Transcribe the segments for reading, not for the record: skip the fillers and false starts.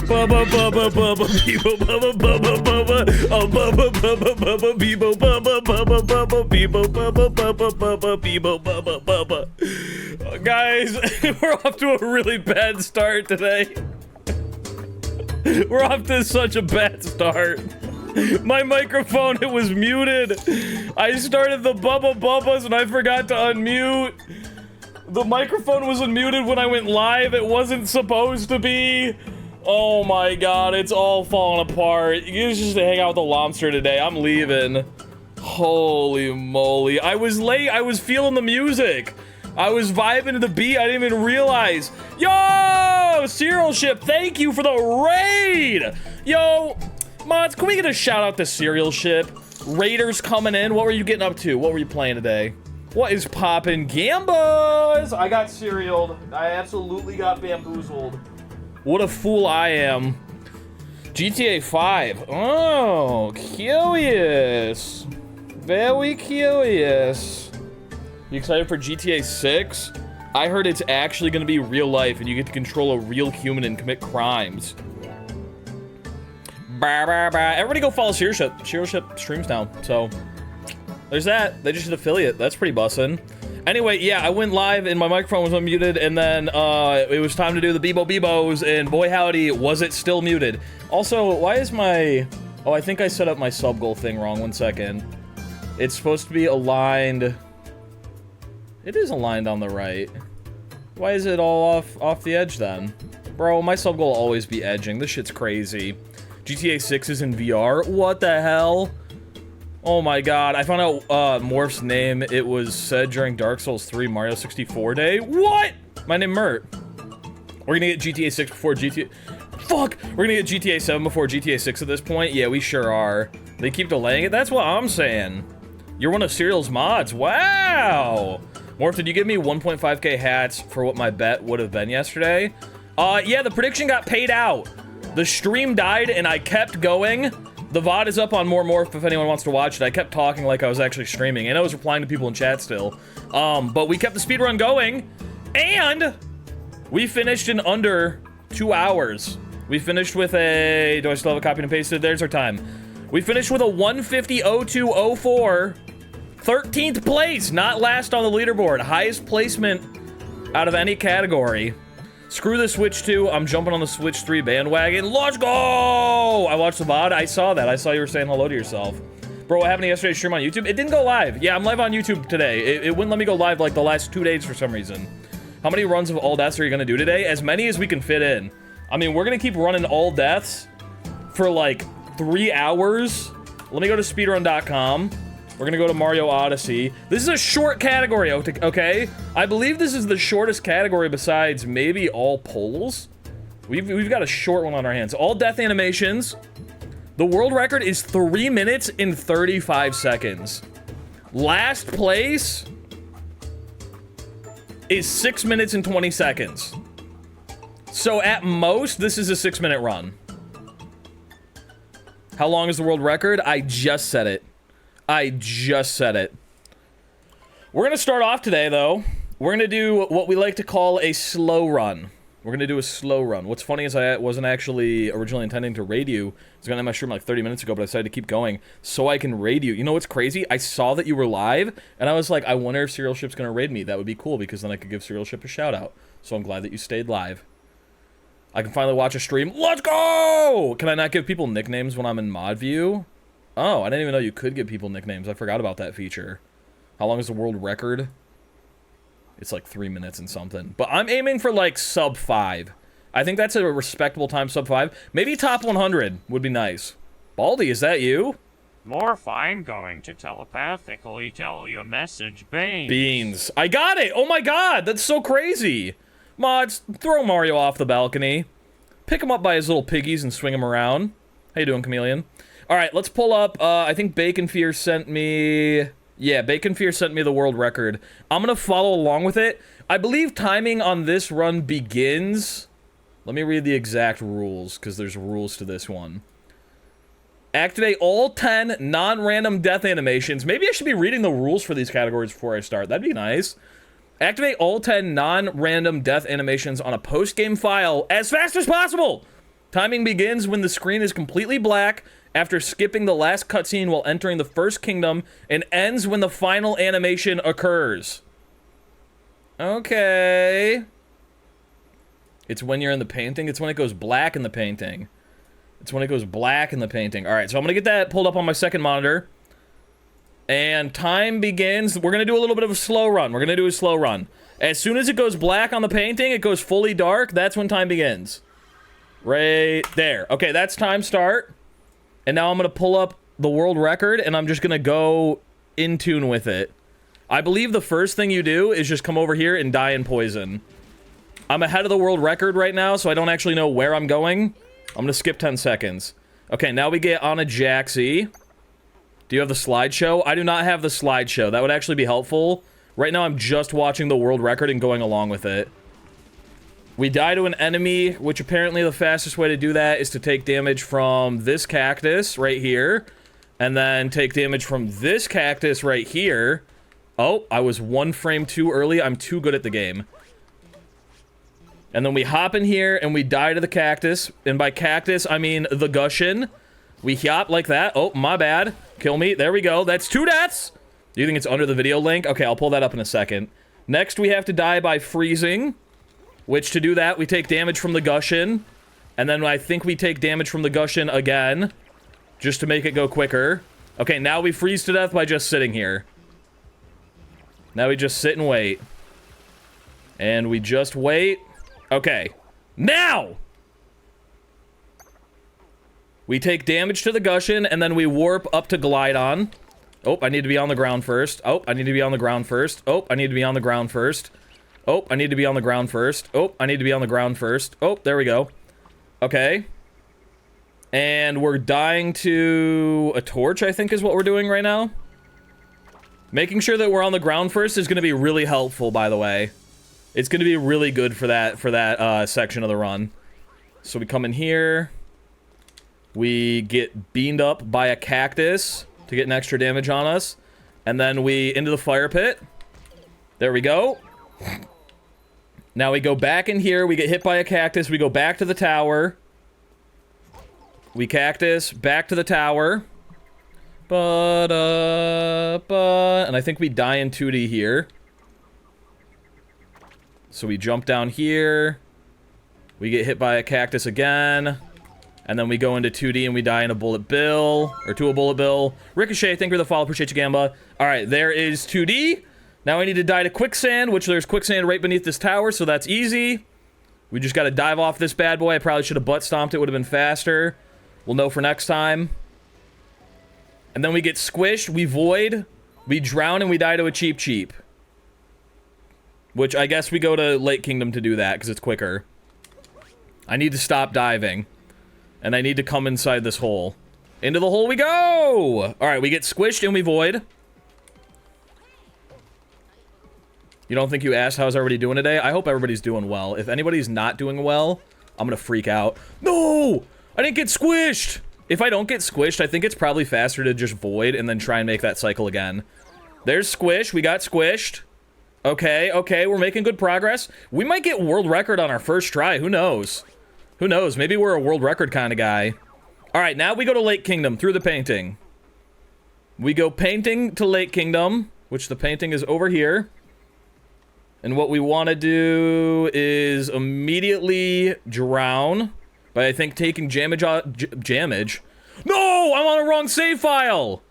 Bubba bubba bubba beebo bubba bubba bubba. Oh bubba bubba bubba beebo bubba bubba bubba beebo bubba bubba bubba beebo bubba bubba. Guys, we're off to a really bad start today. We're off to such a bad start. My microphone, it was muted. I started the Bubba Bubbas and I forgot to unmute. The microphone was unmuted when I went live. It wasn't supposed to be. Oh my god, it's all falling apart. You guys just hang out with the lobster today. I'm leaving. Holy moly. I was late. I was feeling the music. I was vibing to the beat. I didn't even realize. Yo, Serial Ship, thank you for the raid. Yo, mods, can we get a shout out to Serial Ship? Raiders coming in. What were you getting up to? What were you playing today? What is poppin', Gambas? I got serialed. I absolutely got bamboozled. What a fool I am. GTA 5. Oh, curious. Very curious. You excited for GTA 6? I heard it's actually gonna be real life and you get to control a real human and commit crimes. Everybody go follow Serial Ship. Serial Ship streams now, so there's that. They just did affiliate. That's pretty bussin'. Anyway, yeah, I went live and my microphone was unmuted, and then it was time to do the Bebo Bebos, and boy howdy, was it still muted. Also, why is my... Oh, I think I set up my sub goal thing wrong. 1 second. It's supposed to be aligned... It is aligned on the right. Why is it all off the edge then? Bro, my sub goal will always be edging. This shit's crazy. GTA 6 is in VR? What the hell? Oh my god, I found out Morph's name. It was said during Dark Souls 3 Mario 64 Day. What? My name Mert. We're gonna get GTA 6 before GTA... Fuck! We're gonna get GTA 7 before GTA 6 at this point? Yeah, we sure are. They keep delaying it? That's what I'm saying. You're one of Serial's mods. Wow! Morph, did you give me 1.5k hats for what my bet would have been yesterday? Yeah, the prediction got paid out. The stream died and I kept going. The VOD is up on More Morph if anyone wants to watch it. I kept talking like I was actually streaming, and I was replying to people in chat still. But we kept the speedrun going, and we finished in under 2 hours. We finished with a... Do I still have a copy and pasted? There's our time. We finished with a 150.0204. 13th place, not last on the leaderboard. Highest placement out of any category. Screw the Switch 2, I'm jumping on the Switch 3 bandwagon. Let's go! I watched the VOD, I saw that. I saw you were saying hello to yourself. Bro, what happened to yesterday's stream on YouTube? It didn't go live. Yeah, I'm live on YouTube today. It wouldn't let me go live like the last 2 days for some reason. How many runs of all deaths are you gonna do today? As many as we can fit in. I mean, we're gonna keep running all deaths for like 3 hours. Let me go to speedrun.com. We're gonna go to Mario Odyssey. This is a short category, okay? I believe this is the shortest category besides maybe all polls. We've got a short one on our hands. All death animations. The world record is 3 minutes and 35 seconds. Last place is 6 minutes and 20 seconds. So at most, this is a 6-minute run. How long is the world record? I just said it. I just said it. We're gonna start off today, though. We're gonna do what we like to call a slow run. We're gonna do a slow run. What's funny is I wasn't actually originally intending to raid you. I was gonna end my stream like 30 minutes ago, but I decided to keep going so I can raid you. You know what's crazy? I saw that you were live, and I was like, I wonder if Serial Ship's gonna raid me. That would be cool, because then I could give Serial Ship a shout out. So I'm glad that you stayed live. I can finally watch a stream. Let's go! Can I not give people nicknames when I'm in mod view? Oh, I didn't even know you could give people nicknames. I forgot about that feature. How long is the world record? It's like 3 minutes and something. But I'm aiming for like sub 5. I think that's a respectable time, sub 5. Maybe top 100 would be nice. Baldy, is that you? Morph, I'm going to telepathically tell you a message, Beans. Beans. I got it! Oh my god, that's so crazy! Mods, throw Mario off the balcony. Pick him up by his little piggies and swing him around. How you doing, Chameleon? Alright, let's pull up, I think Bacon Fear sent me... Yeah, Bacon Fear sent me the world record. I'm gonna follow along with it. I believe timing on this run begins... Let me read the exact rules, because there's rules to this one. Activate all 10 non-random death animations. Maybe I should be reading the rules for these categories before I start. That'd be nice. Activate all 10 non-random death animations on a post-game file as fast as possible Timing begins when the screen is completely black after skipping the last cutscene while entering the first kingdom and ends when the final animation occurs. Okay. It's when you're in the painting. It's when it goes black in the painting. It's when it goes black in the painting. All right, so I'm going to get that pulled up on my second monitor. And time begins. We're going to do a little bit of a slow run. We're going to do a slow run. As soon as it goes black on the painting, it goes fully dark. That's when time begins. Right there. Okay, that's time start. And now I'm going to pull up the world record, and I'm just going to go in tune with it. I believe the first thing you do is just come over here and die in poison. I'm ahead of the world record right now, so I don't actually know where I'm going. I'm going to skip 10 seconds. Okay, now we get on a Jaxie. Do you have the slideshow? I do not have the slideshow. That would actually be helpful. Right now, I'm just watching the world record and going along with it. We die to an enemy, which apparently the fastest way to do that is to take damage from this cactus right here. And then take damage from this cactus right here. Oh, I was 1 frame too early. I'm too good at the game. And then we hop in here and we die to the cactus. And by cactus, I mean the Gushin. We hop like that. Oh, my bad. Kill me. There we go. That's 2 deaths. Do you think it's under the video link? Okay, I'll pull that up in a second. Next, we have to die by freezing. Which, to do that, we take damage from the Gushin. And then I think we take damage from the Gushin again. Just to make it go quicker. Okay, now we freeze to death by just sitting here. Now we just sit and wait. And we just wait. Okay. Now! We take damage to the Gushin, and then we warp up to Glidon. Oh, I need to be on the ground first. Oh, I need to be on the ground first. Oh, I need to be on the ground first. Oh, I need to be on the ground first. Oh, I need to be on the ground first. Oh, there we go. Okay. And we're dying to a torch, I think is what we're doing right now. Making sure that we're on the ground first is going to be really helpful, by the way. It's going to be really good for that section of the run. So we come in here. We get beamed up by a cactus to get an extra damage on us. And then we into the fire pit. There we go. Now we go back in here. We get hit by a cactus. We go back to the tower. We cactus. Back to the tower. And I think we die in 2D here. So we jump down here. We get hit by a cactus again. And then we go into 2D and we die in a bullet bill. Or to a bullet bill. Ricochet, thank you for the follow. Appreciate you, Gamba. Alright, there is 2D. Now I need to die to quicksand, which there's quicksand right beneath this tower, so that's easy. We just gotta dive off this bad boy. I probably should have butt stomped it. Would have been faster. We'll know for next time. And then we get squished. We void. We drown and we die to a cheap cheap. Which I guess we go to Lake Kingdom to do that, because it's quicker. I need to stop diving. And I need to come inside this hole. Into the hole we go! Alright, we get squished and we void. You don't think you asked how's everybody doing today? I hope everybody's doing well. If anybody's not doing well, I'm gonna freak out. No! I didn't get squished! If I don't get squished, I think it's probably faster to just void and then try and make that cycle again. There's squish. We got squished. Okay, okay, we're making good progress. We might get world record on our first try. Who knows? Who knows? Maybe we're a world record kind of guy. Alright, now we go to Lake Kingdom through the painting. We go painting to Lake Kingdom, which the painting is over here. And what we want to do is immediately drown by, I think, taking jamage. No! I'm on a wrong save file!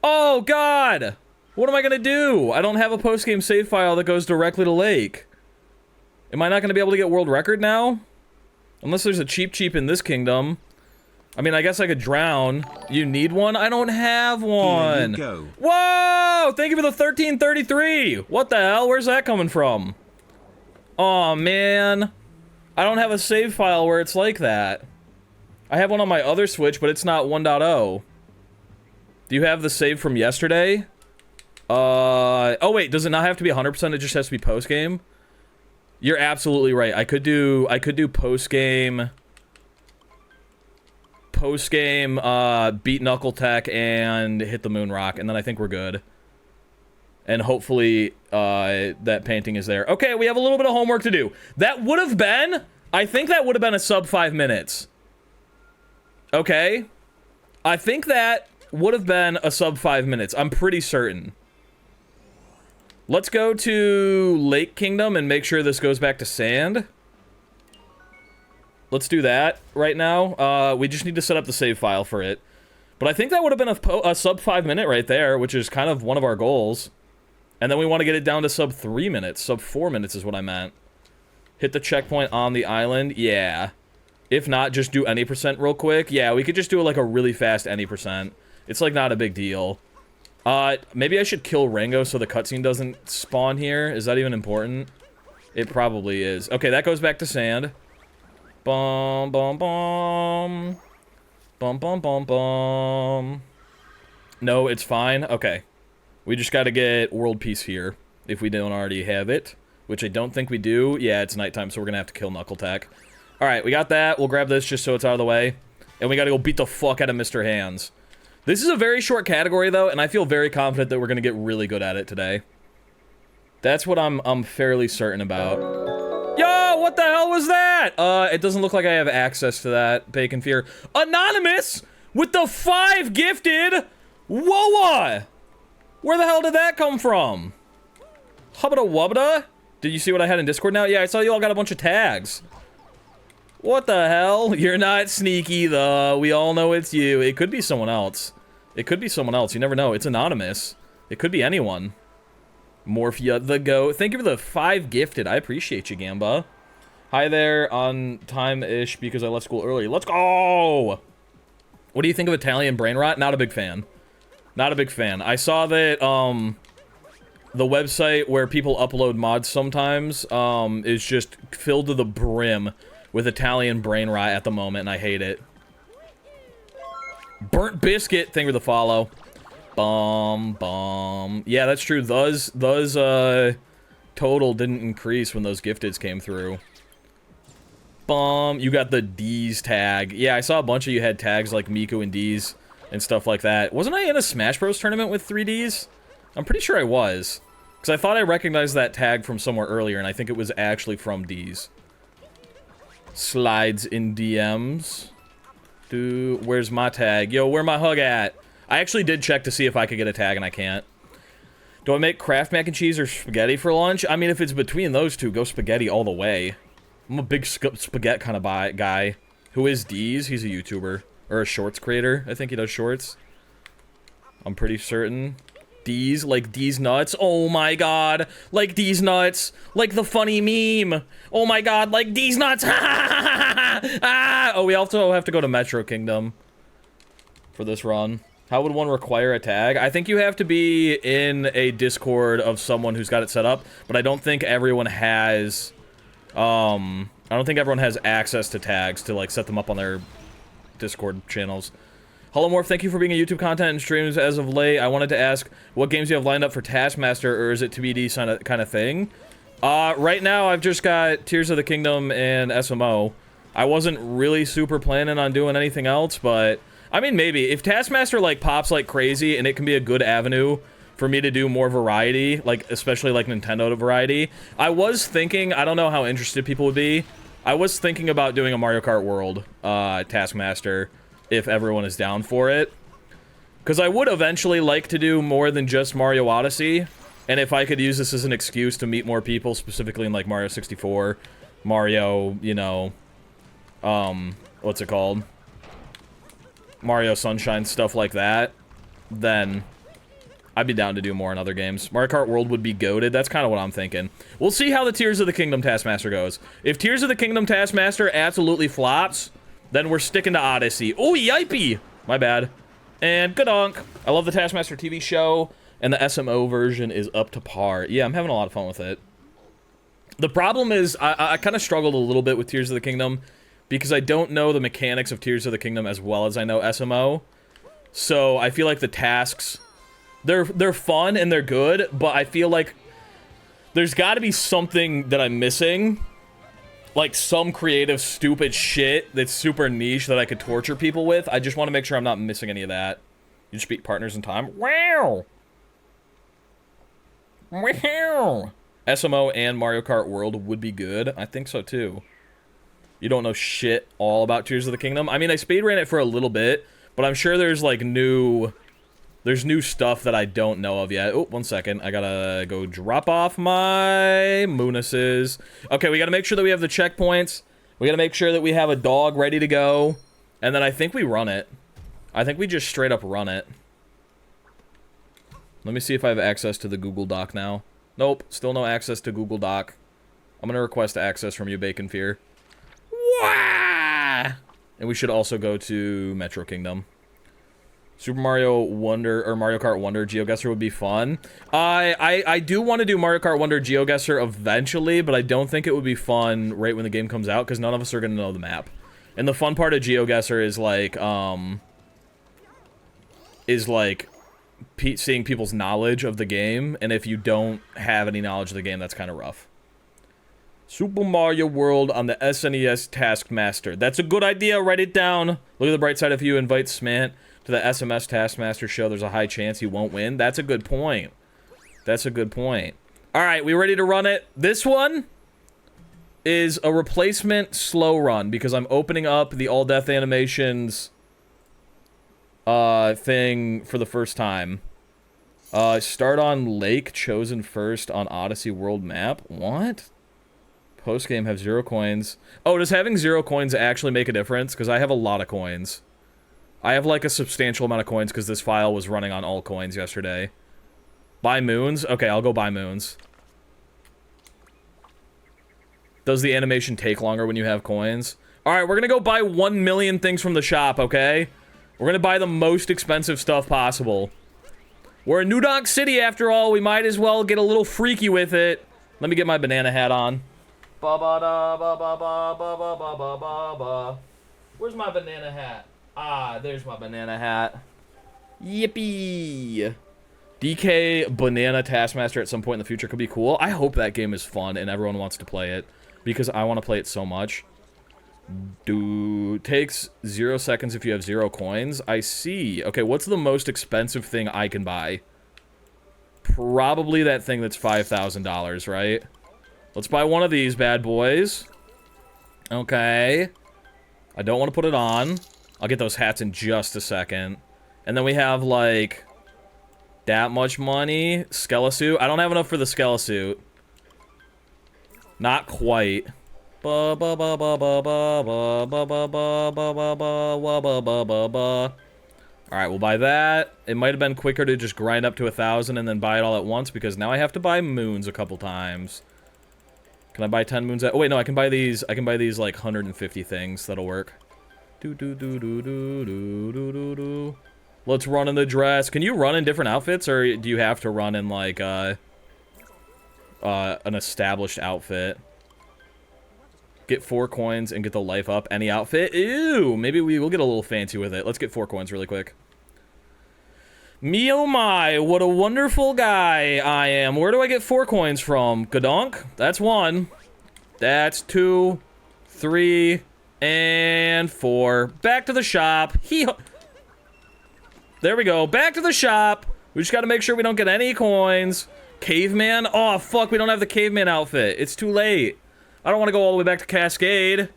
Oh, God! What am I gonna do? I don't have a post-game save file that goes directly to Lake. Am I not gonna be able to get world record now? Unless there's a cheap cheap in this kingdom. I mean, I guess I could drown. You need one? I don't have one. Here you go. Whoa! Thank you for the 1333. What the hell? Where's that coming from? Aw, man. I don't have a save file where it's like that. I have one on my other Switch, but it's not 1.0. Do you have the save from yesterday? Oh wait, does it not have to be 100%? It just has to be post-game? You're absolutely right. I could do post-game... beat Knuckle Tech and hit the Moon Rock, and then I think we're good. And hopefully, that painting is there. Okay, we have a little bit of homework to do. That would have been... I think that would have been a sub 5 minutes. Okay. I think that would have been a sub 5 minutes. I'm pretty certain. Let's go to Lake Kingdom and make sure this goes back to sand. Let's do that right now. We just need to set up the save file for it. But I think that would have been a sub 5 minute right there, which is kind of one of our goals. And then we want to get it down to sub 3 minutes. Sub 4 minutes is what I meant. Hit the checkpoint on the island. Yeah. If not, just do any percent real quick. Yeah, we could just do like a really fast any percent. It's like not a big deal. Maybe I should kill Rango so the cutscene doesn't spawn here. Is that even important? It probably is. Okay, that goes back to sand. Bum, bum, bum. Bum, bum, bum, bum. No, it's fine. Okay. We just gotta get world peace here, if we don't already have it. Which I don't think we do. Yeah, it's nighttime, so we're gonna have to kill Knuckle-Tack. Alright, we got that. We'll grab this just so it's out of the way. And we gotta go beat the fuck out of Mr. Hands. This is a very short category, though, and I feel very confident that we're gonna get really good at it today. That's what I'm fairly certain about. Yo, what the hell was that? It doesn't look like I have access to that, Bacon Fear. Anonymous! With the 5 gifted! Whoa! Where the hell did that come from? Hubba wubba? Did you see what I had in Discord now? Yeah, I saw you all got a bunch of tags. What the hell? You're not sneaky, though. We all know it's you. It could be someone else. It could be someone else. You never know. It's anonymous. It could be anyone. Morphia the Goat. Thank you for the 5 gifted. I appreciate you, Gamba. Hi there, on time-ish because I left school early. Let's go! What do you think of Italian brain rot? Not a big fan. Not a big fan. I saw that, the website where people upload mods sometimes, is just filled to the brim with Italian brain rot at the moment, and I hate it. Burnt Biscuit, thank you for the follow. Bum. Yeah, that's true. Those, total didn't increase when those gifteds came through. You got the D's tag. Yeah, I saw a bunch of you had tags like Miku and D's and stuff like that. Wasn't I in a Smash Bros tournament with 3Ds? I'm pretty sure I was. Because I thought I recognized that tag from somewhere earlier, and I think it was actually from D's. Slides in DMs. Where's my tag? Yo, where my hug at? I actually did check to see if I could get a tag, and I can't. Do I make Kraft mac and cheese or spaghetti for lunch? I mean, if it's between those two, go spaghetti all the way. I'm a big spaghetti kind of guy. Who is D's? He's a YouTuber. Or a shorts creator. I think he does shorts. I'm pretty certain. D's, like D's nuts. Oh my god. Like D's nuts. Like the funny meme. Oh my god, like D's nuts. Ah! Oh, we also have to go to Metro Kingdom for this run. How would one require a tag? I think you have to be in a Discord of someone who's got it set up, but I don't think everyone has, I don't think everyone has access to tags to, like, set them up on their Discord channels. Hello, Morph, thank you for being a YouTube content and streams as of late. I wanted to ask what games you have lined up for Taskmaster, or is it TBD kind of thing? Right now, I've just got Tears of the Kingdom and SMO. I wasn't really super planning on doing anything else, but I mean, maybe. If Taskmaster, like, pops like crazy, and it can be a good avenue for me to do more variety, like, especially, like, Nintendo variety, I was thinking, I don't know how interested people would be, I was thinking about doing a Mario Kart World, Taskmaster, if everyone is down for it. Because I would eventually like to do more than just Mario Odyssey, and if I could use this as an excuse to meet more people, specifically in, like, Mario 64, Mario, you know, what's it called? Mario Sunshine, stuff like that, then I'd be down to do more in other games. Mario Kart World would be goated. That's kind of what I'm thinking. We'll see how the Tears of the Kingdom Taskmaster goes. If Tears of the Kingdom Taskmaster absolutely flops, then we're sticking to Odyssey. Oh, yipey! My bad. And gadonk. I love the Taskmaster TV show, and the SMO version is up to par. Yeah, I'm having a lot of fun with it. The problem is, I kind of struggled a little bit with Tears of the Kingdom, because I don't know the mechanics of Tears of the Kingdom as well as I know SMO. So I feel like the tasks, they're fun and they're good, but I feel like there's got to be something that I'm missing. Like some creative, stupid shit that's super niche that I could torture people with. I just want to make sure I'm not missing any of that. You just beat partners in time. Wow! Wow! SMO and Mario Kart World would be good. I think so too. You don't know shit all about Tears of the Kingdom? I mean, I speedran it for a little bit, but I'm sure there's, like, there's new stuff that I don't know of yet. Oh, 1 second. I gotta go drop off my Moonuses. Okay, we gotta make sure that we have the checkpoints. We gotta make sure that we have a dog ready to go. And then I think we run it. I think we just straight up run it. Let me see if I have access to the Google Doc now. Nope, still no access to Google Doc. I'm gonna request access from you, Bacon Fear. Wah! And we should also go to Metro Kingdom. Super Mario Wonder, or Mario Kart Wonder GeoGuessr would be fun. I do want to do Mario Kart Wonder GeoGuessr eventually, but I don't think it would be fun right when the game comes out, because none of us are going to know the map. And the fun part of GeoGuessr is like, seeing people's knowledge of the game, and if you don't have any knowledge of the game, that's kind of rough. Super Mario World on the SNES Taskmaster. That's a good idea, write it down. Look at the bright side, if you invite Smant to the SMS Taskmaster show, there's a high chance he won't win. That's a good point. That's a good point. Alright, we ready to run it? This one is a replacement slow run, because I'm opening up the All Death Animations thing for the first time. Start on Lake, chosen first on Odyssey World Map. What? Post-game have 0 coins. Oh, does having 0 coins actually make a difference? Because I have a lot of coins. I have, like, a substantial amount of coins because this file was running on all coins yesterday. Buy moons? Okay, I'll go buy moons. Does the animation take longer when you have coins? Alright, we're gonna go buy 1 million things from the shop, okay? We're gonna buy the most expensive stuff possible. We're in New Donk City, after all. We might as well get a little freaky with it. Let me get my banana hat on. Ba-ba-da-ba-ba-ba-ba-ba-ba-ba-ba. Where's my banana hat? Ah, there's my banana hat. Yippee! DK Banana Taskmaster at some point in the future could be cool. I hope that game is fun and everyone wants to play it, because I want to play it so much. Takes 0 seconds if you have 0 coins. I see. Okay, what's the most expensive thing I can buy? Probably that thing that's $5,000, right? Let's buy one of these bad boys. Okay. I don't want to put it on. I'll get those hats in just a second. And then we have, like, that much money. Skelisuit. I don't have enough for the Skelisuit. Not quite. Ba ba ba ba ba ba ba ba ba ba ba ba ba ba ba ba ba. Alright, we'll buy that. It might have been quicker to just grind up to 1,000 and then buy it all at once, because now I have to buy moons a couple times. Can I buy 10 moons? Oh, wait, no, I can buy these. I can buy these, like, 150 things. That'll work. Do-do-do-do-do-do-do-do-do. Let's run in the dress. Can you run in different outfits, or do you have to run in, like, an established outfit? Get 4 coins and get the life up. Any outfit? Ew! Maybe we will get a little fancy with it. Let's get 4 coins really quick. Me oh my, what a wonderful guy I am. Where do I get 4 coins from? Gadonk? That's 1. That's 2, 3, and 4. Back to the shop. There we go. Back to the shop. We just gotta make sure we don't get any coins. Caveman? Oh, fuck, we don't have the caveman outfit. It's too late. I don't want to go all the way back to Cascade.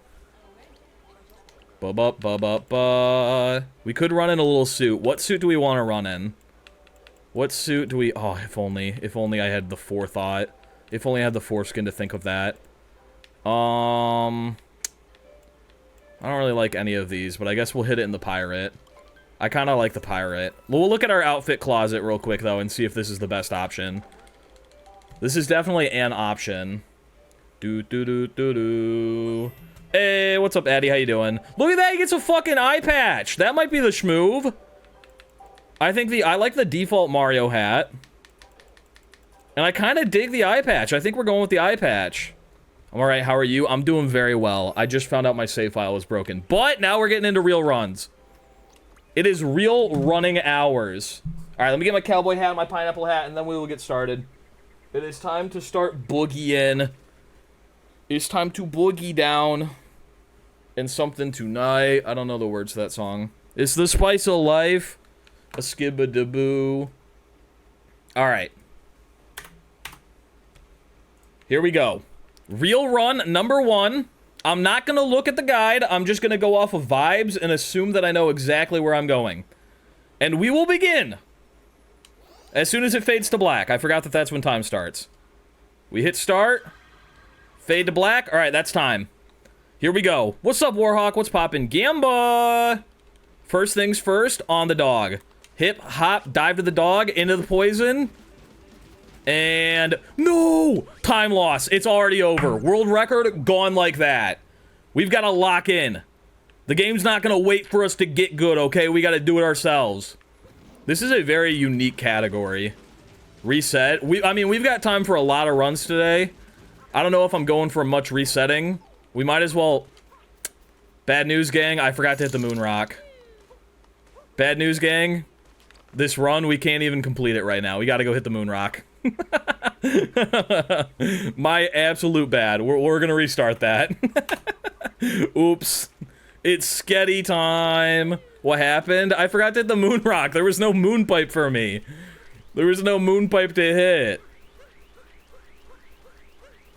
Ba-ba-ba-ba-ba. We could run in a little suit. What suit do we want to run in? What suit do we... Oh, if only I had the forethought. If only I had the foreskin to think of that. I don't really like any of these, but I guess we'll hit it in the pirate. I kind of like the pirate. We'll look at our outfit closet real quick, though, and see if this is the best option. This is definitely an option. Do-do-do-do-do. Hey, what's up, Addy? How you doing? Look at that, he gets a fucking eye patch. That might be the schmoove. I like the default Mario hat. And I kind of dig the eye patch. I think we're going with the eye patch. I'm alright, how are you? I'm doing very well. I just found out my save file was broken. But now we're getting into real runs. It is real running hours. Alright, let me get my cowboy hat, my pineapple hat, and then we will get started. It is time to start boogieing. It's time to boogie down. And something tonight. I don't know the words to that song. It's the spice of life. A skibba-daboo. Alright. Here we go. Real run number 1. I'm not going to look at the guide. I'm just going to go off of vibes and assume that I know exactly where I'm going. And we will begin. As soon as it fades to black. I forgot that that's when time starts. We hit start. Fade to black. All right, that's time. Here we go. What's up, Warhawk? What's poppin'? Gamba! First things first, on the dog. Hip, hop, dive to the dog, into the poison. And no! Time loss. It's already over. World record, gone like that. We've got to lock in. The game's not going to wait for us to get good, okay? We got to do it ourselves. This is a very unique category. Reset. I mean, we've got time for a lot of runs today. I don't know if I'm going for much resetting. We might as well... Bad news, gang. I forgot to hit the moon rock. Bad news, gang. This run, we can't even complete it right now. We got to go hit the moon rock. My absolute bad. We're going to restart that. Oops. It's sketty time. What happened? I forgot to hit the moon rock. There was no moon pipe for me. There was no moon pipe to hit.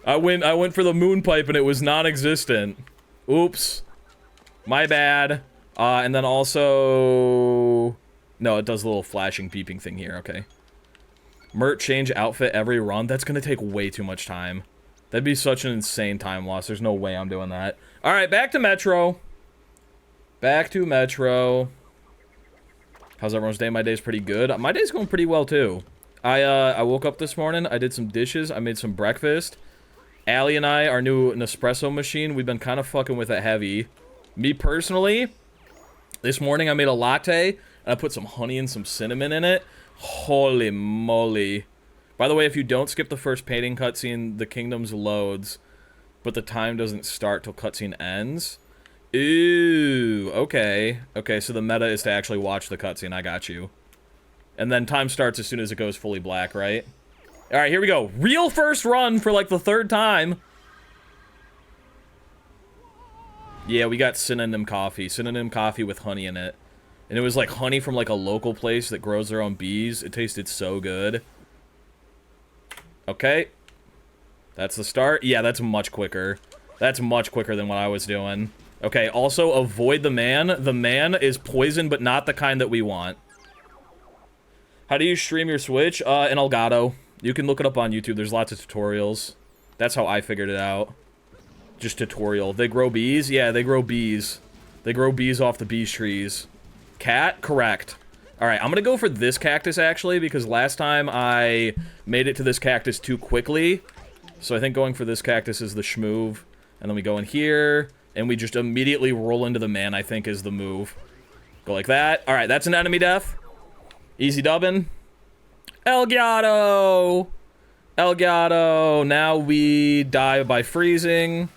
I went for the moon pipe and it was non-existent. Oops. My bad. And then also... No, it does a little flashing beeping thing here. Okay. Mert change outfit every run. That's gonna take way too much time. That'd be such an insane time loss. There's no way I'm doing that. Alright, back to Metro. Back to Metro. How's everyone's day? My day's pretty good. My day's going pretty well, too. I woke up this morning. I did some dishes. I made some breakfast. Allie and I, our new Nespresso machine, we've been kind of fucking with it heavy. Me, personally, this morning I made a latte, and I put some honey and some cinnamon in it. Holy moly. By the way, if you don't skip the first painting cutscene, the kingdoms loads, but the time doesn't start till cutscene ends. Ooh, okay. Okay, so the meta is to actually watch the cutscene. I got you. And then time starts as soon as it goes fully black, right? Alright, here we go. Real first run for like the third time. Yeah, we got synonym coffee. Synonym coffee with honey in it. And it was like honey from like a local place that grows their own bees. It tasted so good. Okay. That's the start. Yeah, that's much quicker. That's much quicker than what I was doing. Okay, also avoid the man. The man is poison, but not the kind that we want. How do you stream your Switch? In Elgato. You can look it up on YouTube. There's lots of tutorials. That's how I figured it out. Just tutorial. They grow bees? Yeah, they grow bees. They grow bees off the bees trees. Cat? Correct. Alright, I'm gonna go for this cactus, actually, because last time I made it to this cactus too quickly. So I think going for this cactus is the schmoove. And then we go in here, and we just immediately roll into the man, I think, is the move. Go like that. Alright, that's an enemy death. Easy dubbing. Elgato! Elgato! Now we die by freezing.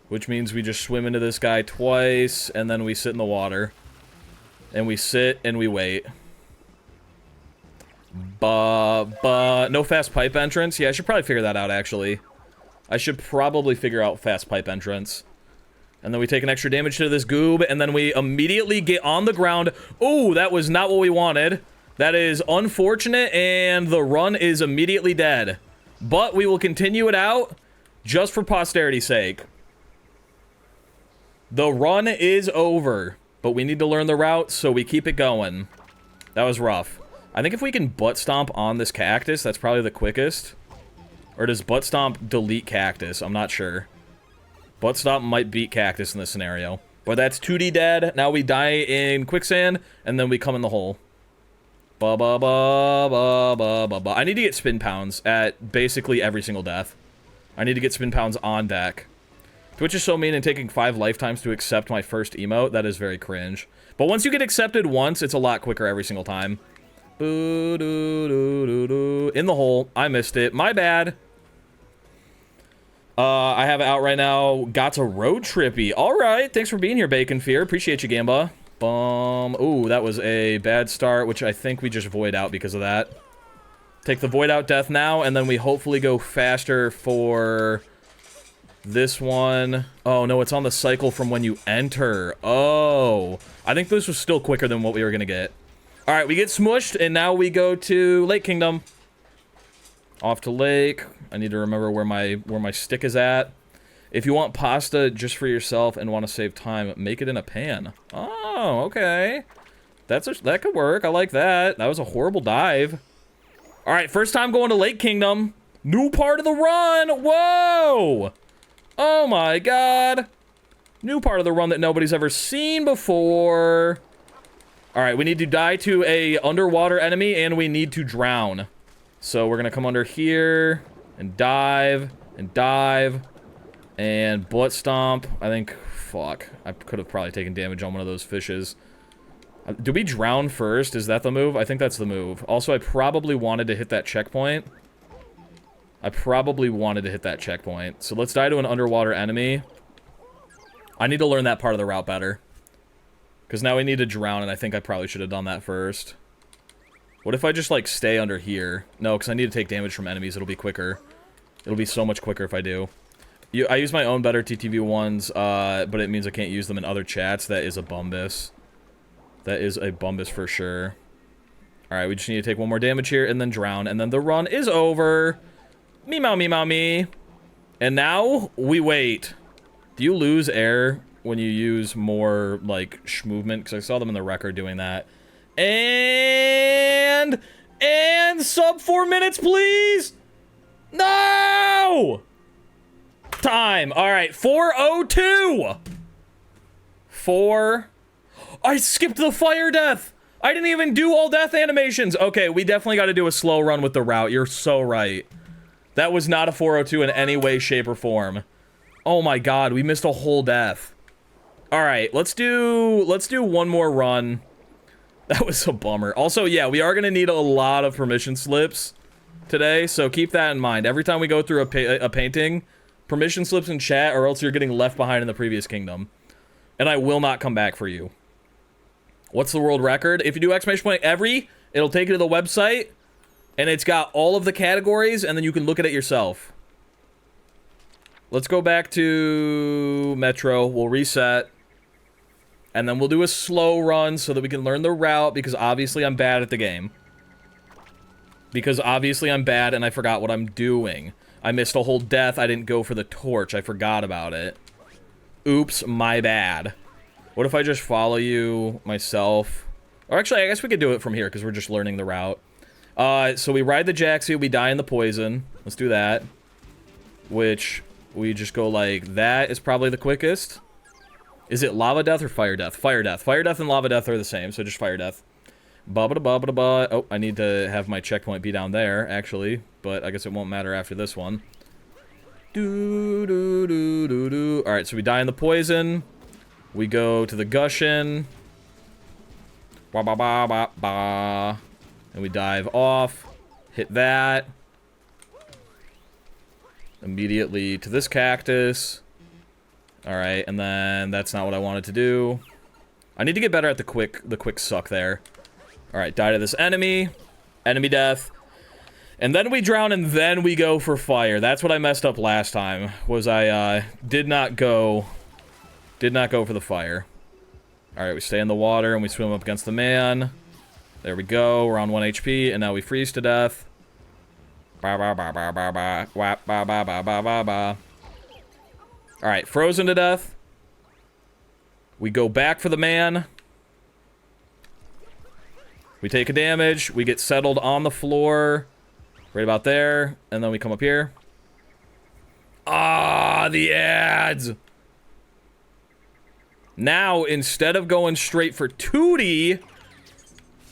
Which means we just swim into this guy twice, and then we sit in the water. And we sit, and we wait. No fast pipe entrance? Yeah, I should probably figure that out, actually. I should probably figure out fast pipe entrance. And then we take an extra damage to this goob, and then we immediately get on the ground. Oh, that was not what we wanted. That is unfortunate, and the run is immediately dead. But we will continue it out, just for posterity's sake. The run is over, but we need to learn the route, so we keep it going. That was rough. I think if we can butt stomp on this cactus, that's probably the quickest. Or does butt stomp delete cactus? I'm not sure. Butt stomp might beat cactus in this scenario. But that's 2D dead. Now we die in quicksand, and then we come in the hole. Ba ba ba ba ba ba ba. I need to get spin pounds at basically every single death. I need to get spin pounds on deck. Twitch is so mean and taking 5 lifetimes to accept my first emote. That is very cringe. But once you get accepted once, it's a lot quicker every single time. Boo doo doo doo doo. In the hole. I missed it. My bad. I have it out right now. Got a road trippy. Alright. Thanks for being here, Bacon Fear. Appreciate you, Gamba. Ooh, that was a bad start, which I think we just void out because of that. Take the void out death now, and then we hopefully go faster for this one. Oh, no, it's on the cycle from when you enter. Oh, I think this was still quicker than what we were going to get. All right, we get smushed, and now we go to Lake Kingdom. Off to Lake. I need to remember where my stick is at. If you want pasta just for yourself and want to save time, make it in a pan. Oh, okay. That could work. I like that. That was a horrible dive. All right, first time going to Lake Kingdom. New part of the run. Whoa. Oh my god. New part of the run that nobody's ever seen before. All right, we need to die to a underwater enemy and we need to drown. So we're gonna come under here and dive and dive and butt stomp. I think, fuck, I could have probably taken damage on one of those fishes. Do we drown first? Is that the move? I think that's the move. Also, I probably wanted to hit that checkpoint. So let's die to an underwater enemy. I need to learn that part of the route better. Because now we need to drown, and I think I probably should have done that first. What if I just, like, stay under here? No, because I need to take damage from enemies. It'll be quicker. It'll be so much quicker if I do. I use my own better TTV ones, but it means I can't use them in other chats. That is a bumbus. That is a bumbus for sure. Alright, we just need to take one more damage here, and then drown, and then the run is over. Me mow me mow me. And now, we wait. Do you lose air when you use more, like, movement? Because I saw them in the record doing that. And sub 4 minutes, please! No! Time. Alright, 4:02! 4... I skipped the fire death! I didn't even do all death animations! Okay, we definitely got to do a slow run with the route. You're so right. That was not a 4:02 in any way, shape, or form. Oh my god, we missed a whole death. Alright, let's do one more run. That was a bummer. Also, yeah, we are going to need a lot of permission slips today, so keep that in mind. Every time we go through a painting, permission slips in chat, or else you're getting left behind in the previous kingdom. And I will not come back for you. What's the world record? If you do exclamation point every, it'll take you to the website, and it's got all of the categories, and then you can look at it yourself. Let's go back to Metro. We'll reset. And then we'll do a slow run so that we can learn the route, because obviously I'm bad at the game. Because obviously I'm bad and I forgot what I'm doing. I missed a whole death. I didn't go for the torch. I forgot about it. Oops, my bad. What if I just follow you myself? Or actually, I guess we could do it from here because we're just learning the route. So we ride the Jaxie, we die in the poison. Let's do that. Which, we just go like, that is probably the quickest. Is it lava death or fire death? Fire death. Fire death and lava death are the same, so just fire death. Ba-ba-da-ba-ba-da-ba. Oh, I need to have my checkpoint be down there, actually. But I guess it won't matter after this one. Do-do-do-do-do. Alright, so we die in the poison. We go to the Gushin. Ba-ba-ba-ba-ba. And we dive off. Hit that. Immediately to this cactus. Alright, and then that's not what I wanted to do. I need to get better at the quick suck there. Alright, die to this enemy. Enemy death. And then we drown and then we go for fire. That's what I messed up last time. Was I did not go for the fire. Alright, we stay in the water and we swim up against the man. There we go. We're on 1 HP and now we freeze to death. Ba ba ba ba ba ba. Wap ba ba ba ba ba ba. Alright, frozen to death. We go back for the man. We take a damage. We get settled on the floor. Right about there. And then we come up here. Ah, the ads! Now, instead of going straight for Tootie,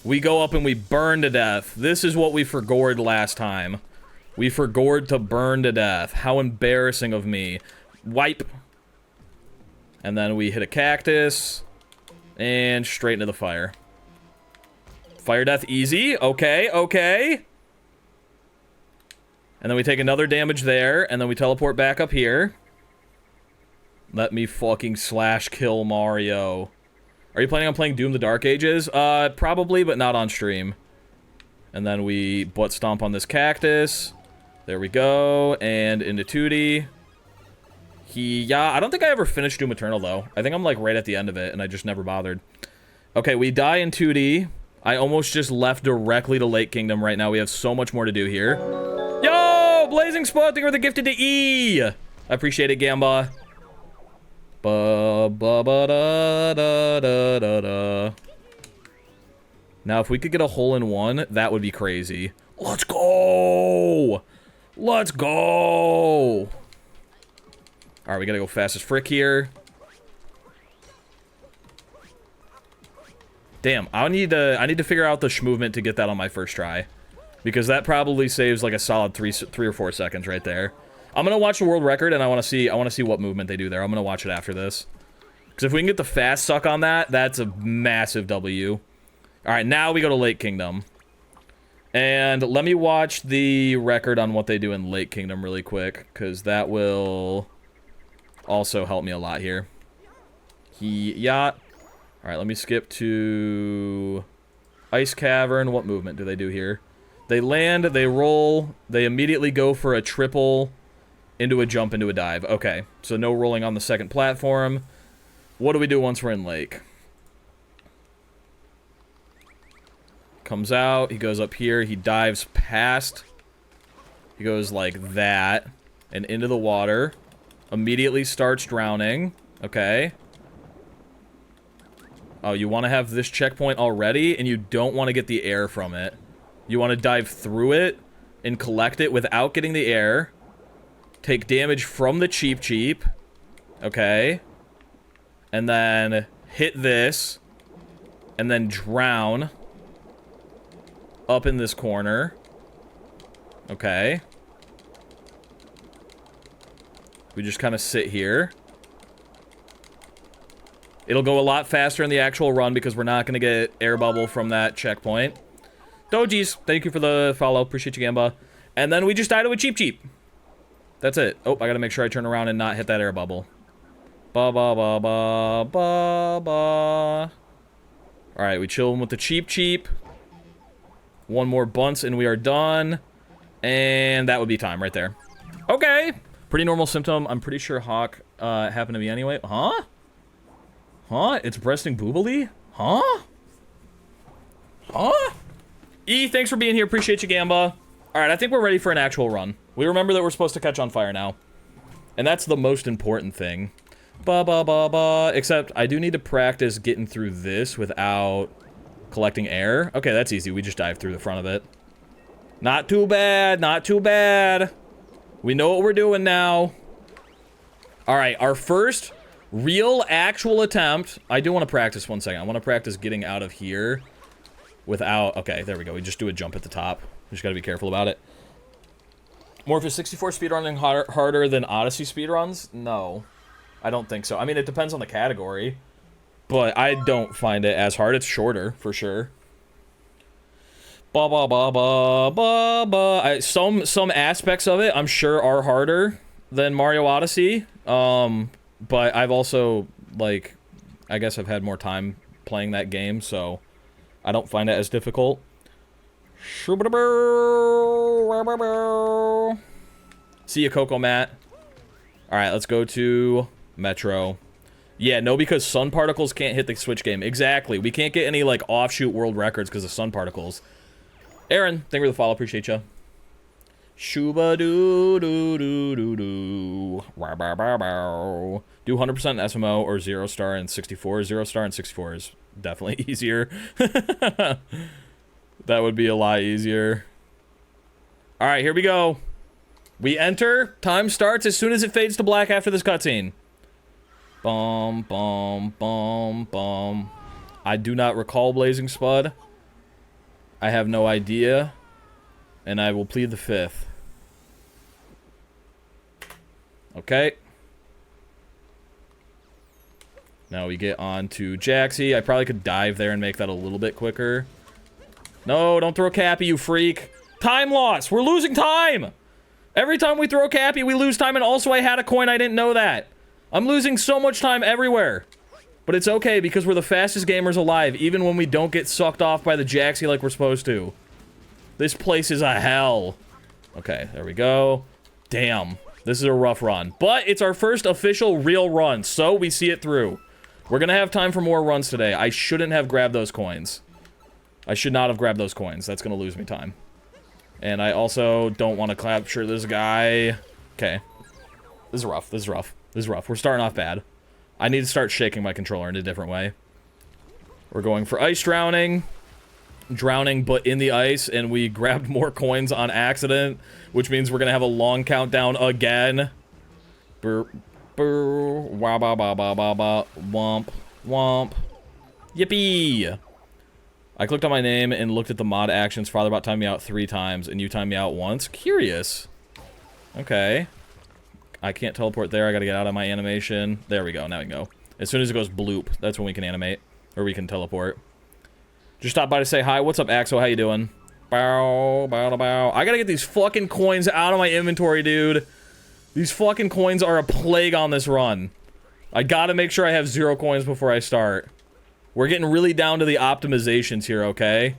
we go up and we burn to death. This is what we forgored last time. We forgored to burn to death. How embarrassing of me. Wipe. And then we hit a cactus. And straight into the fire. Fire death easy. Okay, okay. And then we take another damage there. And then we teleport back up here. Let me fucking slash kill Mario. Are you planning on playing Doom the Dark Ages? Probably, but not on stream. And then we butt stomp on this cactus. There we go. And into Tootie. Yeah, I don't think I ever finished Doom Eternal, though. I think I'm, like, right at the end of it, and I just never bothered. Okay, we die in 2D. I almost just left directly to Lake Kingdom right now. We have so much more to do here. Yo! Blazing Spot, thank you for the gifted to E! I appreciate it, Gamba. Ba ba ba da da da da da. Now, if we could get a hole in one, that would be crazy. Let's go! Let's go! All right, we gotta go fast as frick here. Damn, I need to figure out the movement to get that on my first try, because that probably saves like a solid 3 or 4 seconds right there. I'm gonna watch the world record, and I want to see what movement they do there. I'm gonna watch it after this, because if we can get the fast suck on that, that's a massive W. All right, now we go to Lake Kingdom. And let me watch the record on what they do in Lake Kingdom really quick, because that will also help me a lot here. Yacht. All right, let me skip to Ice Cavern. What movement do they do here? They land, they roll, they immediately go for a triple into a jump into a dive. Okay, so no rolling on the second platform. What do we do once we're in Lake? Comes out, he goes up here, he dives past, he goes like that, and into the water, immediately starts drowning, okay. Oh, you want to have this checkpoint already, and you don't want to get the air from it. You want to dive through it, and collect it without getting the air, take damage from the cheap, okay, and then hit this, and then drown up in this corner. Okay. We just kind of sit here. It'll go a lot faster in the actual run because we're not going to get air bubble from that checkpoint. Dojis, thank you for the follow. Appreciate you, Gamba. And then we just die to a cheap. That's it. Oh, I got to make sure I turn around and not hit that air bubble. Ba ba ba ba ba ba. Alright, we chill with the cheap. One more bunts and we are done. And that would be time right there. Okay. Pretty normal symptom. I'm pretty sure Hawk happened to me anyway. Huh? Huh? It's breasting boobily? Huh? Huh? E, thanks for being here. Appreciate you, Gamba. Alright, I think we're ready for an actual run. We remember that we're supposed to catch on fire now. And that's the most important thing. Ba ba ba ba. Except, I do need to practice getting through this without collecting air. Okay, that's easy. We just dive through the front of it. Not too bad. Not too bad. We know what we're doing now. Alright, our first real, actual attempt. I do want to practice 1 second. I want to practice getting out of here without... Okay, there we go. We just do a jump at the top. We just gotta be careful about it. Morpheus 64 speedrunning harder than Odyssey speedruns? No. I don't think so. I mean, it depends on the category. But I don't find it as hard. It's shorter, for sure. Ba ba ba ba ba ba. Some aspects of it, I'm sure, are harder than Mario Odyssey. But I've also, like, I guess I've had more time playing that game, so I don't find it as difficult. See ya, Coco Matt. Alright, let's go to Metro. Yeah, no, because sun particles can't hit the Switch game. Exactly. We can't get any, like, offshoot world records because of sun particles. Aaron, thank you for the follow. Appreciate you. Shooba doo doo doo doo doo. Do 100% SMO or 0 star and 64. 0 star and 64 is definitely easier. That would be a lot easier. Alright, here we go. We enter. Time starts as soon as it fades to black after this cutscene. Bum, bum, bum, bum. I do not recall Blazing Spud. I have no idea. And I will plead the fifth. Okay. Now we get on to Jaxie. I probably could dive there and make that a little bit quicker. No, don't throw Cappy, you freak. Time loss. We're losing time. Every time we throw Cappy, we lose time. And also, I had a coin. I didn't know that. I'm losing so much time everywhere. But it's okay because we're the fastest gamers alive, even when we don't get sucked off by the Jaxie like we're supposed to. This place is a hell. Okay, there we go. Damn. This is a rough run. But it's our first official real run, so we see it through. We're gonna have time for more runs today. I shouldn't have grabbed those coins. I should not have grabbed those coins. That's gonna lose me time. And I also don't want to capture this guy. Okay. This is rough. This is rough. This is rough. We're starting off bad. I need to start shaking my controller in a different way. We're going for ice drowning. Drowning, but in the ice, and we grabbed more coins on accident, which means we're gonna have a long countdown again. Brr, brr, wah, ba, ba, ba, ba, ba, womp, womp. Yippee! I clicked on my name and looked at the mod actions. Father about timed me out 3 times, and you timed me out once. Curious. Okay. I can't teleport there. I gotta get out of my animation. There we go. Now we can go. As soon as it goes bloop, that's when we can animate. Or we can teleport. Just stopped by to say hi. What's up, Axel? How you doing? Bow, bow, bow. I gotta get these fucking coins out of my inventory, dude. These fucking coins are a plague on this run. I gotta make sure I have 0 coins before I start. We're getting really down to the optimizations here, okay?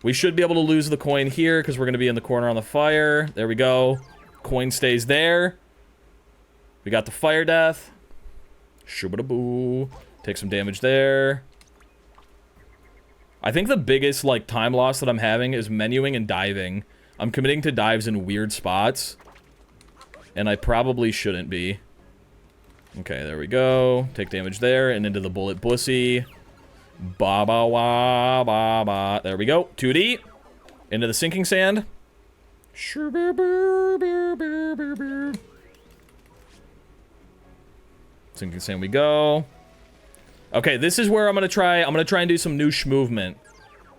We should be able to lose the coin here because we're gonna be in the corner on the fire. There we go. Coin stays there. We got the fire death. Shoo-ba-da-boo. Take some damage there. I think the biggest, like, time loss that I'm having is menuing and diving. I'm committing to dives in weird spots. And I probably shouldn't be. Okay, there we go. Take damage there and into the bullet bussy. Ba ba wa ba ba. There we go. 2D. Into the sinking sand. Sinking sand we go. Okay, this is where I'm gonna try and do some noosh movement.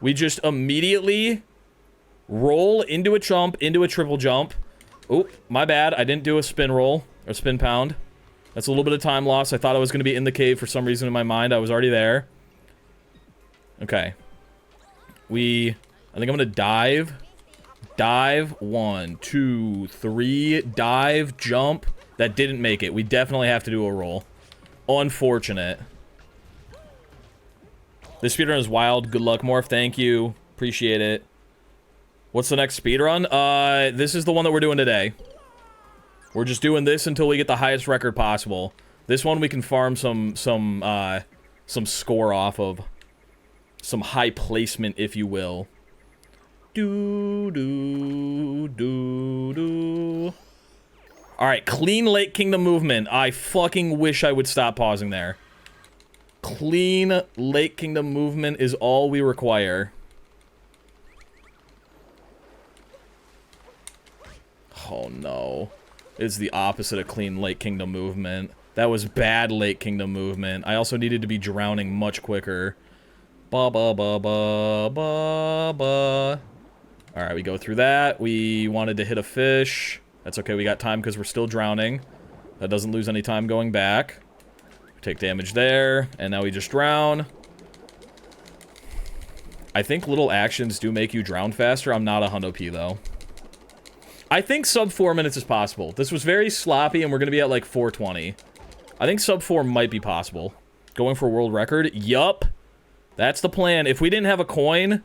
We just immediately roll into a jump, into a triple jump. Oh, my bad. I didn't do a spin roll or spin pound. That's a little bit of time loss. I thought I was gonna be in the cave for some reason in my mind. I was already there. Okay. I think I'm gonna dive. Dive. 1, 2, 3. Dive. Jump. That didn't make it. We definitely have to do a roll. Unfortunate. This speedrun is wild. Good luck, Morph. Thank you. Appreciate it. What's the next speedrun? This is the one that we're doing today. We're just doing this until we get the highest record possible. This one we can farm some score off of. Some high placement, if you will. Alright, clean Lake Kingdom movement. I fucking wish I would stop pausing there. Clean Lake Kingdom movement is all we require. Oh no. It's the opposite of clean Lake Kingdom movement. That was bad Lake Kingdom movement. I also needed to be drowning much quicker. Ba ba ba ba ba ba. Alright, we go through that. We wanted to hit a fish. That's okay, we got time because we're still drowning. That doesn't lose any time going back. Take damage there, and now we just drown. I think little actions do make you drown faster. I'm not a hundo P, though. I think sub 4 minutes is possible. This was very sloppy, and we're going to be at, like, 4:20. I think sub 4 might be possible. Going for world record? Yup. That's the plan. If we didn't have a coin...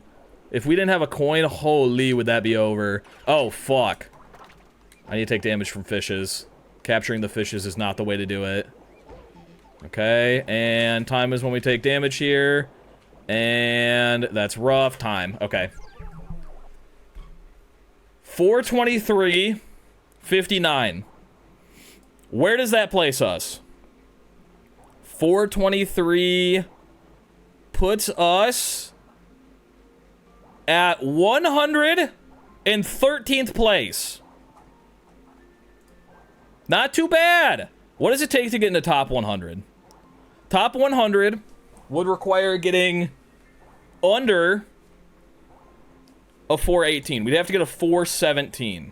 holy, would that be over. Oh, fuck. I need to take damage from fishes. Capturing the fishes is not the way to do it. Okay, and time is when we take damage here. And that's rough. Time. Okay. 4:23:59. Where does that place us? 4:23 puts us at 113th place. Not too bad. What does it take to get into top 100? Top 100 would require getting under a 418. We'd have to get a 417.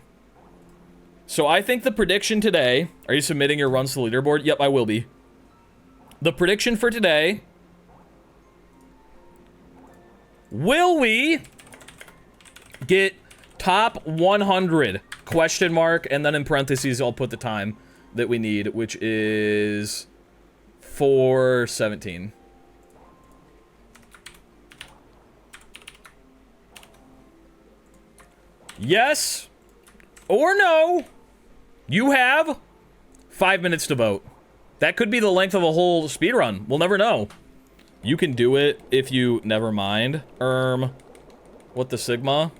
So I think the prediction today... Are you submitting your runs to the leaderboard? Yep, I will be. The prediction for today... Will we get top 100? Question mark, and then in parentheses I'll put the time that we need, which is 4:17. Yes or no? You have 5 minutes to vote. That could be the length of a whole speedrun. We'll never know. You can do it if you... Never mind. What the Sigma?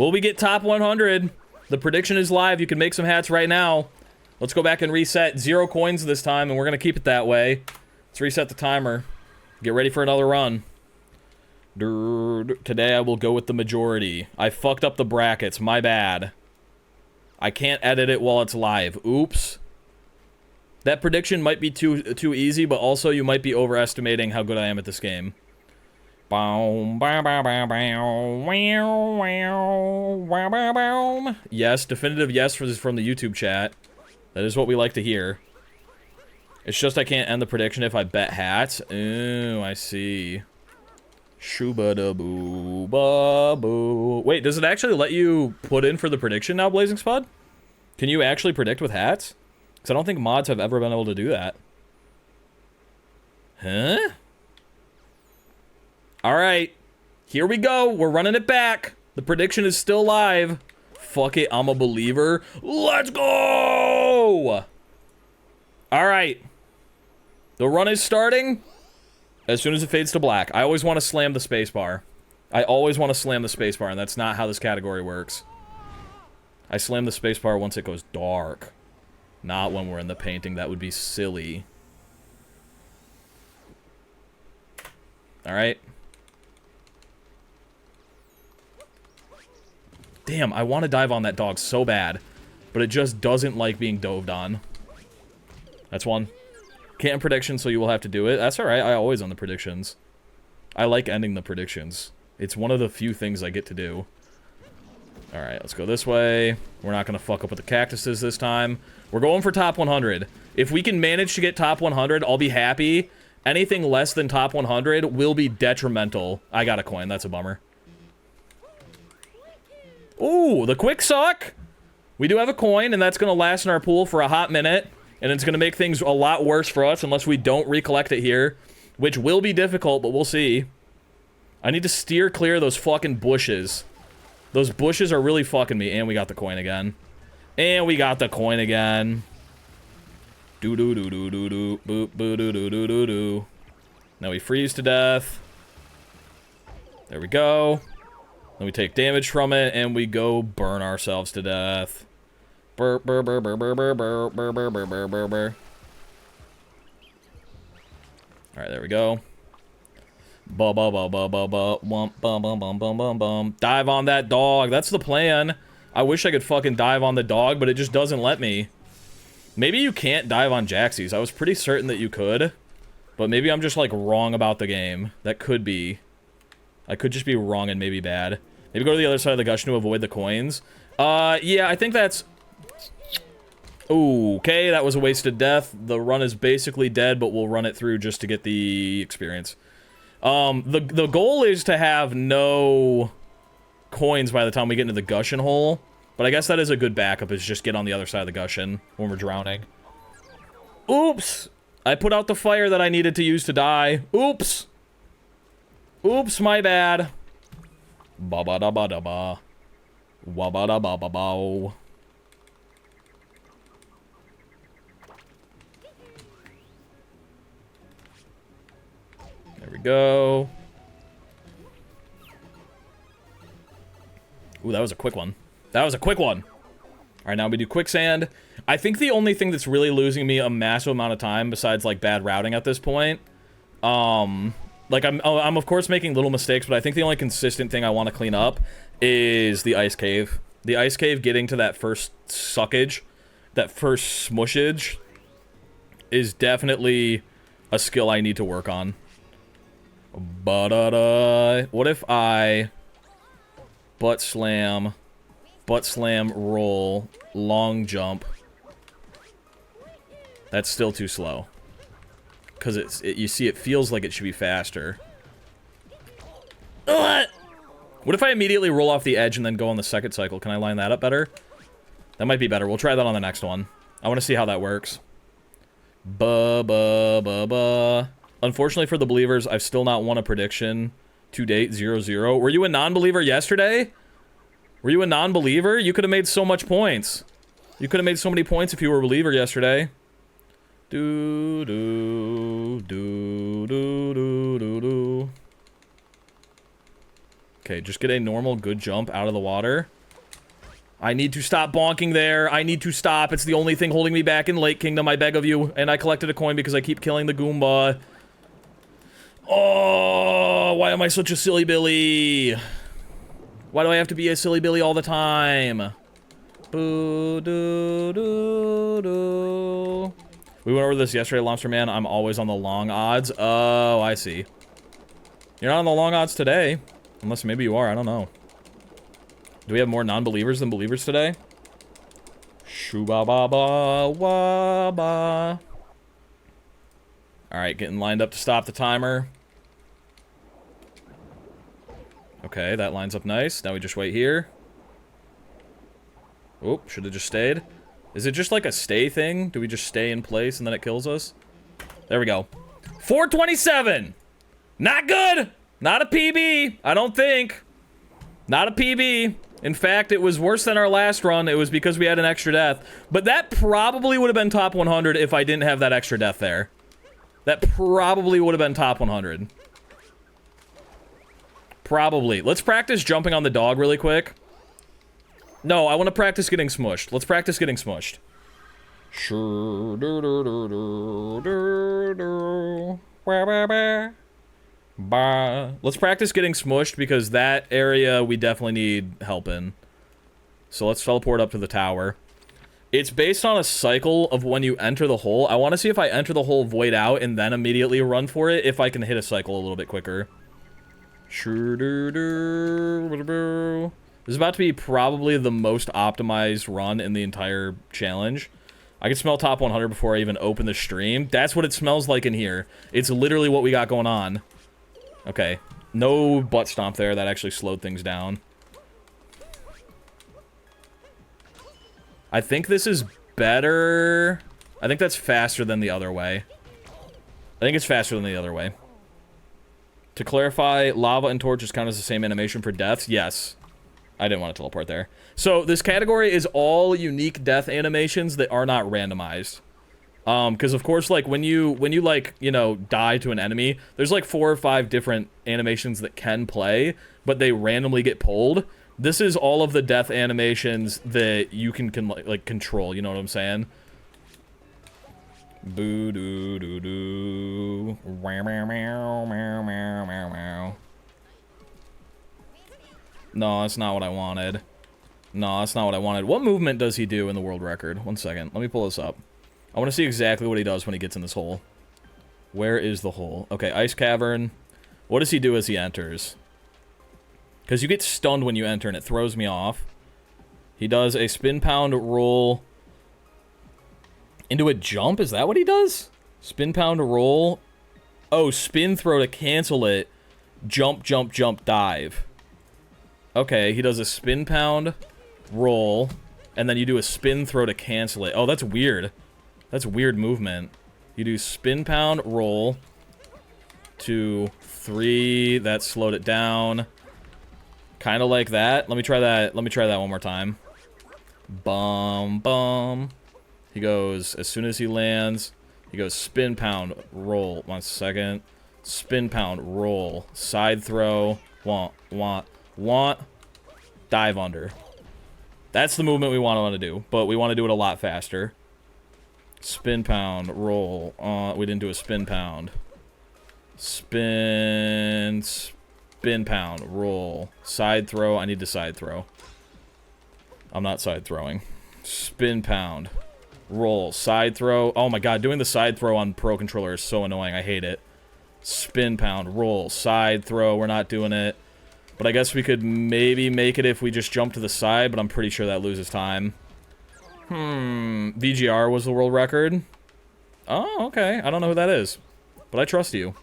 Will we get top 100? The prediction is live. You can make some hats right now. Let's go back and reset. 0 coins this time, and we're going to keep it that way. Let's reset the timer. Get ready for another run. Today I will go with the majority. I fucked up the brackets. My bad. I can't edit it while it's live. Oops. That prediction might be too easy, but also you might be overestimating how good I am at this game. Yes, definitive yes from the YouTube chat. That is what we like to hear. It's just I can't end the prediction if I bet hats. Ooh, I see. Shoo-ba-da-boo-ba-boo. Wait, does it actually let you put in for the prediction now, Blazing Spud? Can you actually predict with hats? Because I don't think mods have ever been able to do that. Huh? Alright. Here we go. We're running it back. The prediction is still live. Fuck it, I'm a believer. Let's go! Alright. The run is starting as soon as it fades to black. I always want to slam the spacebar. I always want to slam the spacebar, and that's not how this category works. I slam the spacebar once it goes dark. Not when we're in the painting. That would be silly. Alright. Damn, I want to dive on that dog so bad. But it just doesn't like being doved on. That's one. Can't prediction, so you will have to do it. That's alright, I always on the predictions. I like ending the predictions. It's one of the few things I get to do. Alright, let's go this way. We're not going to fuck up with the cactuses this time. We're going for top 100. If we can manage to get top 100, I'll be happy. Anything less than top 100 will be detrimental. I got a coin, that's a bummer. Ooh, the quick suck! We do have a coin, and that's going to last in our pool for a hot minute. And it's going to make things a lot worse for us unless we don't recollect it here. Which will be difficult, but we'll see. I need to steer clear of those fucking bushes. Those bushes are really fucking me. And we got the coin again. And we got the coin again. Do-do-do-do-do-do. Boop-boo-do-do-do-do-do. Now we freeze to death. There we go. Then we take damage from it, and we go burn ourselves to death. Burr, burr, burr, burr, burr, burr, burr, burr, burr, burr, burr, burr, burr. Alright, there we go. Ba ba ba ba ba ba bum bum bum bum bum bum bum. Dive on that dog. That's the plan. I wish I could fucking dive on the dog, but it just doesn't let me. Maybe you can't dive on Jaxies. I was pretty certain that you could. But maybe I'm just, like, wrong about the game. That could be. I could just be wrong and maybe bad. Maybe go to the other side of the Gushing to avoid the coins. Yeah, I think that's... Okay, that was a wasted death. The run is basically dead, but we'll run it through just to get the experience. The goal is to have no coins by the time we get into the Gushing hole. But I guess that is a good backup, is just get on the other side of the Gushing when we're drowning. Oops! I put out the fire that I needed to use to die. Oops! Oops, my bad. Ba-ba-da-ba-da-ba. Wa-ba-da-ba-ba-bow. There we go. Ooh, that was a quick one. That was a quick one. Alright, now we do quicksand. I think the only thing that's really losing me a massive amount of time, besides, like, bad routing at this point, like, I'm of course making little mistakes, but I think the only consistent thing I want to clean up is the ice cave. The ice cave getting to that first suckage, that first smushage, is definitely a skill I need to work on. Ba-da-da. What if I butt slam, roll, long jump? That's still too slow. Because you see, it feels like it should be faster. Ugh! What if I immediately roll off the edge and then go on the second cycle? Can I line that up better? That might be better. We'll try that on the next one. I want to see how that works. Ba-ba-ba-ba. Unfortunately for the believers, I've still not won a prediction to date, 0-0. Were you a non-believer yesterday? Were you a non-believer? You could have made so much points. You could have made so many points if you were a believer yesterday. Do do do do do do do. Okay, just get a normal good jump out of the water. I need to stop bonking there. I need to stop. It's the only thing holding me back in Lake Kingdom, I beg of you. And I collected a coin because I keep killing the Goomba. Oh, why am I such a silly Billy? Why do I have to be a silly Billy all the time? Boo, doo, doo, doo. We went over this yesterday, Lobster Man. I'm always on the long odds. Oh, I see. You're not on the long odds today. Unless maybe you are, I don't know. Do we have more non-believers than believers today? Shoo-ba-ba-ba-wa-ba. Alright, getting lined up to stop the timer. Okay, that lines up nice. Now we just wait here. Oh, should have just stayed. Is it just like a stay thing? Do we just stay in place and then it kills us? There we go. 427! Not good! Not a PB, I don't think. Not a PB. In fact, it was worse than our last run. It was because we had an extra death. But that probably would have been top 100 if I didn't have that extra death there. That probably would have been top 100. Probably. Let's practice jumping on the dog really quick. No, I want to practice getting smushed. Let's practice getting smushed. Sure. Let's practice getting smushed because that area we definitely need help in. So let's teleport up to the tower. It's based on a cycle of when you enter the hole. I want to see if I enter the hole, void out, and then immediately run for it, if I can hit a cycle a little bit quicker. This is about to be probably the most optimized run in the entire challenge. I can smell top 100 before I even open the stream. That's what it smells like in here. It's literally what we got going on. Okay. No butt stomp there. That actually slowed things down. I think this is better. I think that's faster than the other way. I think it's faster than the other way. To clarify, lava and torches count as the same animation for deaths? Yes. I didn't want to teleport there. So this category is all unique death animations that are not randomized. Because of course, like when you like, you know, die to an enemy, there's like 4 or 5 different animations that can play, but they randomly get pulled. This is all of the death animations that you can like control, you know what I'm saying? Boo doo doo doo. Wow, meow, meow, meow, meow, meow, meow. No, that's not what I wanted. No, that's not what I wanted. What movement does he do in the world record? 1 second. Let me pull this up. I want to see exactly what he does when he gets in this hole. Where is the hole? Okay, ice cavern. What does he do as he enters? Because you get stunned when you enter, and it throws me off. He does a spin pound roll into a jump? Is that what he does? Spin pound roll. Oh, spin throw to cancel it. Jump, jump, jump, dive. Okay, he does a spin pound roll, and then you do a spin throw to cancel it. Oh, that's weird. That's weird movement. You do spin pound roll. 2, 3. That slowed it down. Kind of like that. Let me try that. Let me try that one more time. Bum, bum. He goes, as soon as he lands, he goes spin pound roll. 1 second. Spin pound roll. Side throw. Want. Dive under. That's the movement we want to do, but we want to do it a lot faster. Spin pound roll. We didn't do a spin pound. Spin pound roll. Side throw. I need to side throw. I'm not side throwing. Spin pound roll. Side throw. Oh my god, doing the side throw on Pro Controller is so annoying. I hate it. Spin pound roll. Side throw. We're not doing it. But I guess we could maybe make it if we just jump to the side, but I'm pretty sure that loses time. VGR was the world record. Oh, okay. I don't know who that is, but I trust you.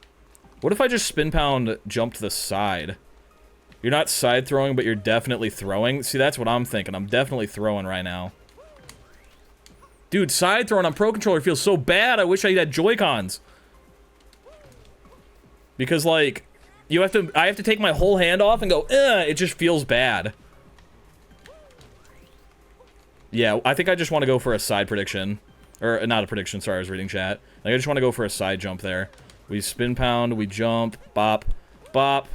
What if I just spin pound jump to the side? You're not side throwing, but you're definitely throwing. See, that's what I'm thinking. I'm definitely throwing right now. Dude, side throwing on Pro Controller feels so bad. I wish I had Joy-Cons. Because, like, I have to take my whole hand off and go, it just feels bad. Yeah, I think I just want to go for a side prediction. Or, not a prediction, sorry, I was reading chat. I just want to go for a side jump there. We spin pound, we jump, bop, bop.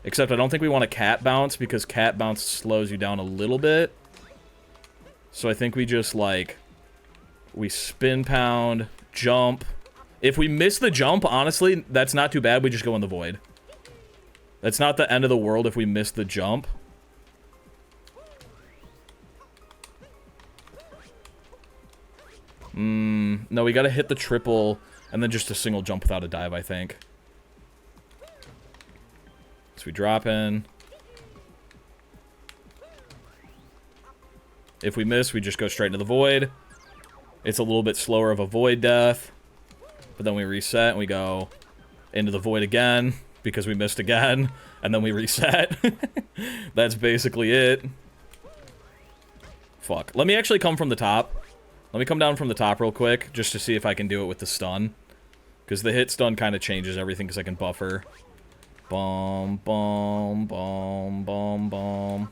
Except I don't think we want a cat bounce, because cat bounce slows you down a little bit. So I think we just, like, we spin pound, jump. If we miss the jump, honestly, that's not too bad. We just go in the void. That's not the end of the world if we miss the jump. No, we gotta hit the triple, and then just a single jump without a dive, I think. So we drop in. If we miss, we just go straight into the void. It's a little bit slower of a void death. But then we reset, and we go into the void again, because we missed again, and then we reset. That's basically it. Fuck. Let me actually come from the top. Let me come down from the top real quick, just to see if I can do it with the stun. Because the hit stun kind of changes everything, because I can buffer. Boom, boom, boom, boom, boom.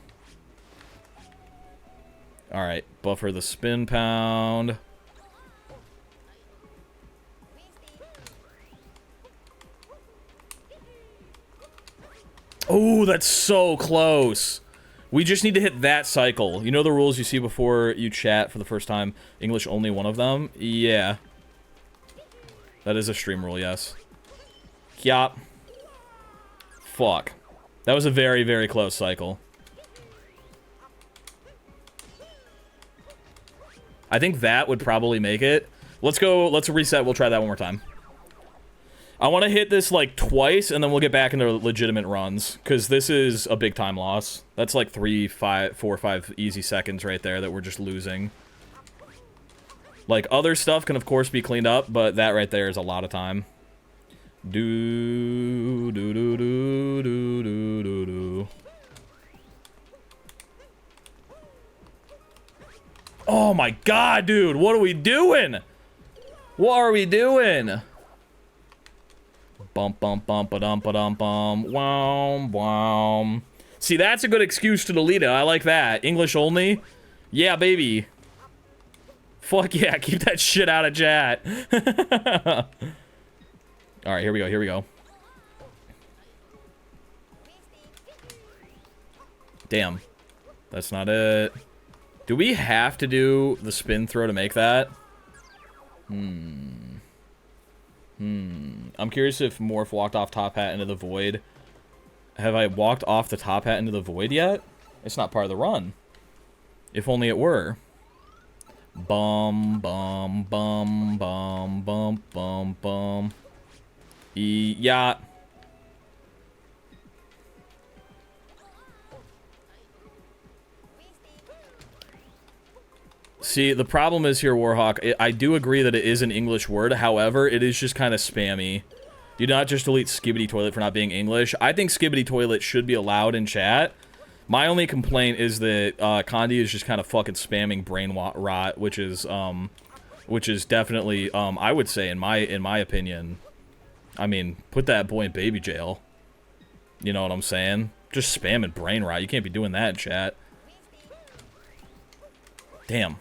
Alright, buffer the spin pound. Oh, that's so close. We just need to hit that cycle. You know the rules you see before you chat for the first time? English only one of them? Yeah. That is a stream rule, yes. Yup. Fuck. That was a very, very close cycle. I think that would probably make it. Let's go, let's reset, we'll try that one more time. I want to hit this, like, twice, and then we'll get back into legitimate runs. Because this is a big time loss. That's like 4 or 5 easy seconds right there that we're just losing. Like, other stuff can, of course, be cleaned up, but that right there is a lot of time. Do, do, do, do, do, do, do, do. Oh my god, dude! What are we doing? What are we doing? Bump, bump, bump, ba-dum, ba-dum, bum. Wow, wow. See, that's a good excuse to delete it. I like that. English only? Yeah, baby. Fuck yeah, keep that shit out of chat. Alright, here we go, here we go. Damn. That's not it. Do we have to do the spin throw to make that? I'm curious if Morph walked off top hat into the void. Have I walked off the top hat into the void yet? It's not part of the run. If only it were. Bum, bum, bum, bum, bum, bum, bum. Yacht. See, the problem is here, Warhawk, I do agree that it is an English word, however, it is just kind of spammy. Do not just delete Skibbity Toilet for not being English. I think Skibbity Toilet should be allowed in chat. My only complaint is that Condi is just kind of fucking spamming brain rot, which is definitely, I would say, in my opinion, I mean, put that boy in baby jail. You know what I'm saying? Just spamming brain rot. You can't be doing that in chat. Damn.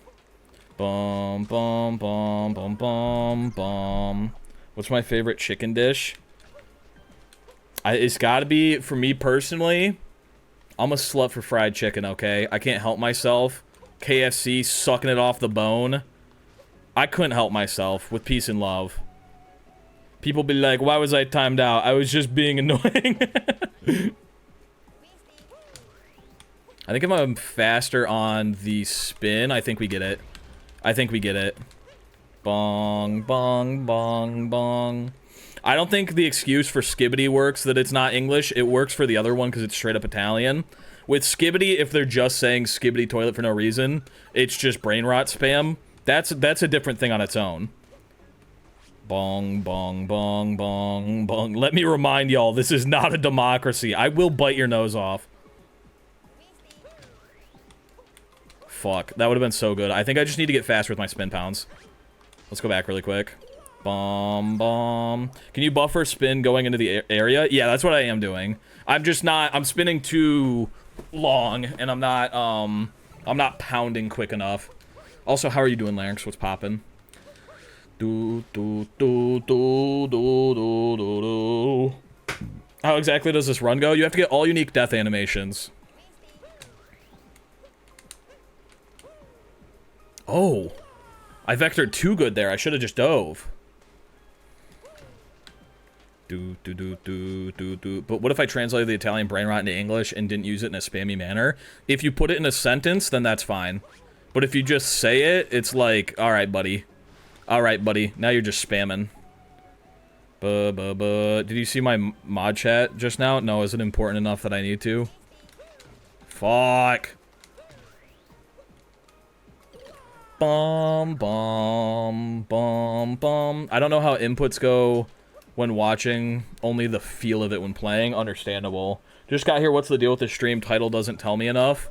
Bum, bum, bum, bum, bum, bum. What's my favorite chicken dish? It's gotta be, for me personally, I'm a slut for fried chicken, okay? I can't help myself. KFC, sucking it off the bone. I couldn't help myself, with peace and love. People be like, why was I timed out? I was just being annoying. I think if I'm faster on the spin, I think we get it. I think we get it. Bong, bong, bong, bong. I don't think the excuse for Skibbity works that it's not English. It works for the other one because it's straight up Italian. With Skibbity, if they're just saying Skibbity Toilet for no reason, it's just brain rot spam. That's a different thing on its own. Bong, bong, bong, bong, bong. Let me remind y'all, this is not a democracy. I will bite your nose off. Fuck, that would have been so good. I think I just need to get faster with my spin pounds. Let's go back really quick. Bomb, bomb. Can you buffer spin going into the area? Yeah, that's what I am doing. I'm just not, I'm spinning too long, and I'm not pounding quick enough. Also, how are you doing, Larynx? What's poppin'? Do, do, do, do, do, do, do, do. How exactly does this run go? You have to get all unique death animations. Oh. I vectored too good there. I should have just dove. But what if I translated the Italian brain rot into English and didn't use it in a spammy manner? If you put it in a sentence, then that's fine. But if you just say it, it's like, alright, buddy. Alright, buddy. Now you're just spamming. Did you see my mod chat just now? No, is it important enough that I need to? Fuck. Bum, bum, bum, bum. I don't know how inputs go when watching, only the feel of it when playing. Understandable. Just got here, what's the deal with the stream? Title doesn't tell me enough.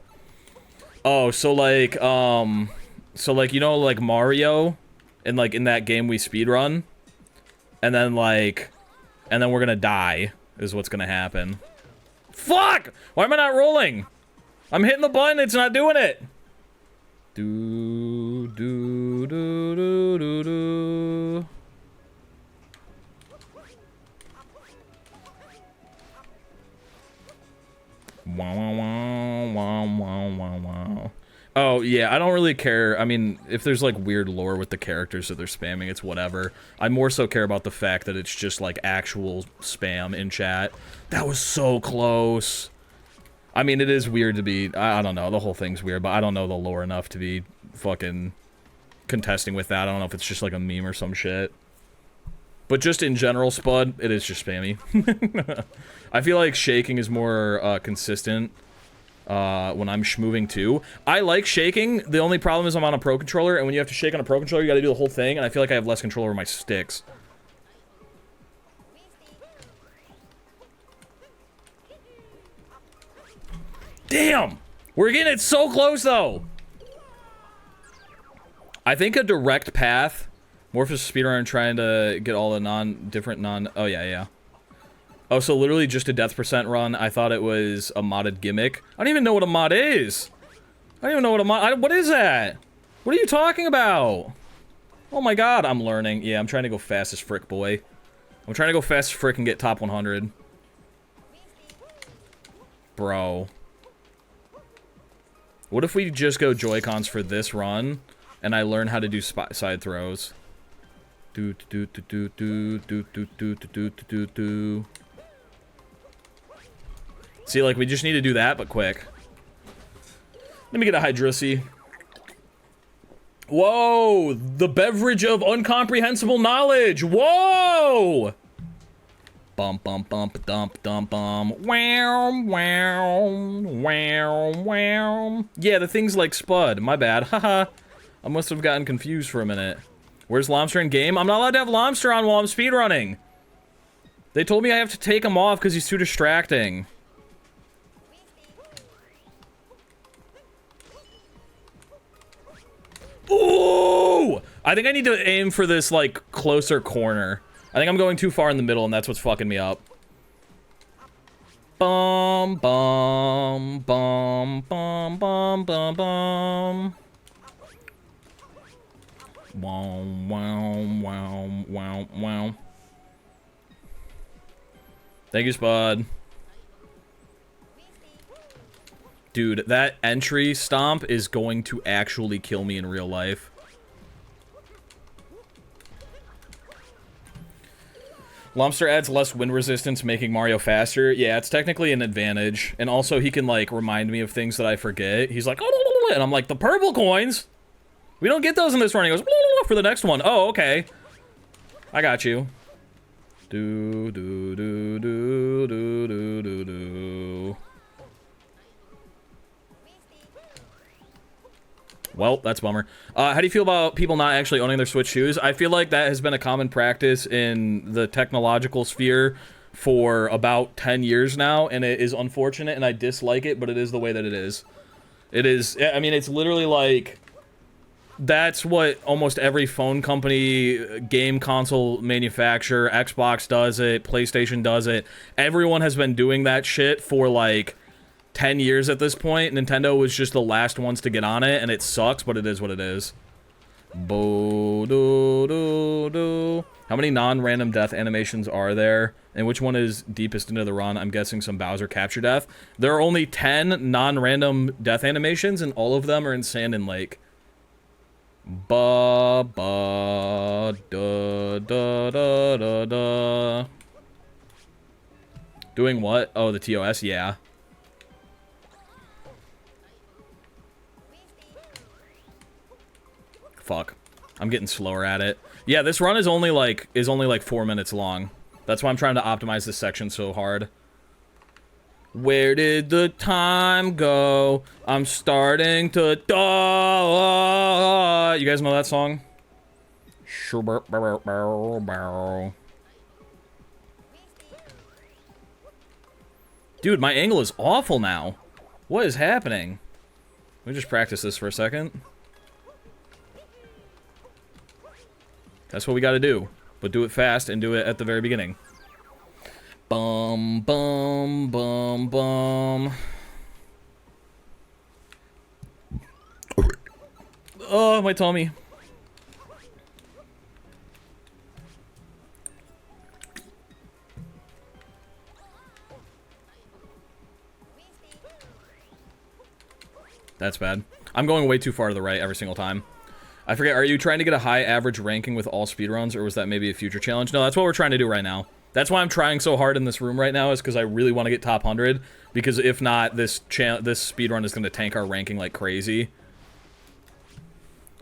Oh, so like, you know, like Mario, and like in that game we speedrun, and then like, and then we're gonna die, is what's gonna happen. Fuck! Why am I not rolling? I'm hitting the button, it's not doing it! Do, do, do, do, do, do. Wow, wow, wow, wow, wow, wow. Oh, yeah, I don't really care. I mean, if there's, like, weird lore with the characters that they're spamming, it's whatever. I more so care about the fact that it's just, like, actual spam in chat. That was so close. I mean, it is weird to be... I don't know, the whole thing's weird, but I don't know the lore enough to be fucking contesting with that. I don't know if it's just, like, a meme or some shit. But just in general, Spud, it is just spammy. I feel like shaking is more consistent when I'm schmoving too. I like shaking. The only problem is I'm on a Pro Controller, and when you have to shake on a Pro Controller, you gotta do the whole thing, and I feel like I have less control over my sticks. Damn! We're getting it so close, though! I think a direct path... Morpheus speedrunner trying to get all the oh, yeah. Oh, so literally just a death percent run. I thought it was a modded gimmick. I don't even know what a mod is. I don't even know what a mod... what is that? What are you talking about? Oh my god, I'm learning. Yeah, I'm trying to go fast as frick, boy. I'm trying to go fast as frick and get top 100. Bro. What if we just go Joy-Cons for this run, and I learn how to do side throws? See, like, we just need to do that, but quick. Let me get a Hydrosy. Whoa! The beverage of incomprehensible knowledge! Whoa! Bum bum bump dump dump bum. Wow wow wow wow. Yeah, the thing's like Spud. My bad. Haha. I must have gotten confused for a minute. Where's Lobster in game? I'm not allowed to have Lobster on while I'm speedrunning. They told me I have to take him off because he's too distracting. Ooh! I think I need to aim for this, like, closer corner. I think I'm going too far in the middle, and that's what's fucking me up. Bum, bum, bum, bum, bum, bum, bum. Wow, wow, wow, wow, wow. Thank you, Spud. Dude, that entry stomp is going to actually kill me in real life. Lobster adds less wind resistance, making Mario faster. Yeah, it's technically an advantage. And also, he can, like, remind me of things that I forget. He's like, oh, and I'm like, the purple coins? We don't get those in this run. He goes, for the next one. Oh, okay. I got you. Do, do, do, do, do, do, do, do. Well, that's a bummer. How do you feel about people not actually owning their Switch shoes? I feel like that has been a common practice in the technological sphere for about 10 years now, and it is unfortunate, and I dislike it, but it is the way that it is. It is, I mean, it's literally like, that's what almost every phone company, game console manufacturer, Xbox does it, PlayStation does it. Everyone has been doing that shit for, like, 10 years at this point. Nintendo was just the last ones to get on it, and it sucks, but it is what it is. Bo do do do. How many non-random death animations are there? And which one is deepest into the run? I'm guessing some Bowser capture death. There are only 10 non-random death animations, and all of them are in Sand and Lake. Ba ba da da da da da. Doing what? Oh, the TOS? Yeah. Fuck. I'm getting slower at it. Yeah, this run is only like 4 minutes long. That's why I'm trying to optimize this section so hard. Where did the time go? I'm starting to die. You guys know that song? Dude, my angle is awful now. What is happening? Let me just practice this for a second. That's what we gotta do. But do it fast and do it at the very beginning. Bum, bum, bum, bum. Oh, my tummy. That's bad. I'm going way too far to the right every single time. I forget, are you trying to get a high average ranking with all speedruns, or was that maybe a future challenge? No, that's what we're trying to do right now. That's why I'm trying so hard in this room right now, is because I really want to get top 100, because if not, this speedrun is going to tank our ranking like crazy.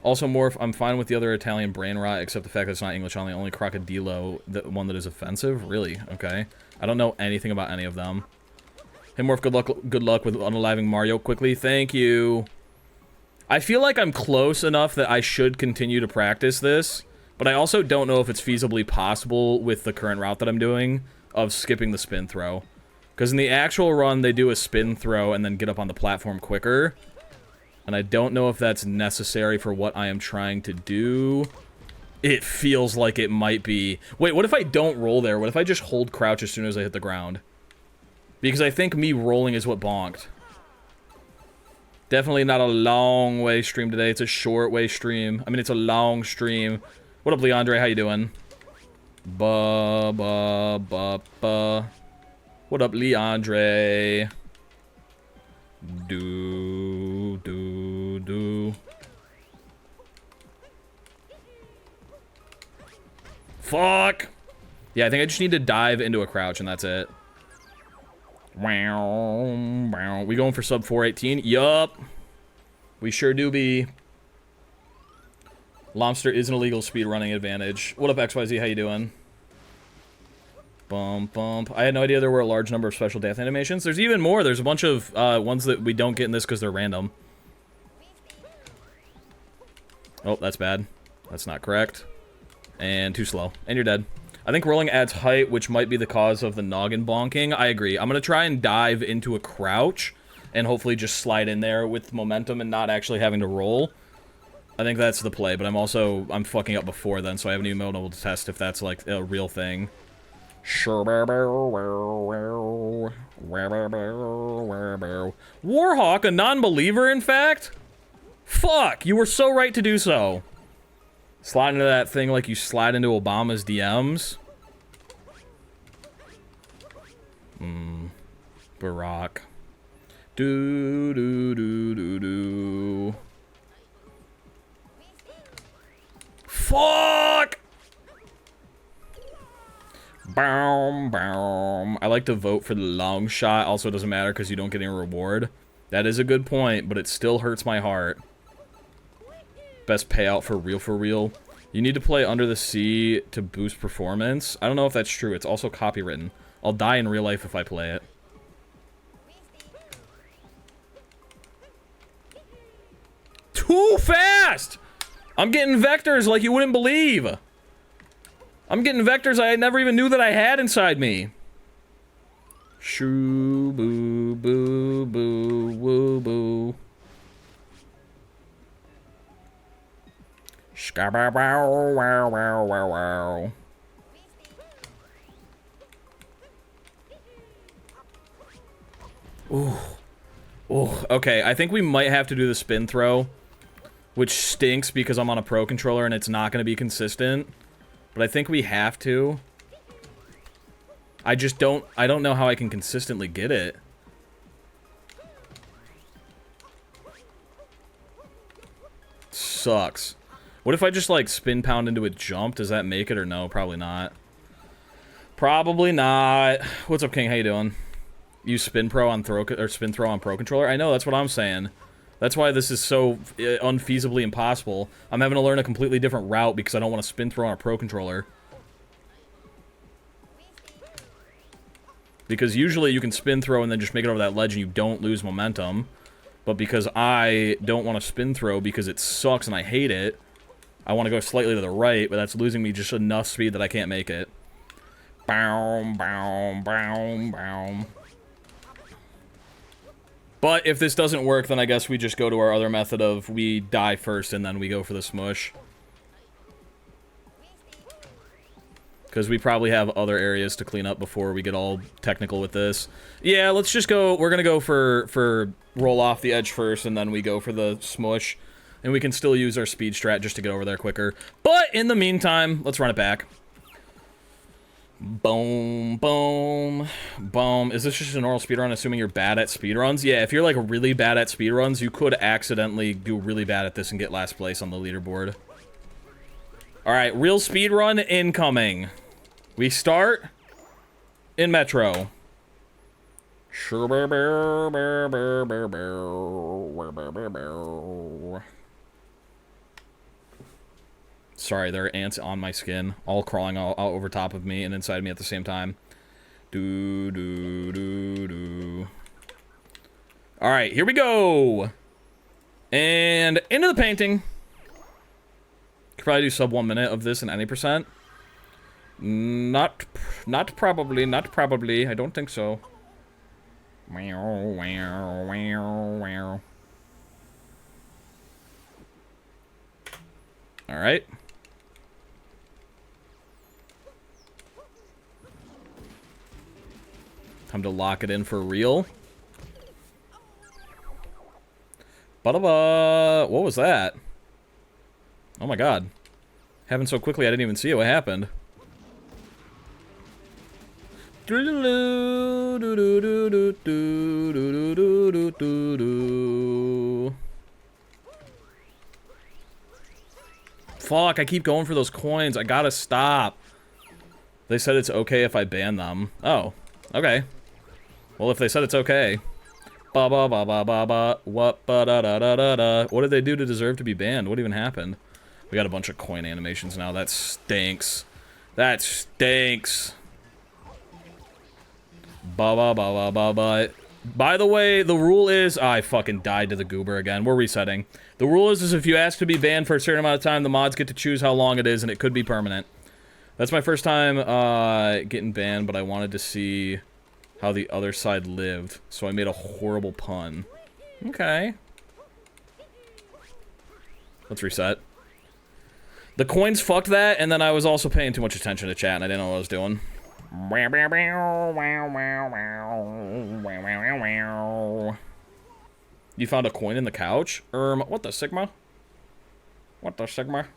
Also, Morph, I'm fine with the other Italian brain rot, except the fact that it's not English only Crocodilo, the one that is offensive? Really? Okay. I don't know anything about any of them. Hey, Morph, good luck with unaliving Mario quickly. Thank you. I feel like I'm close enough that I should continue to practice this, but I also don't know if it's feasibly possible with the current route that I'm doing of skipping the spin throw. Because in the actual run, they do a spin throw and then get up on the platform quicker. And I don't know if that's necessary for what I am trying to do. It feels like it might be. Wait, what if I don't roll there? What if I just hold crouch as soon as I hit the ground? Because I think me rolling is what bonked. Definitely not a long way stream today. It's a short way stream. I mean, it's a long stream. What up, Leandre? How you doing? Ba ba ba ba. What up, Leandre? Do do do. Fuck. Yeah, I think I just need to dive into a crouch and that's it. Wow. We going for sub 418? Yup. We sure do be. Lobster is an illegal speedrunning advantage. What up, XYZ? How you doing? Bump, bump. I had no idea there were a large number of special death animations. There's even more. There's a bunch of ones that we don't get in this because they're random. Oh, that's bad. That's not correct. And too slow. And you're dead. I think rolling adds height, which might be the cause of the noggin bonking. I agree. I'm going to try and dive into a crouch and hopefully just slide in there with momentum and not actually having to roll. I think that's the play, but I'm fucking up before then, so I haven't even been able to test if that's like a real thing. Warhawk, a non-believer, in fact? Fuck, you were so right to do so. Slide into that thing like you slide into Obama's DMs. Barack. Do do do do do. Fuck! Boom, boom. I like to vote for the long shot. Also, it doesn't matter because you don't get any reward. That is a good point, but it still hurts my heart. Best payout for real. You need to play Under the Sea to boost performance. I don't know if that's true. It's also copywritten. I'll die in real life if I play it. Too fast! I'm getting vectors like you wouldn't believe. I'm getting vectors I never even knew that I had inside me. Shoo boo boo boo woo boo. Wow wow wow wow wow. Ooh. Ooh. Okay, I think we might have to do the spin throw. which stinks because I'm on a pro controller and it's not going to be consistent. But I think we have to. I don't know how I can consistently get it. Sucks. What if I just, like, spin pound into a jump? Does that make it or no? Probably not. Probably not. What's up, King? How you doing? Use spin throw on pro controller? I know, that's what I'm saying. That's why this is so unfeasibly impossible. I'm having to learn a completely different route because I don't want to spin throw on a pro controller. Because usually you can spin throw and then just make it over that ledge and you don't lose momentum. But because I don't want to spin throw because it sucks and I hate it, I want to go slightly to the right, but that's losing me just enough speed that I can't make it. Bow, bow, bow, bow. But if this doesn't work, then I guess we just go to our other method of we die first and then we go for the smush. Because we probably have other areas to clean up before we get all technical with this. Yeah, let's just go. We're going to go for roll off the edge first and then we go for the smush. And we can still use our speed strat just to get over there quicker. But in the meantime, let's run it back. Boom, boom, boom. Is this just a normal speedrun, assuming you're bad at speedruns? Yeah, if you're, like, really bad at speedruns, you could accidentally do really bad at this and get last place on the leaderboard. Alright, real speedrun incoming. We start in Metro. Sorry, there are ants on my skin, all crawling all over top of me and inside me at the same time. Do, do, do, do. Alright, here we go! And into the painting. Could probably do sub 1 minute of this in any percent. Not probably, I don't think so. Wow, wow, wow, wow. Alright. Time to lock it in for real. Ba-da-ba! What was that? Oh my god. Happened so quickly I didn't even see it. What happened? Fuck, I keep going for those coins. I gotta stop. They said it's okay if I ban them. Oh, okay. Well, if they said it's okay. Ba ba ba ba ba ba. What ba da da da da da. What did they do to deserve to be banned? What even happened? We got a bunch of coin animations now. That stinks. That stinks. Ba ba ba ba ba ba. By the way, the rule is... I fucking died to the goober again. We're resetting. The rule is if you ask to be banned for a certain amount of time, the mods get to choose how long it is, and it could be permanent. That's my first time getting banned, but I wanted to see how the other side lived, so I made a horrible pun. Okay. Let's reset. The coins fucked that, and then I was also paying too much attention to chat, and I didn't know what I was doing. You found a coin in the couch? What the Sigma? What the Sigma?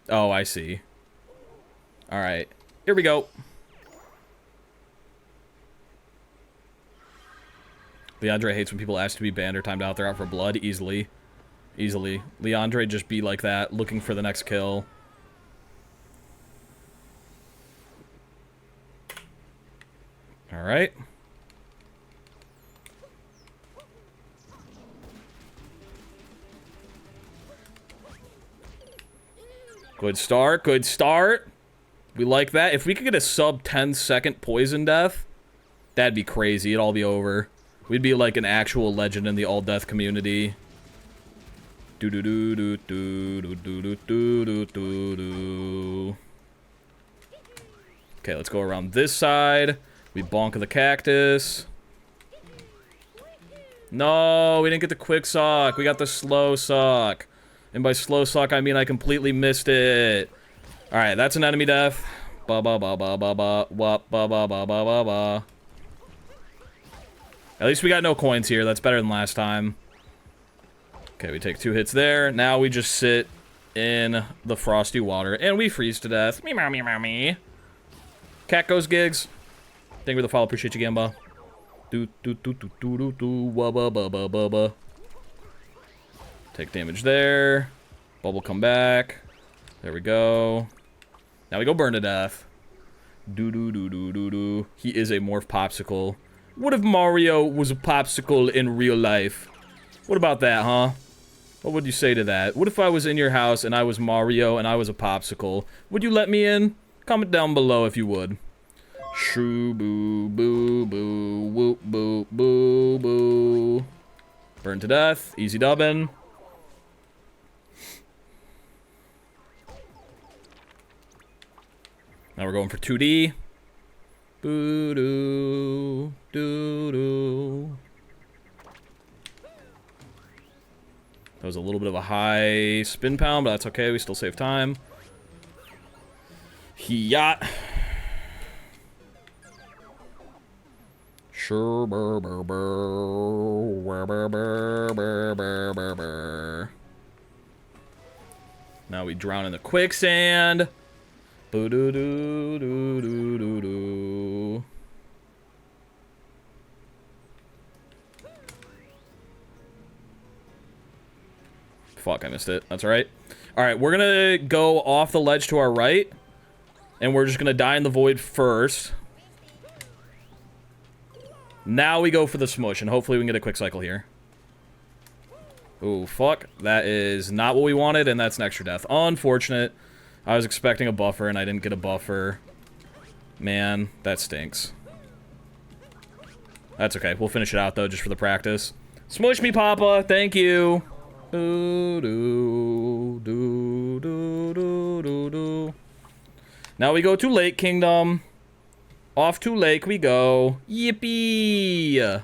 Oh, I see. Alright. Here we go. Leandre hates when people ask to be banned or timed out. They're out for blood. Easily. Easily. Leandre just be like that, looking for the next kill. Alright. Good start. Good start. We like that. If we could get a sub 10-second poison death, that'd be crazy. It'd all be over. We'd be like an actual legend in the all-death community. Do do do do do do do do do do do. Okay, let's go around this side. We bonk the cactus. No, we didn't get the quick suck. We got the slow suck. And by slow suck, I mean I completely missed it. Alright, that's an enemy death. ba ba ba ba ba ba. Wop ba ba ba ba ba ba. At least we got no coins here. That's better than last time. Okay, we take 2 hits there. Now we just sit in the frosty water and we freeze to death. Me meow me meow me. Cat goes gigs. Thank you for the follow. Appreciate you, Gamba. Do do do do do do do. Wubba ba ba ba ba. Take damage there. Bubble come back. There we go. Now we go burn to death. Do do do do do do. He is a morph popsicle. What if Mario was a popsicle in real life? What about that, huh? What would you say to that? What if I was in your house and I was Mario and I was a popsicle? Would you let me in? Comment down below if you would. Shoo boo boo boo whoop boo boo boo. Burn to death. Easy dubbin'. Now we're going for 2D. Boo doo doo doo. That was a little bit of a high spin pound, but that's okay. We still save time. Yacht. Sure, burr, burr, burr, burr, burr, burr, burr, burr, burr. Now we drown in the quicksand. Boo doo doo doo doo doo doo. Fuck, I missed it. That's alright. Alright, we're gonna go off the ledge to our right. And we're just gonna die in the void first. Now we go for the smush, and hopefully we can get a quick cycle here. Ooh, fuck. That is not what we wanted, and that's an extra death. Unfortunate. I was expecting a buffer, and I didn't get a buffer. Man, that stinks. That's okay. We'll finish it out, though, just for the practice. Smush me, Papa. Thank you. Do, do, do, do, do, do, do. Now we go to Lake Kingdom. Off to Lake we go. Yippee!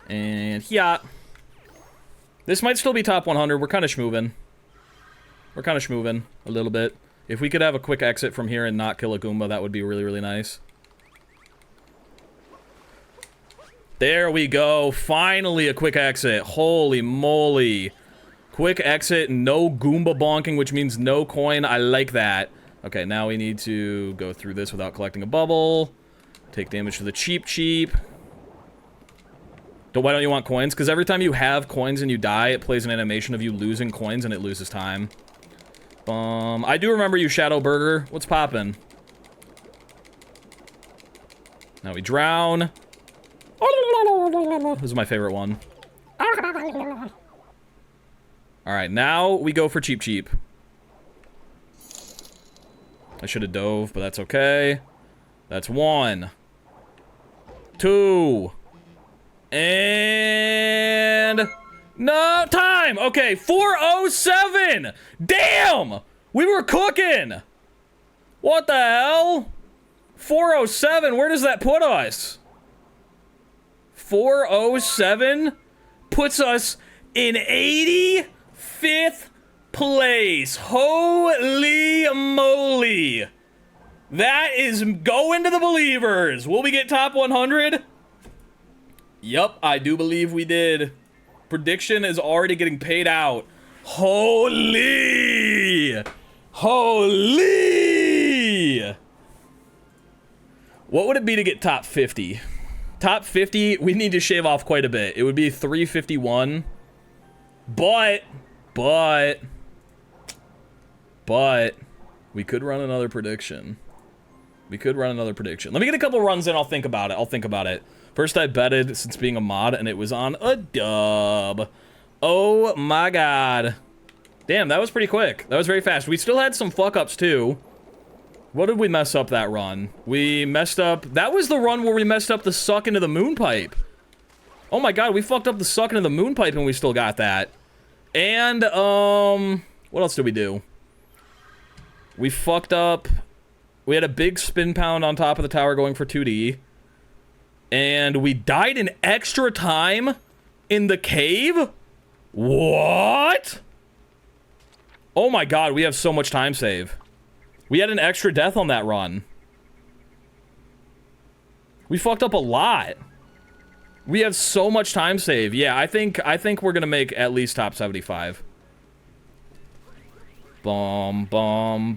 And yeah. This might still be top 100. We're kind of schmoovin'. We're kind of schmoovin' a little bit. If we could have a quick exit from here and not kill a Goomba, that would be really, really nice. There we go. Finally a quick exit. Holy moly. Quick exit, no Goomba bonking, which means no coin. I like that. Okay, now we need to go through this without collecting a bubble. Take damage to the cheap. Why don't you want coins? Because every time you have coins and you die, it plays an animation of you losing coins and it loses time. I do remember you, Shadow Burger. What's poppin'? Now we drown. This is my favorite one. Alright, now we go for cheap. I should have dove, but that's okay. That's 1. 2. And... no time! Okay, 4:07! Damn! We were cooking! What the hell? 4:07, where does that put us? 4:07 puts us in 85th place. Holy moly. That is going to the believers. Will we get top 100? Yup, I do believe we did. Prediction is already getting paid out. Holy! Holy! What would it be to get top 50? Top 50, we need to shave off quite a bit. It would be 351. But, we could run another prediction. Let me get a couple runs in, I'll think about it. First I betted since being a mod, and it was on a dub. Oh my god. Damn, that was pretty quick. That was very fast. We still had some fuck-ups, too. What did we mess up that run? We messed up... that was the run where we messed up the suck into the moon pipe. Oh my god, we fucked up the suck into the moon pipe, and we still got that. And, what else did we do? We fucked up... we had a big spin pound on top of the tower going for 2D. And we died in extra time in the cave? What? Oh my god, we have so much time save. We had an extra death on that run. We fucked up a lot. We have so much time save. Yeah, I think we're gonna make at least top 75. I'm gonna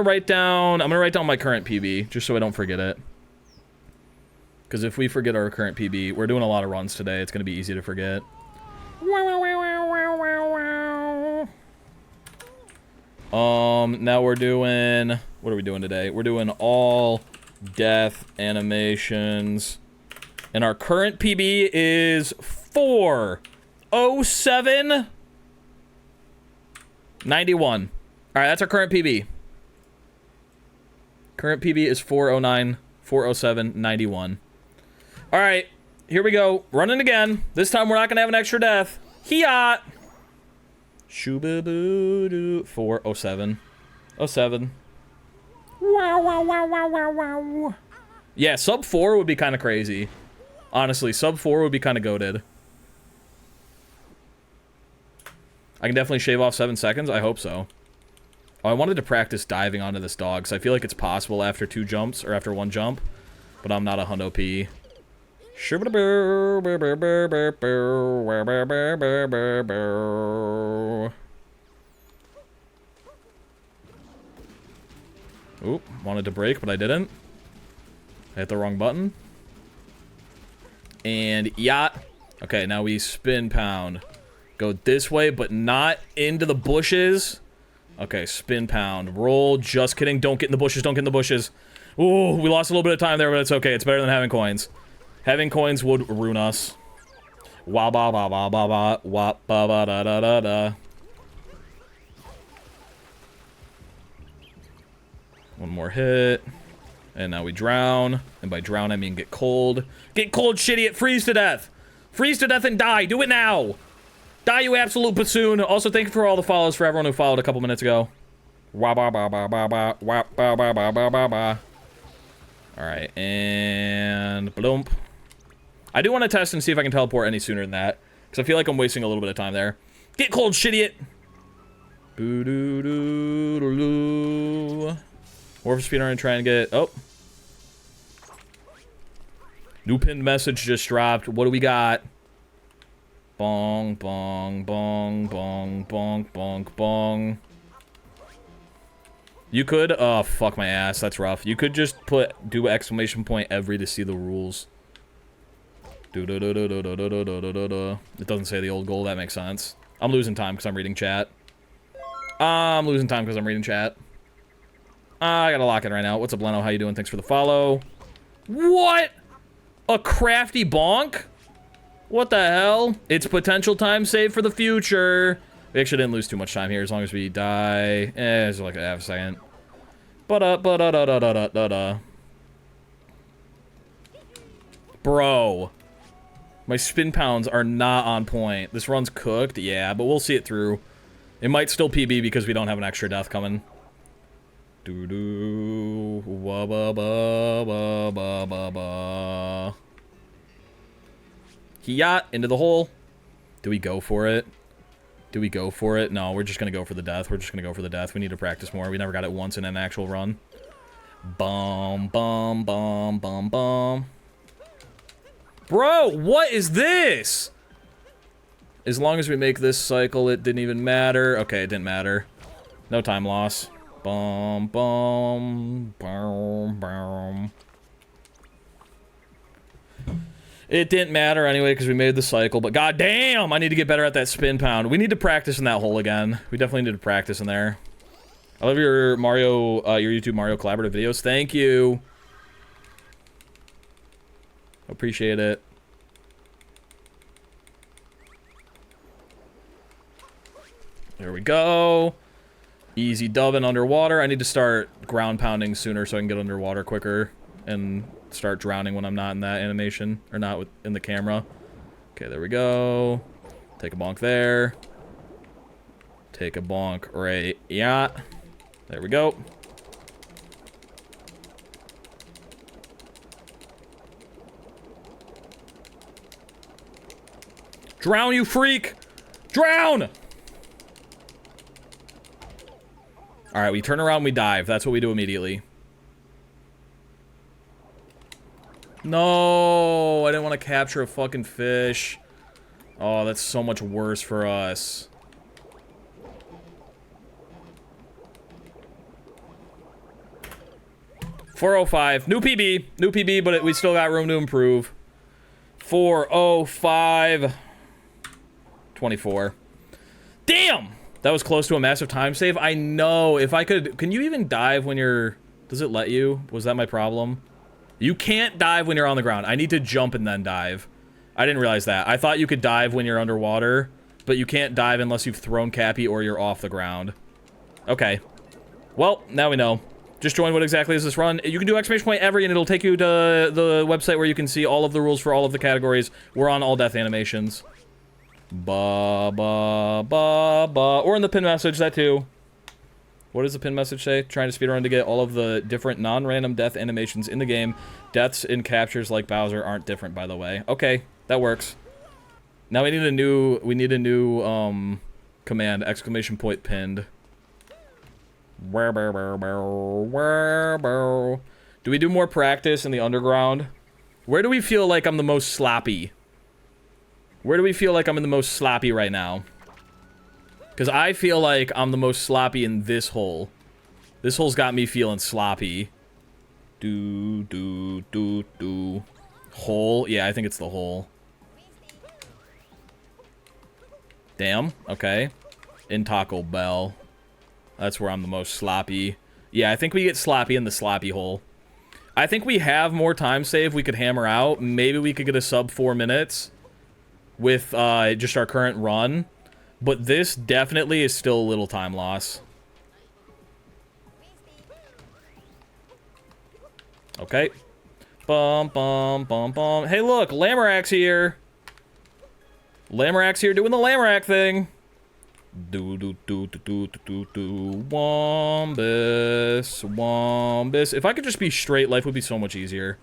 write down my current PB just so I don't forget it. Because if we forget our current PB, we're doing a lot of runs today. It's gonna be easy to forget. Now we're doing, what are we doing today? We're doing all death animations. And our current PB is 4:07:91. Alright, that's our current PB. Current PB is 4:07:91. Alright, here we go. Running again. This time we're not gonna have an extra death. Hiya! Shoo-ba-boo-doo. 4:07:07. Wow. Yeah, sub 4 would be kind of crazy. Honestly, sub 4 would be kind of goated. I can definitely shave off 7 seconds. I hope so. Oh, I wanted to practice diving onto this dog, because I feel like it's possible after 2 jumps, or after 1 jump. But I'm not a hundo P. Oop, wanted to break, but I didn't. I hit the wrong button. And yacht. Okay, now we spin pound. Go this way, but not into the bushes. Okay, spin pound. Roll, just kidding. Don't get in the bushes, don't get in the bushes. Ooh, we lost a little bit of time there, but it's okay. It's better than having coins. Having coins would ruin us. Wah ba ba ba ba ba. Wah ba ba da da da da. One more hit. And now we drown. And by drown, I mean get cold. Get cold, shitty, freeze to death. Freeze to death and die. Do it now. Die, you absolute bassoon. Also, thank you for all the follows for everyone who followed a couple minutes ago. Wah ba ba ba ba ba. Wah ba ba ba ba ba ba. Alright, and bloomp. I do want to test and see if I can teleport any sooner than that. Because I feel like I'm wasting a little bit of time there. Get cold, shitty. Boo doo doo doo doo. Or for speedrun and try and get... Oh. New pinned message just dropped. What do we got? Bong, bong, bong, bong, bong, bong, bong. You could... Oh, fuck my ass. That's rough. You could just do exclamation point every to see the rules. It doesn't say the old goal. That makes sense. I'm losing time because I'm reading chat. I gotta lock in right now. What's up, Leno? How you doing? Thanks for the follow. What? A crafty bonk? What the hell? It's potential time save for the future. We actually didn't lose too much time here as long as we die. It's like a half a second. Bro. My spin pounds are not on point. This run's cooked, yeah, but we'll see it through. It might still PB because we don't have an extra death coming. Doo-doo. Wa-ba-ba-ba-ba-ba-ba. Yacht into the hole. Do we go for it? Do we go for it? No, we're just gonna go for the death. We need to practice more. We never got it once in an actual run. Bum, bum, bum, bum, bum. Bro, what is this? As long as we make this cycle, it didn't even matter. Okay, it didn't matter. No time loss. Bum, bum, bum, bum. It didn't matter anyway because we made the cycle, but goddamn, I need to get better at that spin pound. We need to practice in that hole again. We definitely need to practice in there. I love your Mario, your YouTube Mario collaborative videos. Thank you. Appreciate it. There we go. Easy dubbing underwater. I need to start ground pounding sooner so I can get underwater quicker and start drowning when I'm not in that animation or not in the camera. Okay, there we go. Take a bonk there. Take a bonk right. Yeah. There we go. Drown, you freak! Drown! Alright, we turn around, we dive. That's what we do immediately. No, I didn't want to capture a fucking fish. Oh, that's so much worse for us. $405. New PB, but we still got room to improve. $405. 24. Damn! That was close to a massive time save. I know. If I could... Can you even dive when you're... Does it let you? Was that my problem? You can't dive when you're on the ground. I need to jump and then dive. I didn't realize that. I thought you could dive when you're underwater, but you can't dive unless you've thrown Cappy or you're off the ground. Okay. Well, now we know. Just join what exactly is this run. You can do !every and it'll take you to the website where you can see all of the rules for all of the categories. We're on all death animations. Or in the pin message, that too. What does the pin message say? Trying to speedrun to get all of the different non-random death animations in the game. Deaths in captures like Bowser aren't different, by the way. Okay, that works. Now we need a new command, ! Pinned. Do we do more practice in the underground? Where do we feel like I'm the most sloppy? Where do we feel like I'm in the most sloppy right now? Because I feel like I'm the most sloppy in this hole. This hole's got me feeling sloppy. Hole? Yeah, I think it's the hole. Damn. Okay. In Taco Bell. That's where I'm the most sloppy. Yeah, I think we get sloppy in the sloppy hole. I think we have more time save we could hammer out. Maybe we could get a sub 4 minutes with just our current run. But this definitely is still a little time loss. Okay. Bum, bum, bum, bum. Hey, look, Lamorak's here. Lamorak's here doing the Lamorak thing. Wombus. If I could just be straight, life would be so much easier.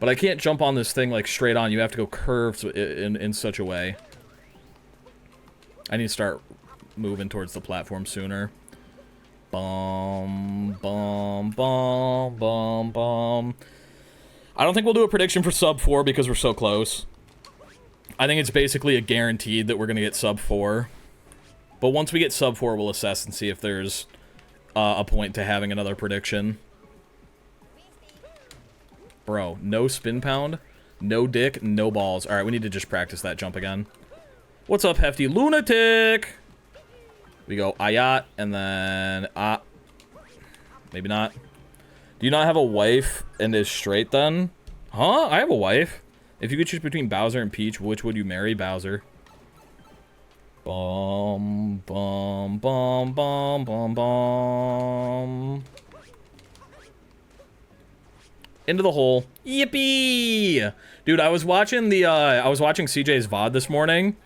But I can't jump on this thing like straight on. You have to go curved in such a way. I need to start moving towards the platform sooner. Bum, bum, bum, bum, bum. I don't think we'll do a prediction for sub 4 because we're so close. I think it's basically a guaranteed that we're going to get sub 4. But once we get sub 4, we'll assess and see if there's a point to having another prediction. Bro, no spin pound, no dick, no balls. Alright, we need to just practice that jump again. What's up, hefty lunatic? We go ayat, and then maybe not. Do you not have a wife and is straight then? Huh? I have a wife. If you could choose between Bowser and Peach, which would you marry? Bowser. Bum, bum, bum, bum, bum, bum. Into the hole. Yippee! Dude, I was watching CJ's VOD this morning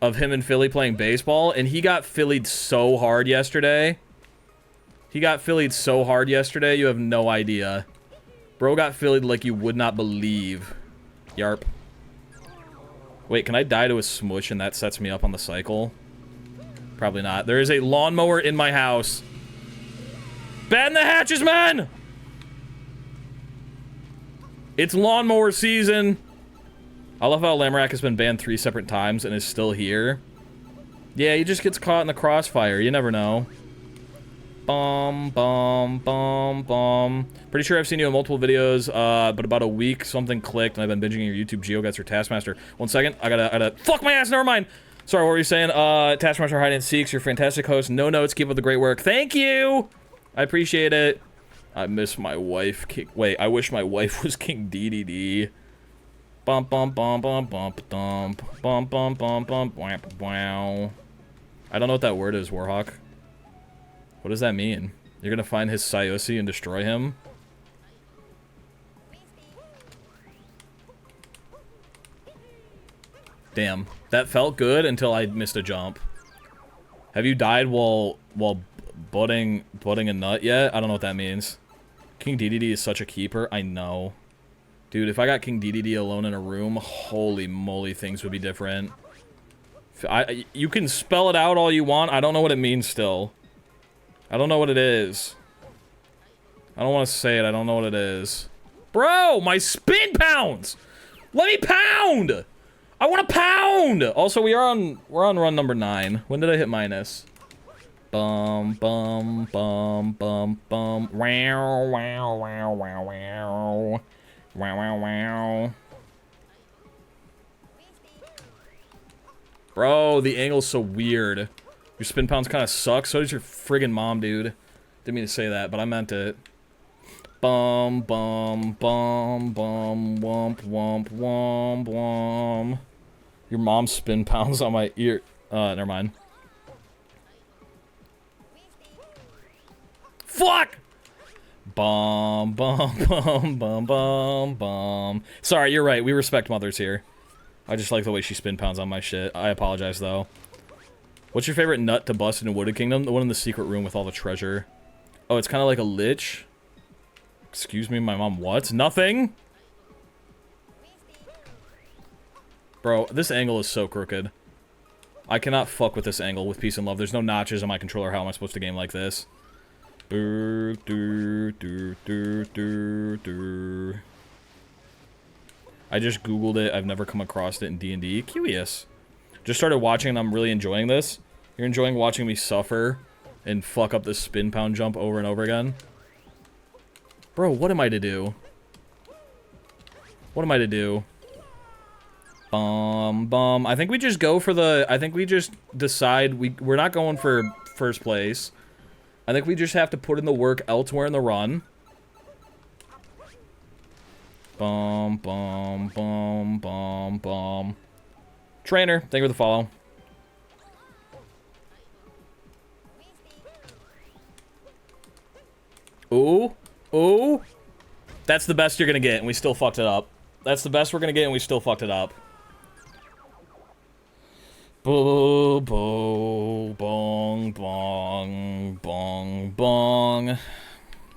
of him and Philly playing baseball, and he got Phillied so hard yesterday. You have no idea. Bro got Phillied like you would not believe. Yarp. Wait, can I die to a smush and that sets me up on the cycle? Probably not. There is a lawnmower in my house. Batten the hatches, man! It's lawnmower season. I love how Lamorak has been banned 3 separate times and is still here. Yeah, he just gets caught in the crossfire. You never know. Bum, bum, bum, bum. Pretty sure I've seen you in multiple videos, but about a week something clicked and I've been binging your YouTube GeoGuts or Taskmaster. 1 second, I gotta fuck my ass, never mind. Sorry, what were you saying? Taskmaster Hide and Seeks, you're a fantastic host. No notes, keep up the great work. Thank you! I appreciate it. I miss my wife. Wait, I wish my wife was King DDD. Bum bum bum bum bum bum bum bum bum bum wow. I don't know what that word is, Warhawk. What does that mean? You're gonna find his Sayusi and destroy him? Damn, that felt good until I missed a jump. Have you died while butting a nut yet? I don't know what that means. King DDD is such a keeper. I know. Dude, if I got King DDD alone in a room, holy moly, things would be different. You can spell it out all you want. I don't know what it means still. I don't know what it is. I don't want to say it. I don't know what it is. Bro, my spin pounds! Let me pound! I want to pound! Also, we're on run number 9. When did I hit minus? Bum, bum, bum, bum, bum. Wow, wow, wow, wow, wow. Wow, wow, wow. Bro, the angle's so weird. Your spin pounds kind of suck. So does your friggin' mom, dude. Didn't mean to say that, but I meant it. Bum, bum, bum, bum, wump, wump, wump, wump. Your mom's spin pounds on my ear. Never mind. Fuck! Bum, bum, bum, bum, bum, bum. Sorry, you're right. We respect mothers here. I just like the way she spin pounds on my shit. I apologize, though. What's your favorite nut to bust in Wooded Kingdom? The one in the secret room with all the treasure. Oh, it's kind of like a lich. Excuse me, my mom. What? Nothing? Bro, this angle is so crooked. I cannot fuck with this angle with peace and love. There's no notches on my controller. How am I supposed to game like this? I just googled it. I've never come across it in D&D. Curious. Just started watching and I'm really enjoying this. You're enjoying watching me suffer and fuck up this spin pound jump over and over again? Bro, what am I to do? What am I to do? Bum. I think we just go for the... I think we just decide we're not going for first place. I think we just have to put in the work elsewhere in the run. Bum, bum, bum, bum, bum. Trainer, thank you for the follow. Ooh. Ooh. That's the best you're gonna get, and we still fucked it up. That's the best we're gonna get, and we still fucked it up. Boo, boo, bong, bong, bong, bong.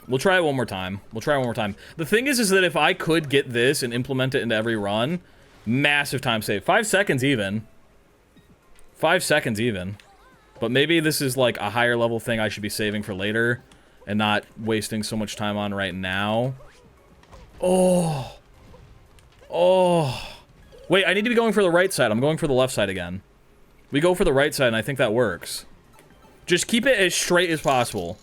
We'll try it one more time. We'll try it one more time. The thing is that if I could get this and implement it into every run, massive time save. 5 seconds even. 5 seconds even. But maybe this is like a higher level thing I should be saving for later and not wasting so much time on right now. Oh. Oh. Wait, I need to be going for the right side. I'm going for the left side again. We go for the right side, and I think that works. Just keep it as straight as possible.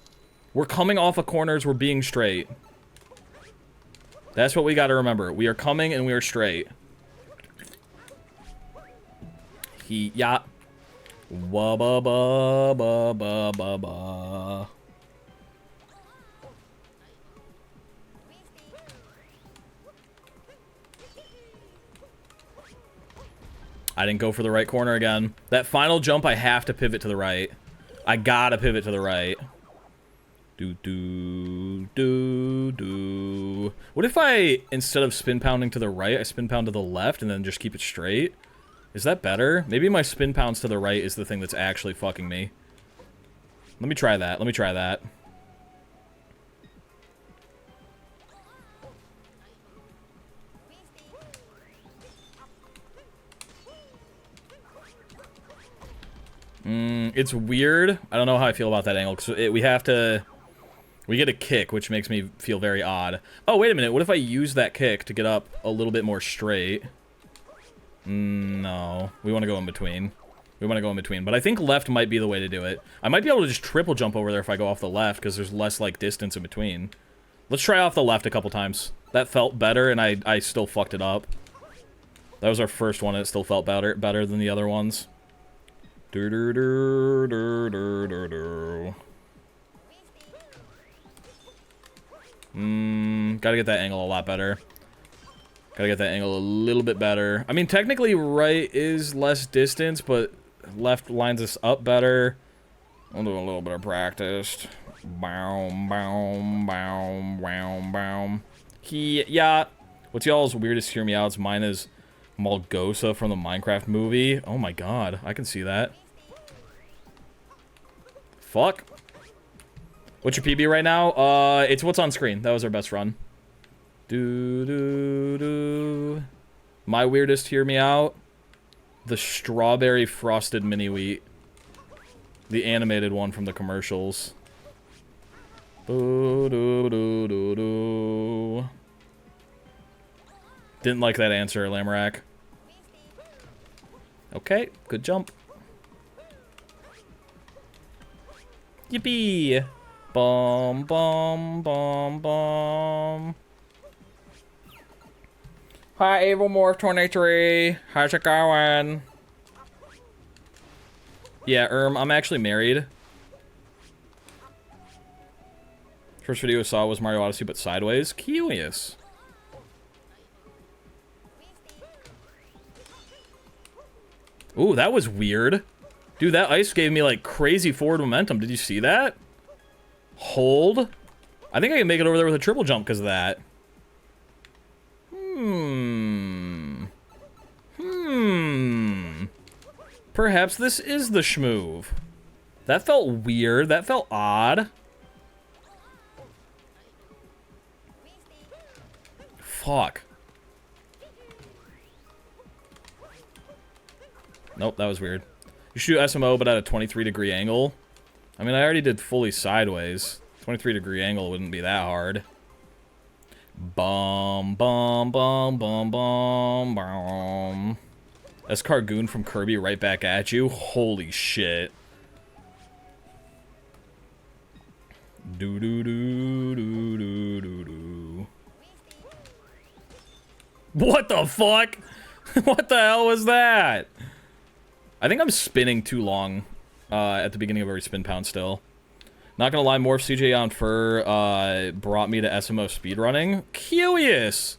We're coming off of corners, we're being straight. That's what we gotta remember. We are coming and we are straight. Yeah. Wa ba ba ba ba ba ba. I didn't go for the right corner again. That final jump, I have to pivot to the right. I gotta pivot to the right. Do. What if I, instead of spin pounding to the right, I spin pound to the left and then just keep it straight? Is that better? Maybe my spin pounds to the right is the thing that's actually fucking me. Let me try that. Let me try that. It's weird. I don't know how I feel about that angle, because we have to... We get a kick, which makes me feel very odd. Oh, wait a minute. What if I use that kick to get up a little bit more straight? No. We want to go in between. We want to go in between. But I think left might be the way to do it. I might be able to just triple jump over there if I go off the left, because there's less, like, distance in between. Let's try off the left a couple times. That felt better, and I still fucked it up. That was our first one, and it still felt better than the other ones. Gotta get that angle a lot better. Gotta get that angle a little bit better. I mean, technically right is less distance, but left lines us up better. I'll do a little bit of practice. Boom, boom, boom, boom, boom. Yeah. What's y'all's weirdest hear me outs? Mine is Malgosa from the Minecraft movie. Oh my god, I can see that. Fuck. What's your PB right now? It's what's on screen. That was our best run. My weirdest hear me out. the strawberry frosted mini wheat. The animated one from the commercials. Didn't like that answer, Lamrack. Okay, good jump. Yippee! Bum, bum, bum, bum. Hi, Evil Morph 23. How's it going? Yeah, I'm actually married. First video I saw was Mario Odyssey, but sideways. Curious. Ooh, that was weird. Dude, that ice gave me, like, crazy forward momentum. Did you see that? Hold. I think I can make it over there with a triple jump because of that. Perhaps this is the schmoove. That felt weird. That felt odd. Fuck. Nope, that was weird. You shoot SMO, but at a 23-degree angle. I mean, I already did fully sideways. 23-degree angle wouldn't be that hard. Bum, bum, bum, bum, bum, bum. That's Cargoon from Kirby right back at you. Holy shit. Do do do do do do do. What the fuck? What the hell was that? I think I'm spinning too long at the beginning of every spin pound still. Not gonna lie, Morph CJ on Fur brought me to SMO speedrunning. Curious!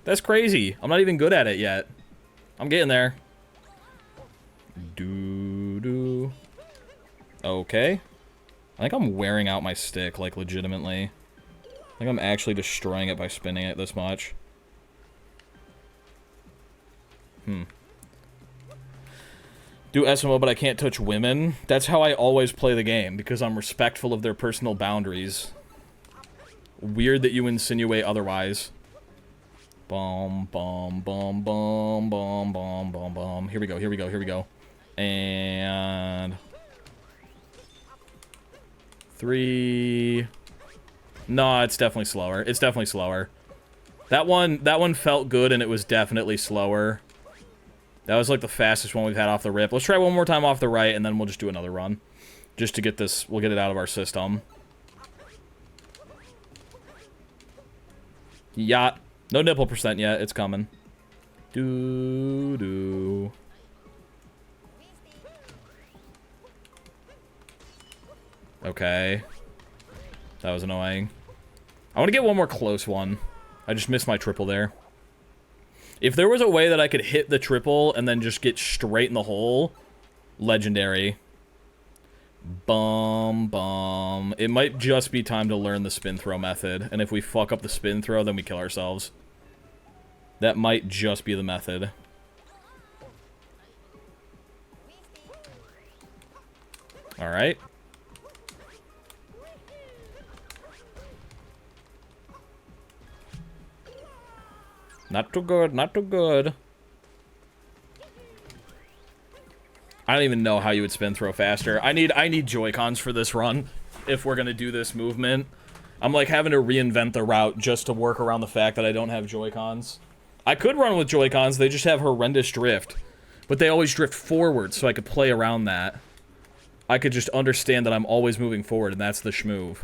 That's crazy. I'm not even good at it yet. I'm getting there. Doo-doo. Okay. I think I'm wearing out my stick, like, legitimately. I think I'm actually destroying it by spinning it this much. Do SMO, but I can't touch women. That's how I always play the game, because I'm respectful of their personal boundaries. Weird that you insinuate otherwise. Bum, bum, bum, bum, bum, bum, bum, bum. Here we go, here we go, here we go. And... 3... No, it's definitely slower. It's definitely slower. That one felt good, and it was definitely slower. That was like the fastest one we've had off the rip. Let's try one more time off the right, and then we'll just do another run. Just to get this, we'll get it out of our system. Yacht. No nipple percent yet, it's coming. Doo-doo. Okay. That was annoying. I want to get one more close one. I just missed my triple there. If there was a way that I could hit the triple and then just get straight in the hole, legendary. Bum, bum. It might just be time to learn the spin throw method. And if we fuck up the spin throw, then we kill ourselves. That might just be the method. Alright. Not too good, not too good. I don't even know how you would spin throw faster. I need Joy-Cons for this run, if we're gonna do this movement. I'm like having to reinvent the route just to work around the fact that I don't have Joy-Cons. I could run with Joy-Cons, they just have horrendous drift. But they always drift forward, so I could play around that. I could just understand that I'm always moving forward, and that's the schmoove.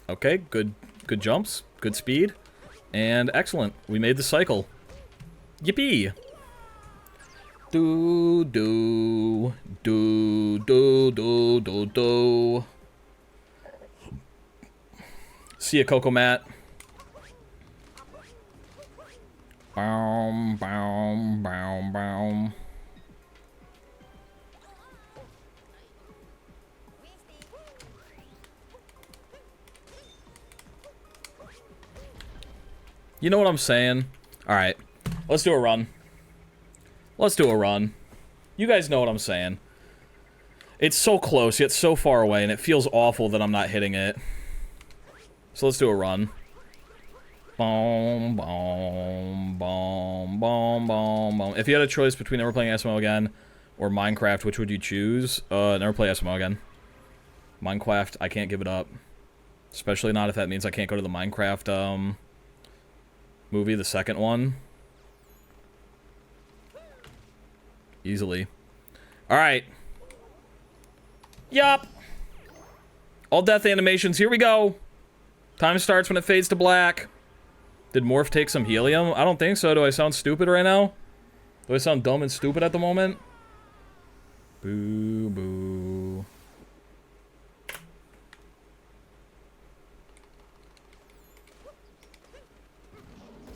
Okay, good jumps, good speed, and excellent. We made the cycle. Yippee! Do do do do do do do. See ya, Coco Matt. Boom, boom, boom, boom. You know what I'm saying? Alright. Let's do a run. Let's do a run. You guys know what I'm saying. It's so close, yet so far away, and it feels awful that I'm not hitting it. So let's do a run. Boom, boom, boom, boom, boom, boom. If you had a choice between never playing SMO again or Minecraft, which would you choose? Never play SMO again. Minecraft, I can't give it up. Especially not if that means I can't go to the Minecraft, movie, the second one. Easily. Alright. Yup. All death animations, here we go. Time starts when it fades to black. Did Morph take some helium? I don't think so. Do I sound stupid right now? Do I sound dumb and stupid at the moment? Boo, boo.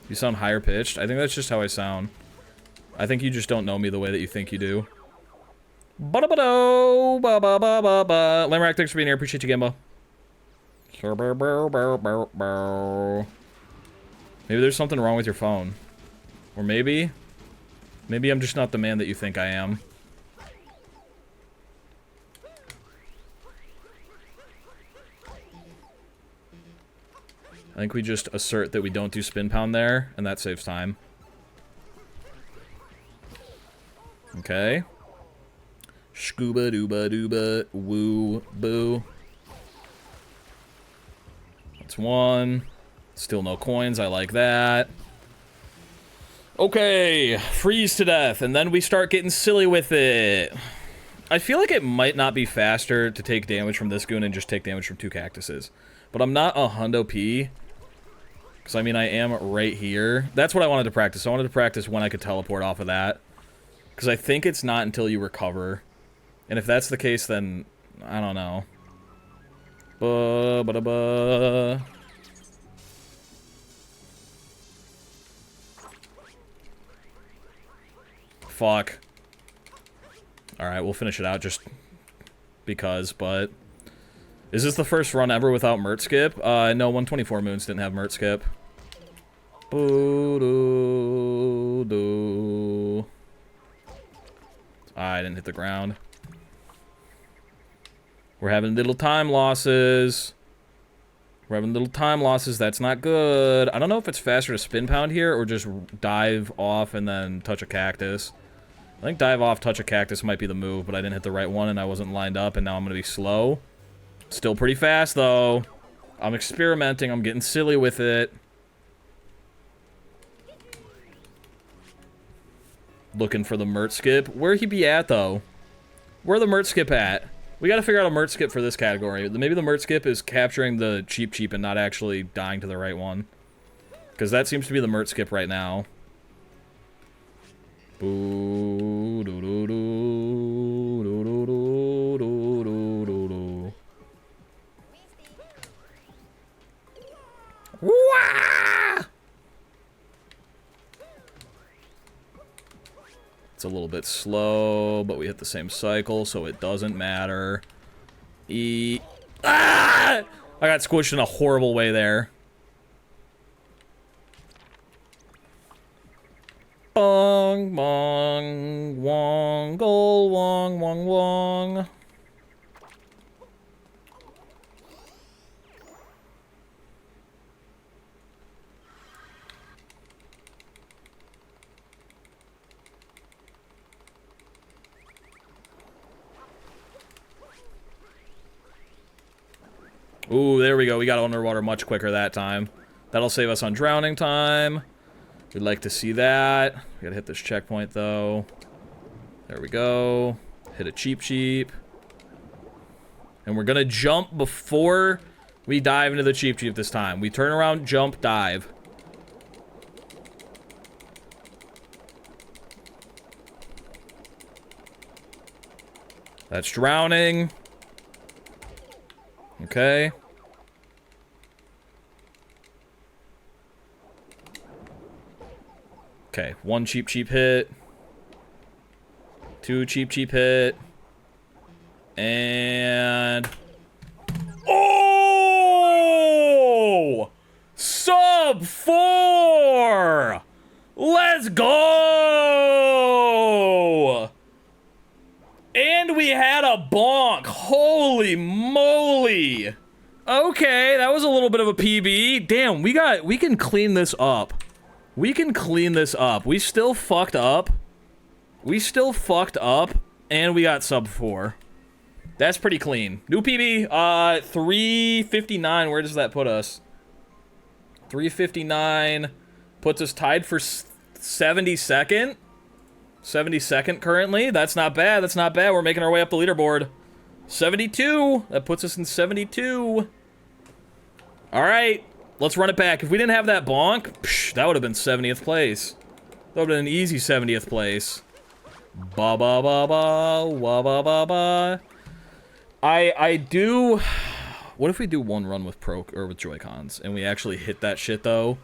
You sound higher pitched? I think that's just how I sound. I think you just don't know me the way that you think you do. Ba-da-ba-do, ba-ba-ba-ba-ba. Lamrack, thanks for being here. Appreciate you, Gimba. Maybe there's something wrong with your phone. Or maybe I'm just not the man that you think I am. I think we just assert that we don't do spin pound there, and that saves time. Okay. Scuba dooba dooba woo boo. That's one. Still no coins, I like that. Okay, freeze to death, and then we start getting silly with it. I feel like it might not be faster to take damage from this goon and just take damage from 2 cactuses. But I'm not a hundo P. Because, I mean, I am right here. That's what I wanted to practice. I wanted to practice when I could teleport off of that. Because I think it's not until you recover. And if that's the case, then I don't know. Ba-ba-da-ba. Fuck. Alright, we'll finish it out just because, but... Is this the first run ever without Mert Skip? No, 124 Moons didn't have Mert Skip. Boo-doo-doo. I didn't hit the ground. We're having little time losses. We're having little time losses. That's not good. I don't know if it's faster to spin pound here or just dive off and then touch a cactus. I think dive off, touch a cactus might be the move, but I didn't hit the right one and I wasn't lined up and now I'm going to be slow. Still pretty fast, though. I'm experimenting. I'm getting silly with it. Looking for the Mert Skip. Where he be at, though? Where the Mert Skip at? We gotta figure out a Mert Skip for this category. Maybe the Mert Skip is capturing the cheap and not actually dying to the right one. Because that seems to be the Mert Skip right now. Boo, doo doo doo, doo doo doo, doo doo doo doo. Wah! It's a little bit slow, but we hit the same cycle, so it doesn't matter. Ah! I got squished in a horrible way there. Bong, bong, wong, gol, wong, wong, wong. Ooh, there we go. We got underwater much quicker that time. That'll save us on drowning time. We'd like to see that. We gotta hit this checkpoint, though. There we go. Hit a cheap. And we're gonna jump before we dive into the cheap this time. We turn around, jump, dive. That's drowning. Okay. Okay, 1 cheap hit. 2 cheap hit. And... Oh! Sub 4! Let's go! And we had a bonk. Holy moly! Okay, that was a little bit of a PB. Damn, we can clean this up. We can clean this up. We still fucked up. And we got sub 4. That's pretty clean. New PB, 359. Where does that put us? 359 puts us tied for 72nd. 72nd currently. That's not bad. That's not bad. We're making our way up the leaderboard. 72. That puts us in 72. All right. Let's run it back. If we didn't have that bonk, psh, that would have been 70th place. That would have been an easy 70th place. Ba ba ba ba. Wa ba ba ba. I do... What if we do one run with with Joy-Cons and we actually hit that shit though?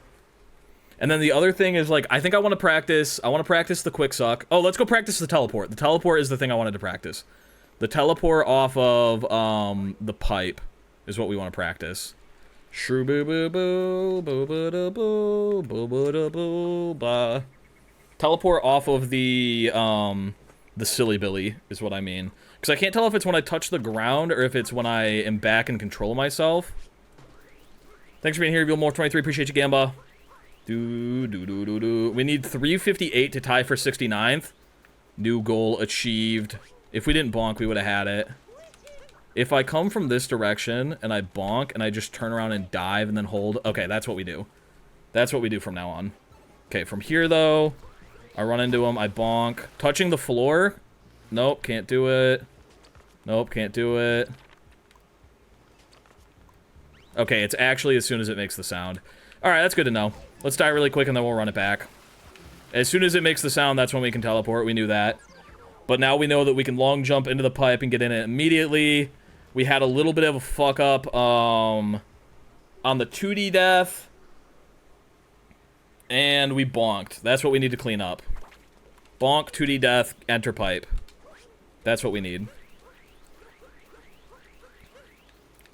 And then the other thing is, like, I think I want to practice the quick suck. Oh, let's go practice the teleport. The teleport is the thing I wanted to practice. The teleport off of the pipe is what we want to practice. Shoo boo boo boo boo boo boo boo boo boo boo boo ba. Teleport off of the silly billy is what I mean. Because I can't tell if it's when I touch the ground or if it's when I am back and control myself. Thanks for being here, More23. Appreciate you, Gamba. We need 358 to tie for 69th. New goal achieved. If we didn't bonk, we would have had it. If I come from this direction and I bonk and I just turn around and dive and then hold. Okay, that's what we do. That's what we do from now on. Okay, from here, though, I run into him. I bonk. Touching the floor. Nope, can't do it. Nope, can't do it. Okay, it's actually as soon as it makes the sound. Alright, that's good to know. Let's die really quick and then we'll run it back. As soon as it makes the sound, that's when we can teleport. We knew that. But now we know that we can long jump into the pipe and get in it immediately. We had a little bit of a fuck up on the 2D death. And we bonked. That's what we need to clean up. Bonk, 2D death, enter pipe. That's what we need.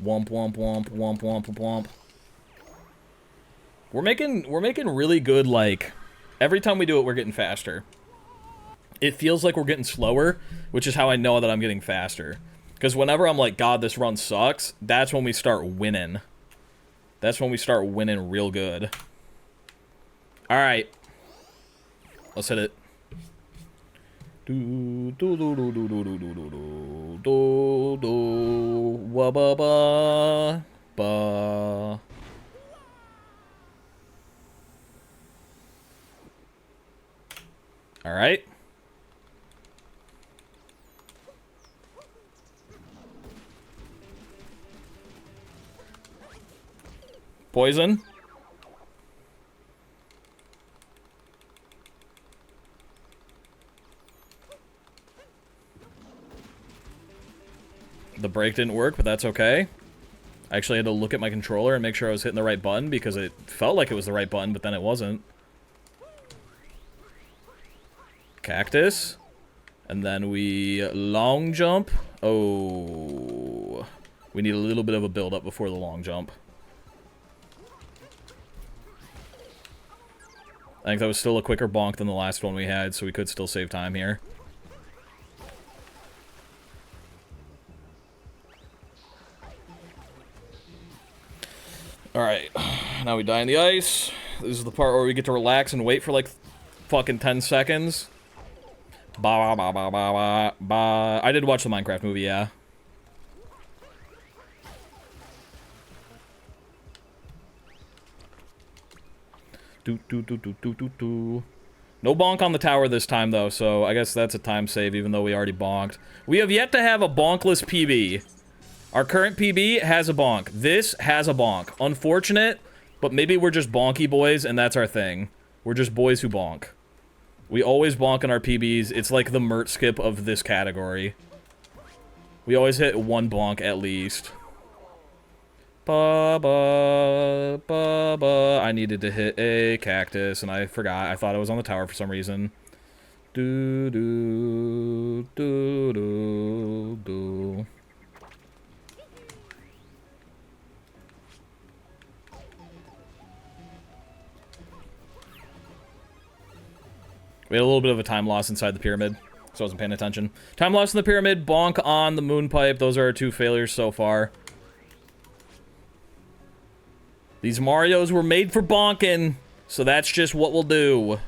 Womp womp womp womp womp womp. We're making really good, like, every time we do it we're getting faster. It feels like we're getting slower, which is how I know that I'm getting faster. Because whenever I'm like, God, this run sucks, that's when we start winning. That's when we start winning real good. Alright. Let's hit it. Do do do do do do do do do do do wa ba ba ba. All right. Poison. The break didn't work, but that's okay. I actually had to look at my controller and make sure I was hitting the right button because it felt like it was the right button, but then it wasn't. Cactus. And then we long jump. Oh. We need a little bit of a build up before the long jump. I think that was still a quicker bonk than the last one we had, so we could still save time here. Alright, now we die in the ice. This is the part where we get to relax and wait for like fucking 10 seconds. Ba ba ba ba ba ba. I did watch the Minecraft movie, yeah. Do do do do do do do. No bonk on the tower this time though, so I guess that's a time save even though we already bonked. We have yet to have a bonkless PB. Our current PB has a bonk. This has a bonk. Unfortunate, but maybe we're just bonky boys and that's our thing. We're just boys who bonk. We always bonk on our PBs. It's like the Mert skip of this category. We always hit one bonk at least. Ba ba ba ba. I needed to hit a cactus and I forgot. I thought I was on the tower for some reason. Do do do do do. We had a little bit of a time loss inside the pyramid, so I wasn't paying attention. Time loss in the pyramid, bonk on the moon pipe. Those are our two failures so far. These Marios were made for bonking, so that's just what we'll do.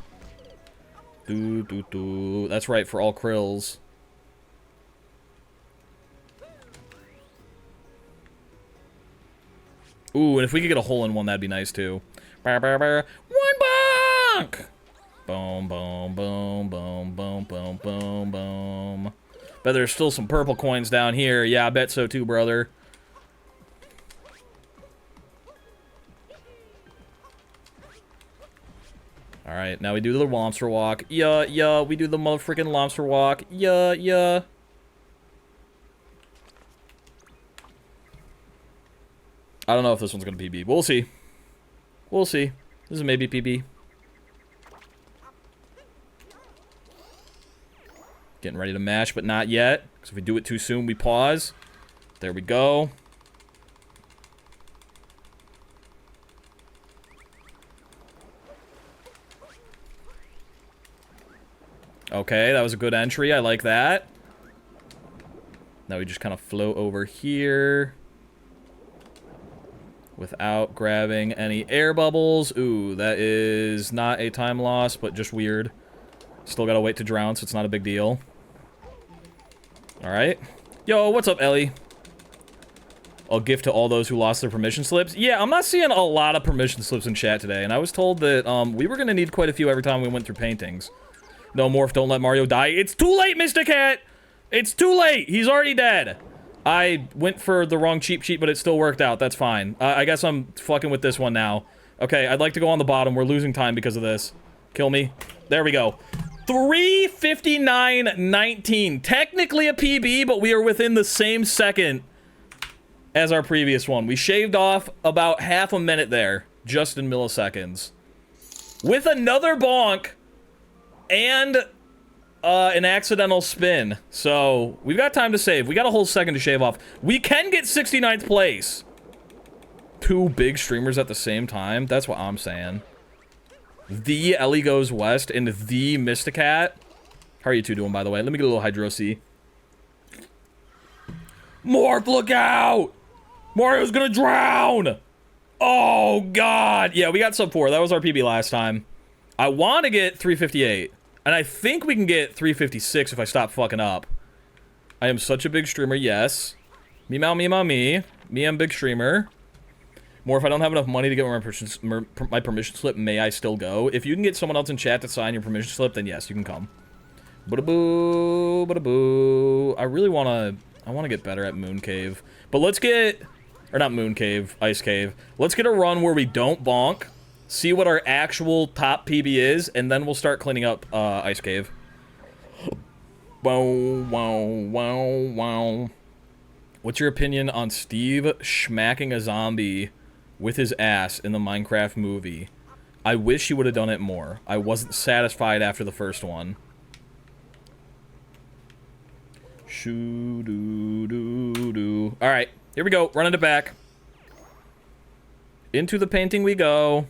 That's right, for all krills. Ooh, and if we could get a hole-in-one, that'd be nice, too. One bonk! Boom, boom, boom, boom, boom, boom, boom, boom. Bet there's still some purple coins down here. Yeah, I bet so, too, brother. Alright, now we do the lobster walk. Yeah, we do the motherfucking lobster walk. Yeah. I don't know if this one's gonna PB. We'll see. We'll see. This is maybe PB. Getting ready to mash, but not yet. Because if we do it too soon, we pause. There we go. Okay, that was a good entry. I like that. Now we just kind of float over here without grabbing any air bubbles. Ooh, that is not a time loss, but just weird. Still gotta wait to drown, so it's not a big deal. Alright. Yo, what's up, Ellie? A gift to all those who lost their permission slips. Yeah, I'm not seeing a lot of permission slips in chat today, and I was told that we were gonna need quite a few every time we went through paintings. No, Morph, don't let Mario die. It's too late, Mr. Cat! It's too late! He's already dead! I went for the wrong cheap sheet, but it still worked out. That's fine. I guess I'm fucking with this one now. Okay, I'd like to go on the bottom. We're losing time because of this. Kill me. There we go. 3:59:19. Technically a PB, but we are within the same second as our previous one. We shaved off about half a minute there, just in milliseconds. With another bonk and an accidental spin. So, we've got time to save. We got a whole second to shave off. We can get 69th place. 2 big streamers at the same time. That's what I'm saying. The Ellie Goes West and the Mysticat. How are you two doing, by the way? Let me get a little Hydro C. Morph, look out! Mario's gonna drown! Oh, God. Yeah, we got sub 4. That was our PB last time. I want to get 358. And I think we can get 356 if I stop fucking up. I am such a big streamer, yes. Me mow, me mow, me. Me, I'm big streamer. More, if I don't have enough money to get my permission slip, may I still go? If you can get someone else in chat to sign your permission slip, then yes, you can come. Bada-boo, bada-boo. I really want to get better at Moon Cave. But let's get, or not Moon Cave, Ice Cave. Let's get a run where we don't bonk. See what our actual top PB is, and then we'll start cleaning up Ice Cave. Wow, wow, wow, wow. What's your opinion on Steve smacking a zombie with his ass in the Minecraft movie? I wish he would have done it more. I wasn't satisfied after the first one. Shoo-doo-doo-doo. Alright, here we go. Running it back. Into the painting we go.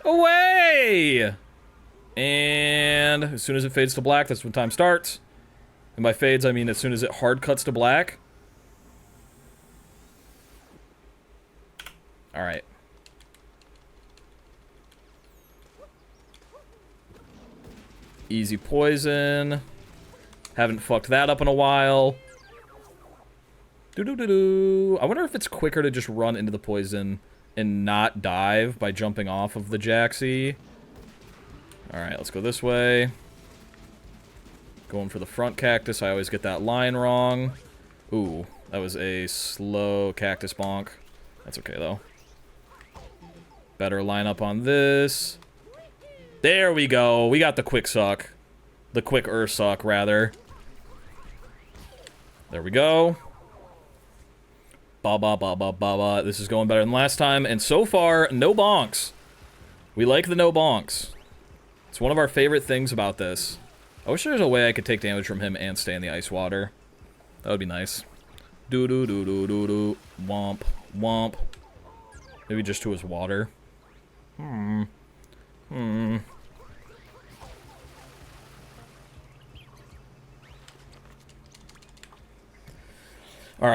Away! And as soon as it fades to black, that's when time starts. And by fades, I mean as soon as it hard cuts to black. Alright. Easy poison. Haven't fucked that up in a while. Doo-doo-doo-doo. I wonder if it's quicker to just run into the poison and not dive by jumping off of the Jaxie. Alright, let's go this way. Going for the front cactus. I always get that line wrong. Ooh, that was a slow cactus bonk. That's okay, though. Better line up on this. There we go. We got the quick suck. The quick suck, rather. There we go. Ba ba ba ba ba ba. This is going better than last time, and so far, no bonks. We like the no bonks. It's one of our favorite things about this. I wish there was a way I could take damage from him and stay in the ice water. That would be nice. Doo doo doo doo doo doo. Womp womp. Maybe just to his water. Alright,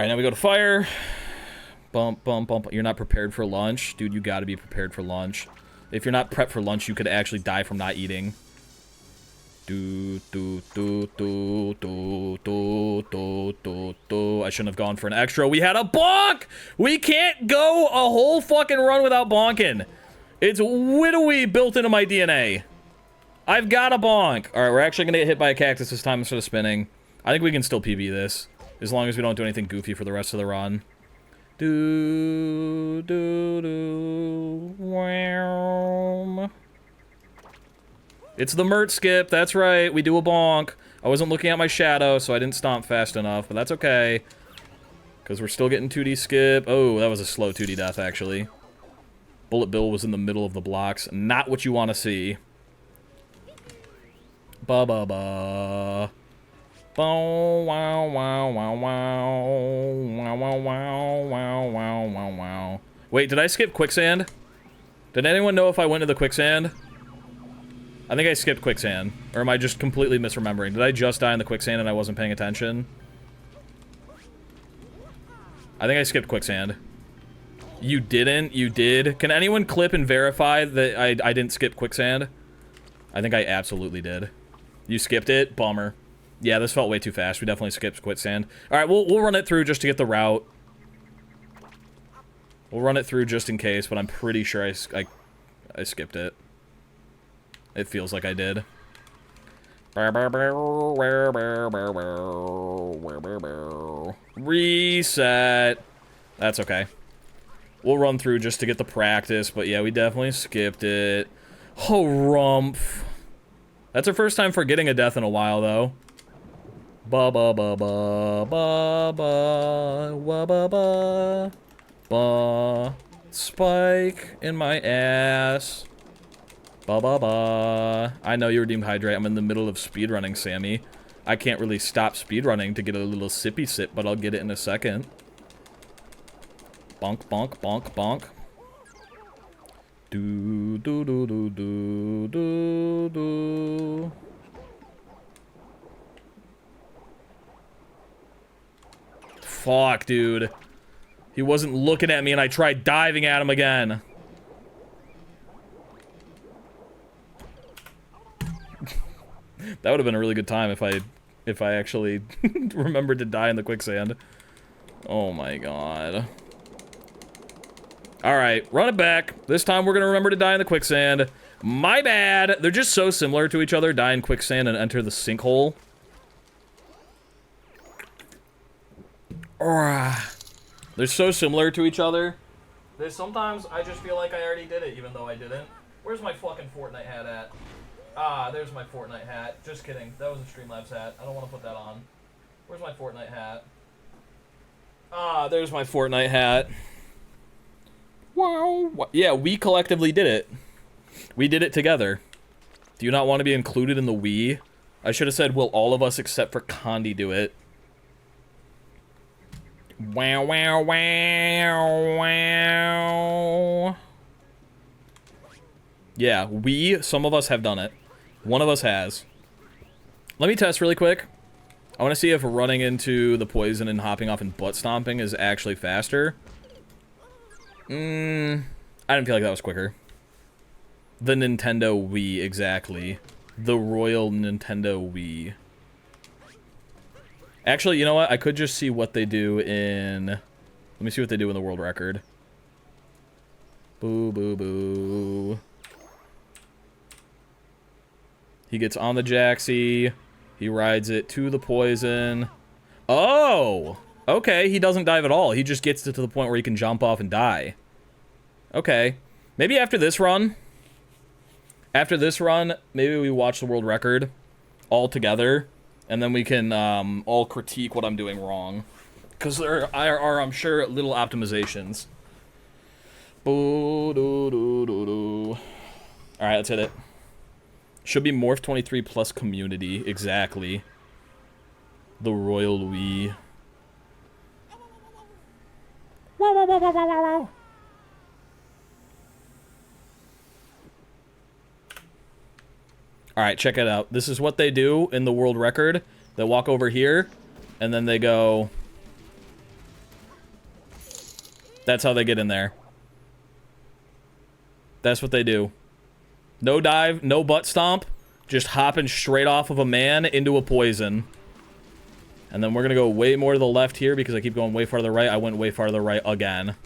now we go to fire. bump, bump, bump. You're not prepared for lunch? Dude, you gotta be prepared for lunch. If you're not prepped for lunch, you could actually die from not eating. I shouldn't have gone for an extra. We had a bonk! We can't go a whole fucking run without bonking. It's widowy built into my DNA. I've got a bonk. Alright, we're actually gonna get hit by a cactus this time instead of spinning. I think we can still PB this. As long as we don't do anything goofy for the rest of the run. Wow. It's the Mert skip, that's right. We do a bonk. I wasn't looking at my shadow, so I didn't stomp fast enough, but that's okay. Because we're still getting 2D skip. Oh, that was a slow 2D death, actually. Bullet Bill was in the middle of the blocks. Not what you want to see. Ba-ba-ba. Bow, wow, wow, wow, wow. Wow, wow, wow, wow, wow, wow, wow. Wait, did I skip quicksand? Did anyone know if I went to the quicksand? I think I skipped quicksand. Or am I just completely misremembering? Did I just die in the quicksand and I wasn't paying attention? I think I skipped quicksand. You didn't? You did? Can anyone clip and verify that I didn't skip quicksand? I think I absolutely did. You skipped it? Bummer. Yeah, this felt way too fast. We definitely skipped quicksand. Alright, we'll run it through just to get the route. We'll run it through just in case, but I'm pretty sure I skipped it. It feels like I did. Reset. That's okay. We'll run through just to get the practice, but yeah, we definitely skipped it. Oh, rumph. That's our first time forgetting a death in a while, though. Ba ba ba ba ba ba wa ba ba ba. Spike in my ass. Ba ba ba. I know you redeemed hydrate. I'm in the middle of speedrunning, Sammy. I can't really stop speedrunning to get a little sippy sip, but I'll get it in a second. Bonk bonk bonk bonk. Do do do do do do do. Fuck, dude. He wasn't looking at me and I tried diving at him again. That would have been a really good time if I actually remembered to die in the quicksand. Oh my god. Alright, run it back. This time we're gonna remember to die in the quicksand. My bad. They're just so similar to each other. Die in quicksand and enter the sinkhole. They're so similar to each other. There's sometimes I just feel like I already did it, even though I didn't. Where's my fucking Fortnite hat at? Ah, there's my Fortnite hat. Just kidding. That was a Streamlabs hat. I don't want to put that on. Where's my Fortnite hat? Ah, there's my Fortnite hat. Wow. Yeah, we collectively did it. We did it together. Do you not want to be included in the we? I should have said, will all of us except for Condi do it? Wow, wow, wow, wow. Yeah, some of us have done it. One of us has. Let me test really quick. I want to see if running into the poison and hopping off and butt stomping is actually faster. I didn't feel like that was quicker. The Nintendo Wii, exactly. The Royal Nintendo Wii. Actually, you know what? I could just see what they do in... Let me see what they do in the world record. Boo, boo, boo. He gets on the Jaxie. He rides it to the poison. Oh! Okay, he doesn't dive at all. He just gets it to the point where he can jump off and die. Okay. Maybe after this run... After this run, maybe we watch the world record all together, and then we can all critique what I'm doing wrong. Because there are, I'm sure, little optimizations. Alright, let's hit it. Should be Morph 23 plus community, exactly. The Royal Wii. Wow, wow, wow, wow, wow, wow. Alright, check it out. This is what they do in the world record. They walk over here, and then they go... That's how they get in there. That's what they do. No dive, no butt stomp. Just hopping straight off of a man into a poison. And then we're gonna go way more to the left here because I keep going way far to the right. I went way far to the right again.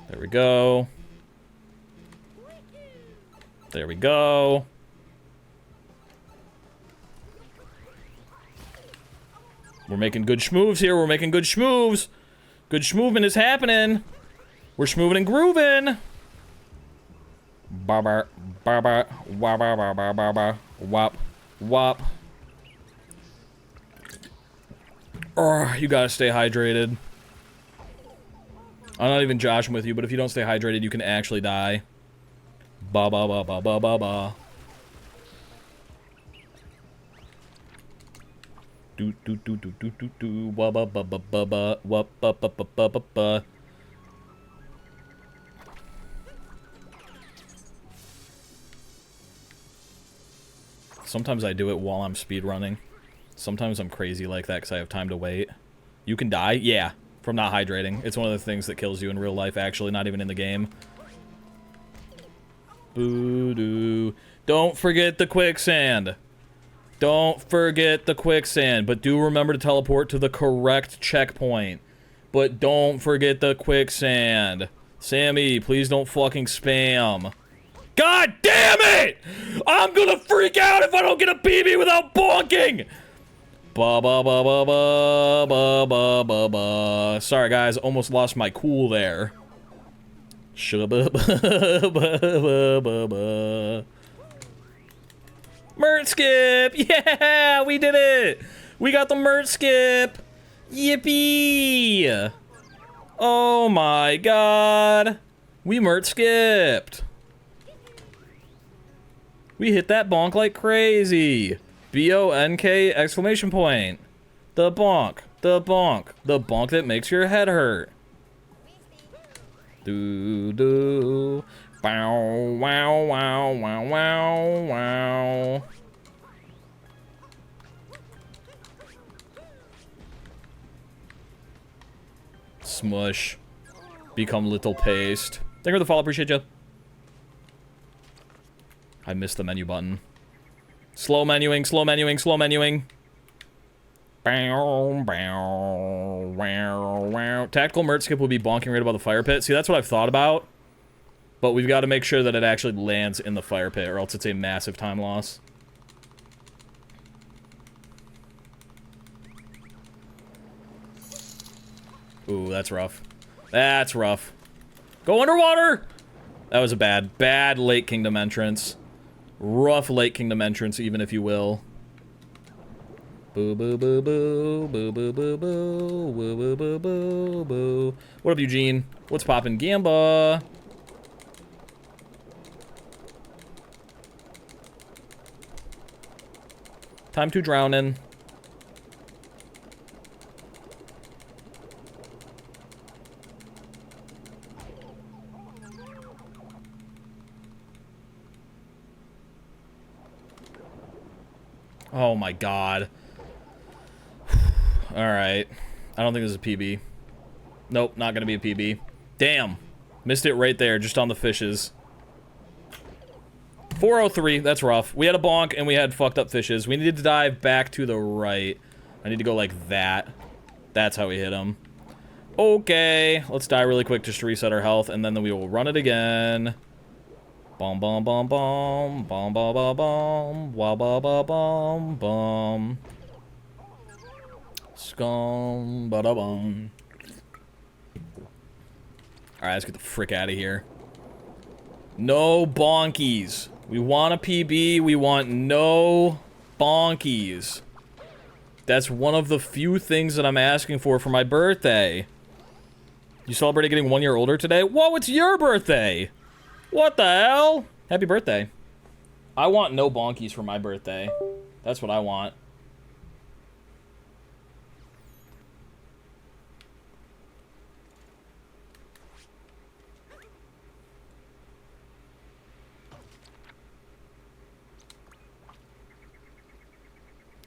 There we go. There we go. We're making good schmoves here. We're making good schmoves. Good schmovement is happening. We're schmoving and grooving. Barbar, barbar, wabba, barbar, barbar, wop, wop. Oh, you gotta stay hydrated. I'm not even joshing with you, but if you don't stay hydrated, you can actually die. Ba ba ba ba ba ba ba. Do do do do do do do. Wa ba ba ba ba ba. Wa ba ba ba ba ba ba. Sometimes I do it while I'm speedrunning. Sometimes I'm crazy like that because I have time to wait. You can die? Yeah, from not hydrating. It's one of the things that kills you in real life, actually, not even in the game. Boo-doo. Don't forget the quicksand. Don't forget the quicksand. But do remember to teleport to the correct checkpoint. But don't forget the quicksand. Sammy, please don't fucking spam. God damn it! I'm gonna freak out if I don't get a PB without bonking! Ba ba ba ba ba ba ba ba ba. Sorry guys, almost lost my cool there. Shabba ba ba ba ba ba. Mert skip! Yeah, we did it! We got the Mert skip! Yippee! Oh my god! We Mert skipped! We hit that bonk like crazy. B-O-N-K exclamation point. The bonk. The bonk. The bonk that makes your head hurt. Do-do. Bow, wow, wow, wow, wow, wow. Smush. Become little paste. Thank you for the follow. Appreciate you. I missed the menu button. Slow menuing, slow menuing, slow menuing. Bow, bow, wow, wow. Tactical Mert skip will be bonking right above the fire pit. See, that's what I've thought about. But we've got to make sure that it actually lands in the fire pit, or else it's a massive time loss. Ooh, that's rough. That's rough. Go underwater! That was a bad late kingdom entrance. Rough late kingdom entrance, even if you will. Boo boo boo boo boo boo boo boo boo boo boo boo boo. What up, Eugene? What's poppin', Gamba? Time to drownin'. Oh my god. Alright. I don't think this is a PB. Nope, not gonna be a PB. Damn. Missed it right there, just on the fishes. 403, that's rough. We had a bonk and we had fucked up fishes. We needed to dive back to the right. I need to go like that. That's how we hit him. Okay, let's die really quick just to reset our health, and then we will run it again. Bom bom bom bom bom bom bom bom wa ba ba bom bom scum ba da bum. Alright, let's get the frick out of here. No bonkies. We want a PB, we want no bonkies. That's one of the few things that I'm asking for my birthday. You celebrated getting 1 year older today? Whoa, it's your birthday! What the hell? Happy birthday. I want no bonkies for my birthday. That's what I want.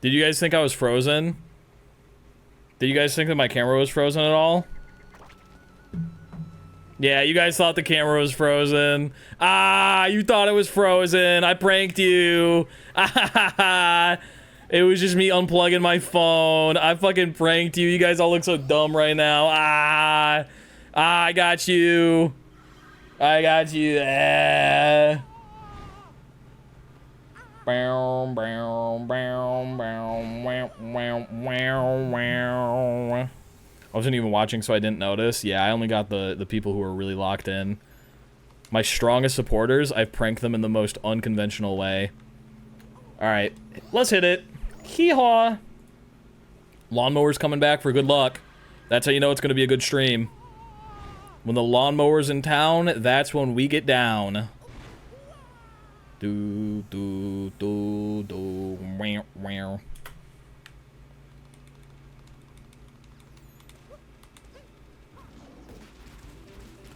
Did you guys think I was frozen? Did you guys think that my camera was frozen at all? Yeah, you guys thought the camera was frozen. Ah, you thought it was frozen. I pranked you. Ah, it was just me unplugging my phone. I fucking pranked you. You guys all look so dumb right now. I got you. I got you. Ah. I wasn't even watching, so I didn't notice. Yeah, I only got the people who were really locked in. My strongest supporters, I've pranked them in the most unconventional way. Alright, let's hit it. Hee-haw. Lawnmower's coming back for good luck. That's how you know it's going to be a good stream. When the lawnmower's in town, that's when we get down. Do, do, do, do, wow, wow.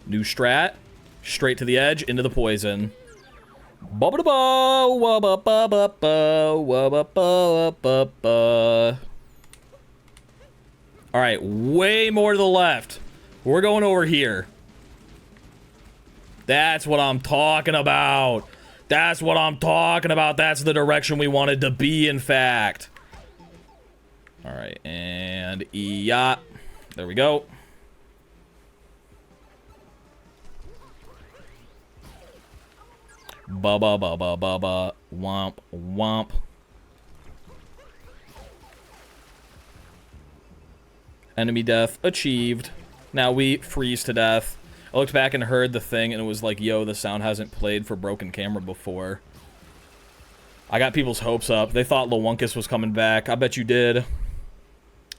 New strat, straight to the edge, into the poison. Alright, way more to the left. We're going over here. That's what I'm talking about. That's what I'm talking about. That's the direction we wanted to be, in fact. Alright, and yacht. There we go. Ba-ba-ba-ba-ba-ba. Womp, womp. Enemy death achieved. Now we freeze to death. I looked back and heard the thing, and it was like, yo, the sound hasn't played for broken camera before. I got people's hopes up. They thought Lewunkus was coming back. I bet you did.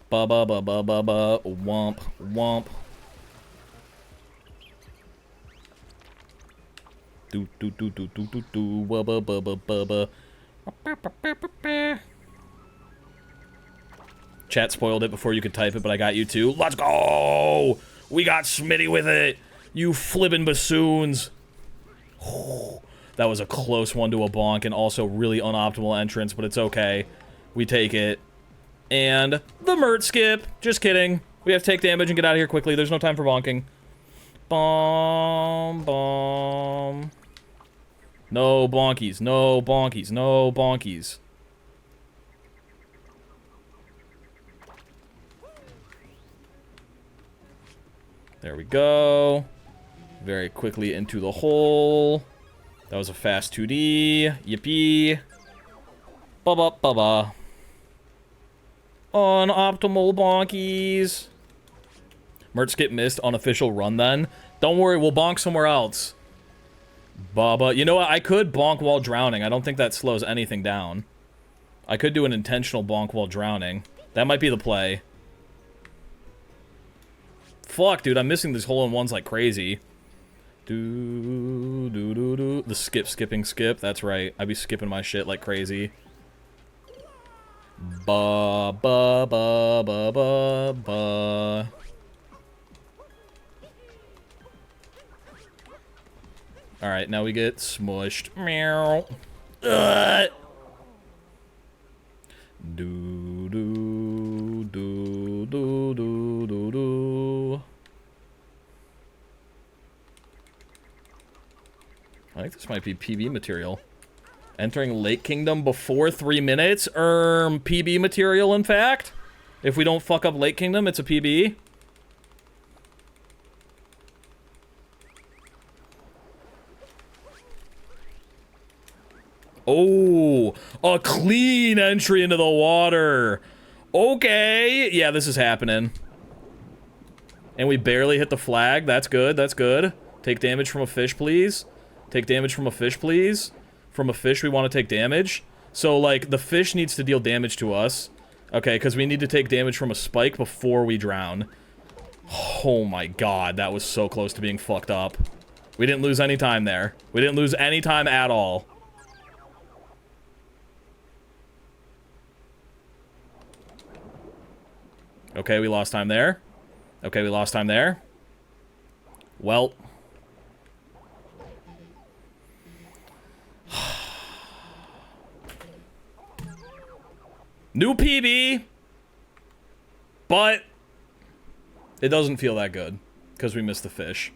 Ba-ba-ba-ba-ba-ba. Womp, womp. Do do do do do do do wa ba ba ba ba ba. Chat spoiled it before you could type it, but I got you too. Let's go! We got Smitty with it. You flippin' bassoons. That was a close one to a bonk and also really unoptimal entrance, but it's okay. We take it. And the Mert skip. Just kidding. We have to take damage and get out of here quickly. There's no time for bonking. Bomb, bomb. No bonkies, no bonkies, no bonkies. There we go. Very quickly into the hole. That was a fast 2D. Yippee. Ba-ba, ba-ba. Unoptimal bonkies. Mert skip missed unofficial run then. Don't worry, we'll bonk somewhere else. Baba. You know what? I could bonk while drowning. I don't think that slows anything down. I could do an intentional bonk while drowning. That might be the play. Fuck, dude. I'm missing these hole-in-ones like crazy. Do, do, do, do. The skipping skip. That's right. I'd be skipping my shit like crazy. Ba, ba, ba, ba, ba, ba. Alright, now we get smushed. Meow. Do, do, do, do, do, do, do. I think this might be PB material. Entering Lake Kingdom before 3 minutes? PB material, in fact. If we don't fuck up Lake Kingdom, it's a PB. Oh, a clean entry into the water. Okay. Yeah, this is happening. And we barely hit the flag. That's good. That's good. Take damage from a fish, please. Take damage from a fish, please. From a fish, we want to take damage. So, like, the fish needs to deal damage to us. Okay, because we need to take damage from a spike before we drown. Oh my god, that was so close to being fucked up. We didn't lose any time there. We didn't lose any time at all. Okay, we lost time there. Okay, we lost time there. Well. New PB. But it doesn't feel that good because we missed the fish.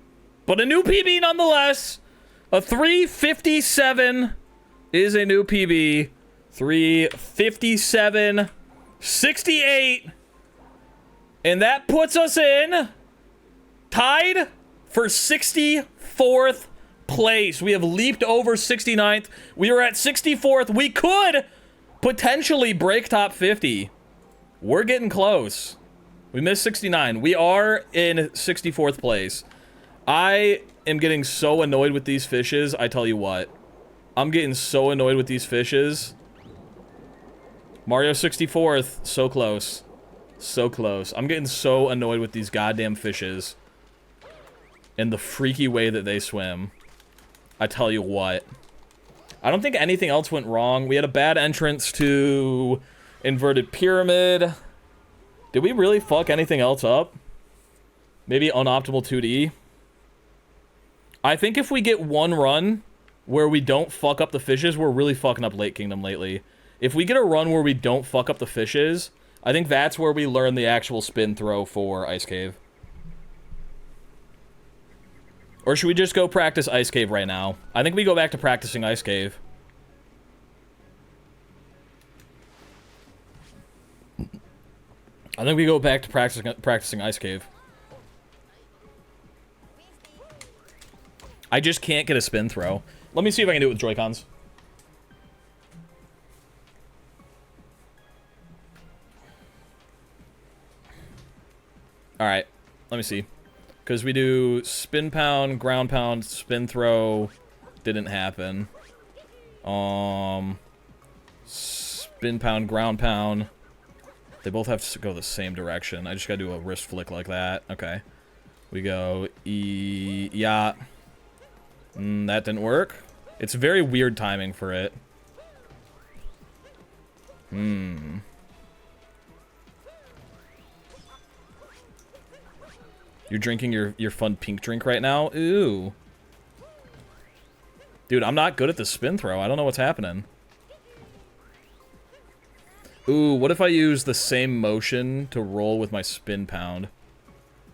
But a new PB nonetheless. A 357 is a new PB. 357.68. And that puts us in tied for 64th place. We have leaped over 69th. We are at 64th. We could potentially break top 50. We're getting close. We missed 69. We are in 64th place. I am getting so annoyed with these fishes. I tell you what. I'm getting so annoyed with these fishes. Mario 64th. So close. So close. I'm getting so annoyed with these goddamn fishes. And the freaky way that they swim. I tell you what. I don't think anything else went wrong. We had a bad entrance to Inverted Pyramid. Did we really fuck anything else up? Maybe unoptimal 2D? I think if we get one run where we don't fuck up the fishes, we're really fucking up Lake Kingdom lately. If we get a run where we don't fuck up the fishes, I think that's where we learn the actual spin throw for Ice Cave. Or should we just go practice Ice Cave right now? I think we go back to practicing Ice Cave. I think we go back to practicing Ice Cave. I just can't get a spin throw. Let me see if I can do it with Joy-Cons. Alright, let me see. Because we do spin pound, ground pound, spin throw. Didn't happen. Spin pound, ground pound. They both have to go the same direction. I just gotta do a wrist flick like that. Okay. We go yeah. That didn't work. It's very weird timing for it. You're drinking your fun pink drink right now? Ooh. Dude, I'm not good at the spin throw. I don't know what's happening. Ooh, what if I use the same motion to roll with my spin pound?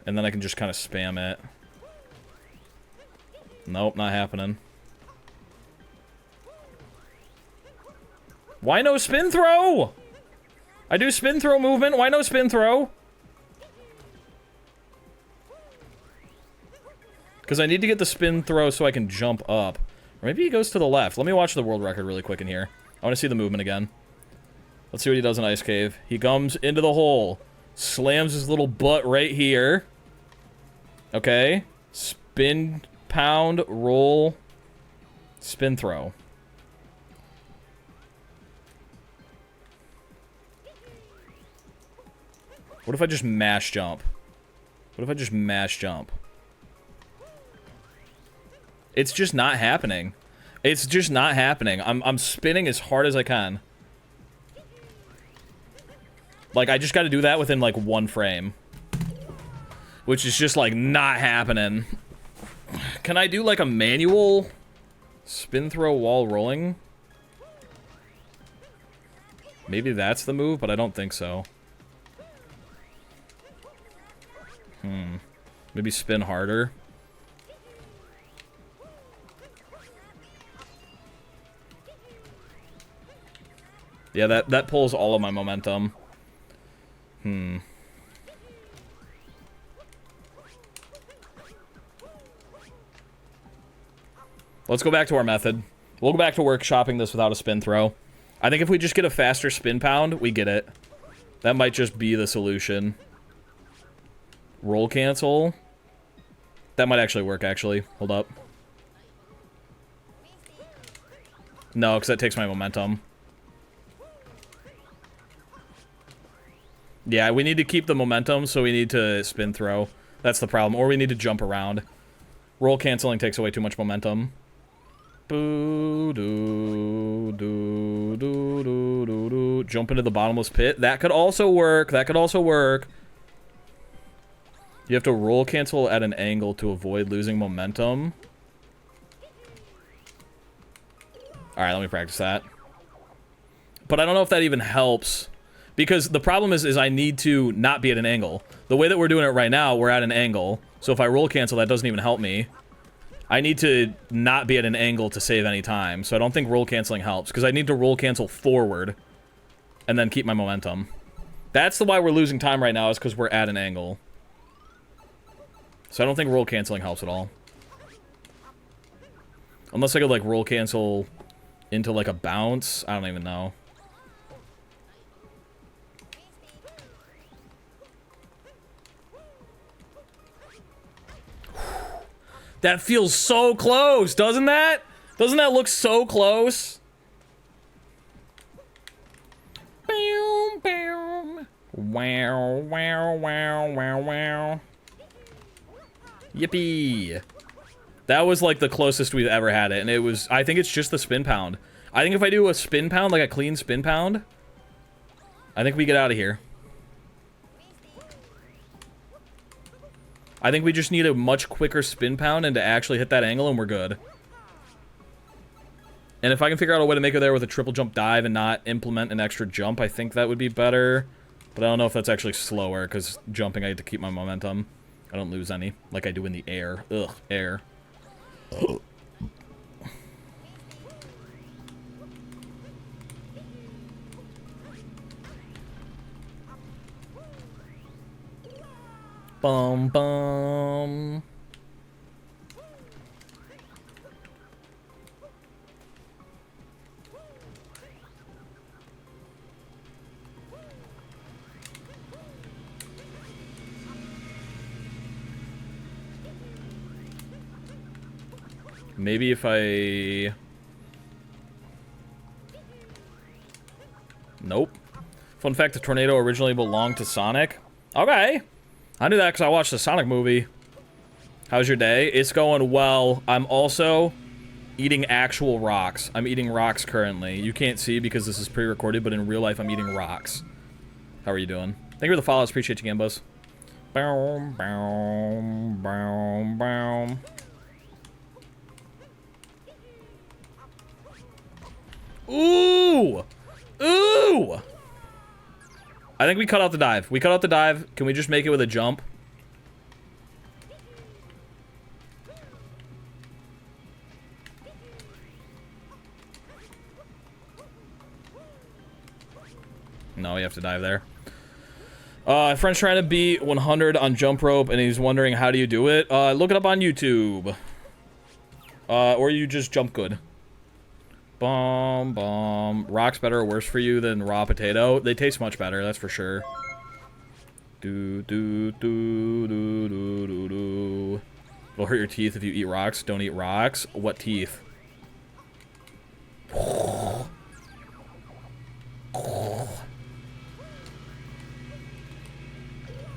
And then I can just kind of spam it. Nope, not happening. Why no spin throw? I do spin throw movement. Why no spin throw? Because I need to get the spin throw so I can jump up. Or maybe he goes to the left. Let me watch the world record really quick in here. I want to see the movement again. Let's see what he does in Ice Cave. He comes into the hole. Slams his little butt right here. Okay. Spin, pound, roll, spin throw. What if I just mash jump? What if I just mash jump? It's just not happening. It's just not happening. I'm spinning as hard as I can. Like, I just gotta do that within, like, one frame. Which is just, like, not happening. Can I do, like, a manual spin throw while rolling? Maybe that's the move, but I don't think so. Maybe spin harder. Yeah, that pulls all of my momentum. Let's go back to our method. We'll go back to workshopping this without a spin throw. I think if we just get a faster spin pound, we get it. That might just be the solution. Roll cancel. That might actually work, actually. Hold up. No, because that takes my momentum. Yeah, we need to keep the momentum, so we need to spin throw. That's the problem. Or we need to jump around. Roll canceling takes away too much momentum. Boo, doo, doo, doo, doo, doo, doo. Jump into the bottomless pit. That could also work. That could also work. You have to roll cancel at an angle to avoid losing momentum. Alright, let me practice that. But I don't know if that even helps. Because the problem is I need to not be at an angle. The way that we're doing it right now, we're at an angle. So if I roll cancel, that doesn't even help me. I need to not be at an angle to save any time. So I don't think roll canceling helps. Because I need to roll cancel forward. And then keep my momentum. That's the why we're losing time right now, is because we're at an angle. So I don't think roll canceling helps at all. Unless I could, like, roll cancel into, like, a bounce. I don't even know. That feels so close, doesn't that? Doesn't that look so close? Boom, boom. Wow, wow, wow, wow, wow. Yippee. That was like the closest we've ever had it, and it was, I think it's just the spin pound. I think if I do a spin pound, like a clean spin pound, I think we get out of here. I think we just need a much quicker spin pound and to actually hit that angle, and we're good. And if I can figure out a way to make it there with a triple jump dive and not implement an extra jump, I think that would be better. But I don't know if that's actually slower, because jumping, I have to keep my momentum. I don't lose any, like I do in the air. Ugh, air. Bum, bum. Maybe if I... Nope. Fun fact, the tornado originally belonged to Sonic. Okay. I knew that because I watched the Sonic movie. How's your day? It's going well. I'm also eating actual rocks. I'm eating rocks currently. You can't see because this is pre-recorded, but in real life, I'm eating rocks. How are you doing? Thank you for the follows. Appreciate you, Gambos. Boom, boom, boom, boom. Ooh! Ooh! I think we cut out the dive. We cut out the dive. Can we just make it with a jump? No, we have to dive there. A friend's trying to beat 100 on jump rope, and he's wondering how do you do it. Look it up on YouTube. Or you just jump good. Bomb, bomb. Rock's better or worse for you than raw potato? They taste much better, that's for sure. Do, do, do, do, do, do, do. It'll hurt your teeth if you eat rocks. Don't eat rocks. What teeth?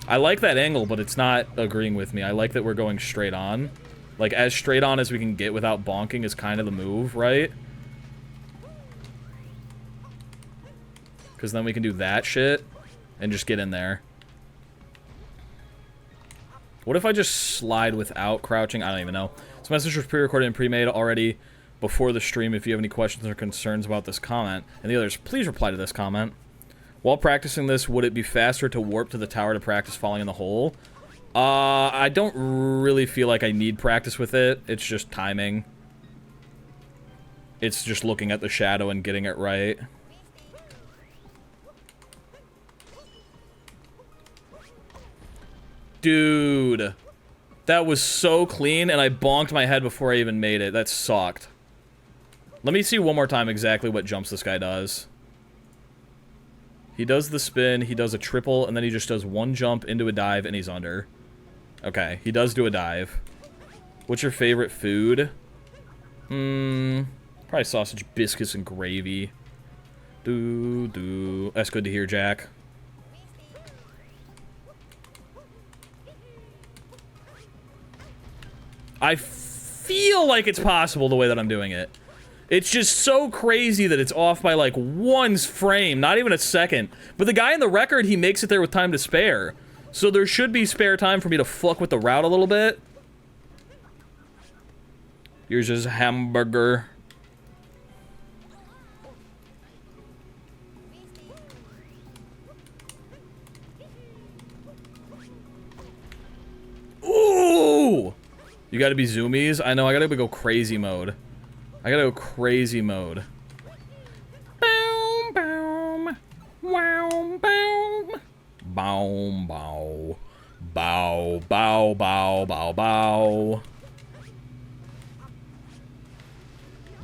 I like that angle, but it's not agreeing with me. I like that we're going straight on. Like, as straight on as we can get without bonking is kind of the move, right? Because then we can do that shit and just get in there. What if I just slide without crouching? I don't even know. This message was pre-recorded and pre-made already before the stream. If you have any questions or concerns about this comment and the others, please reply to this comment. While practicing this, would it be faster to warp to the tower to practice falling in the hole? I don't really feel like I need practice with it. It's just timing. It's just looking at the shadow and getting it right. Dude, that was so clean, and I bonked my head before I even made it. That sucked. Let me see one more time exactly what jumps this guy does. He does the spin, he does a triple, and then he just does one jump into a dive, and he's under. Okay, he does do a dive. What's your favorite food? Probably sausage, biscuits, and gravy. That's good to hear, Jack. I feel like it's possible the way that I'm doing it. It's just so crazy that it's off by like one frame, not even a second. But the guy in the record, he makes it there with time to spare. So there should be spare time for me to fuck with the route a little bit. Here's his hamburger. You gotta be zoomies. I know, I gotta go crazy mode. I gotta go crazy mode. Boom, boom. Wow, boom. Bow, bow. Bow, bow, bow, bow, bow.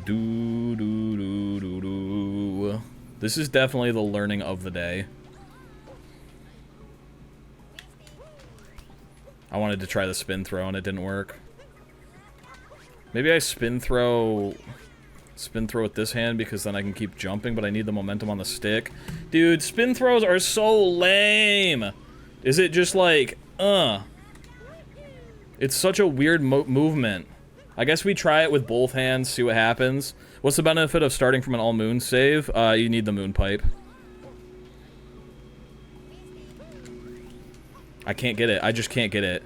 Do, do, do, do, do. This is definitely the learning of the day. I wanted to try the spin throw and it didn't work. Maybe I spin throw with this hand because then I can keep jumping, but I need the momentum on the stick. Dude, spin throws are so lame. Is it just like, It's such a weird movement. I guess we try it with both hands, see what happens. What's the benefit of starting from an all-moon save? You need the moon pipe. I can't get it. I just can't get it.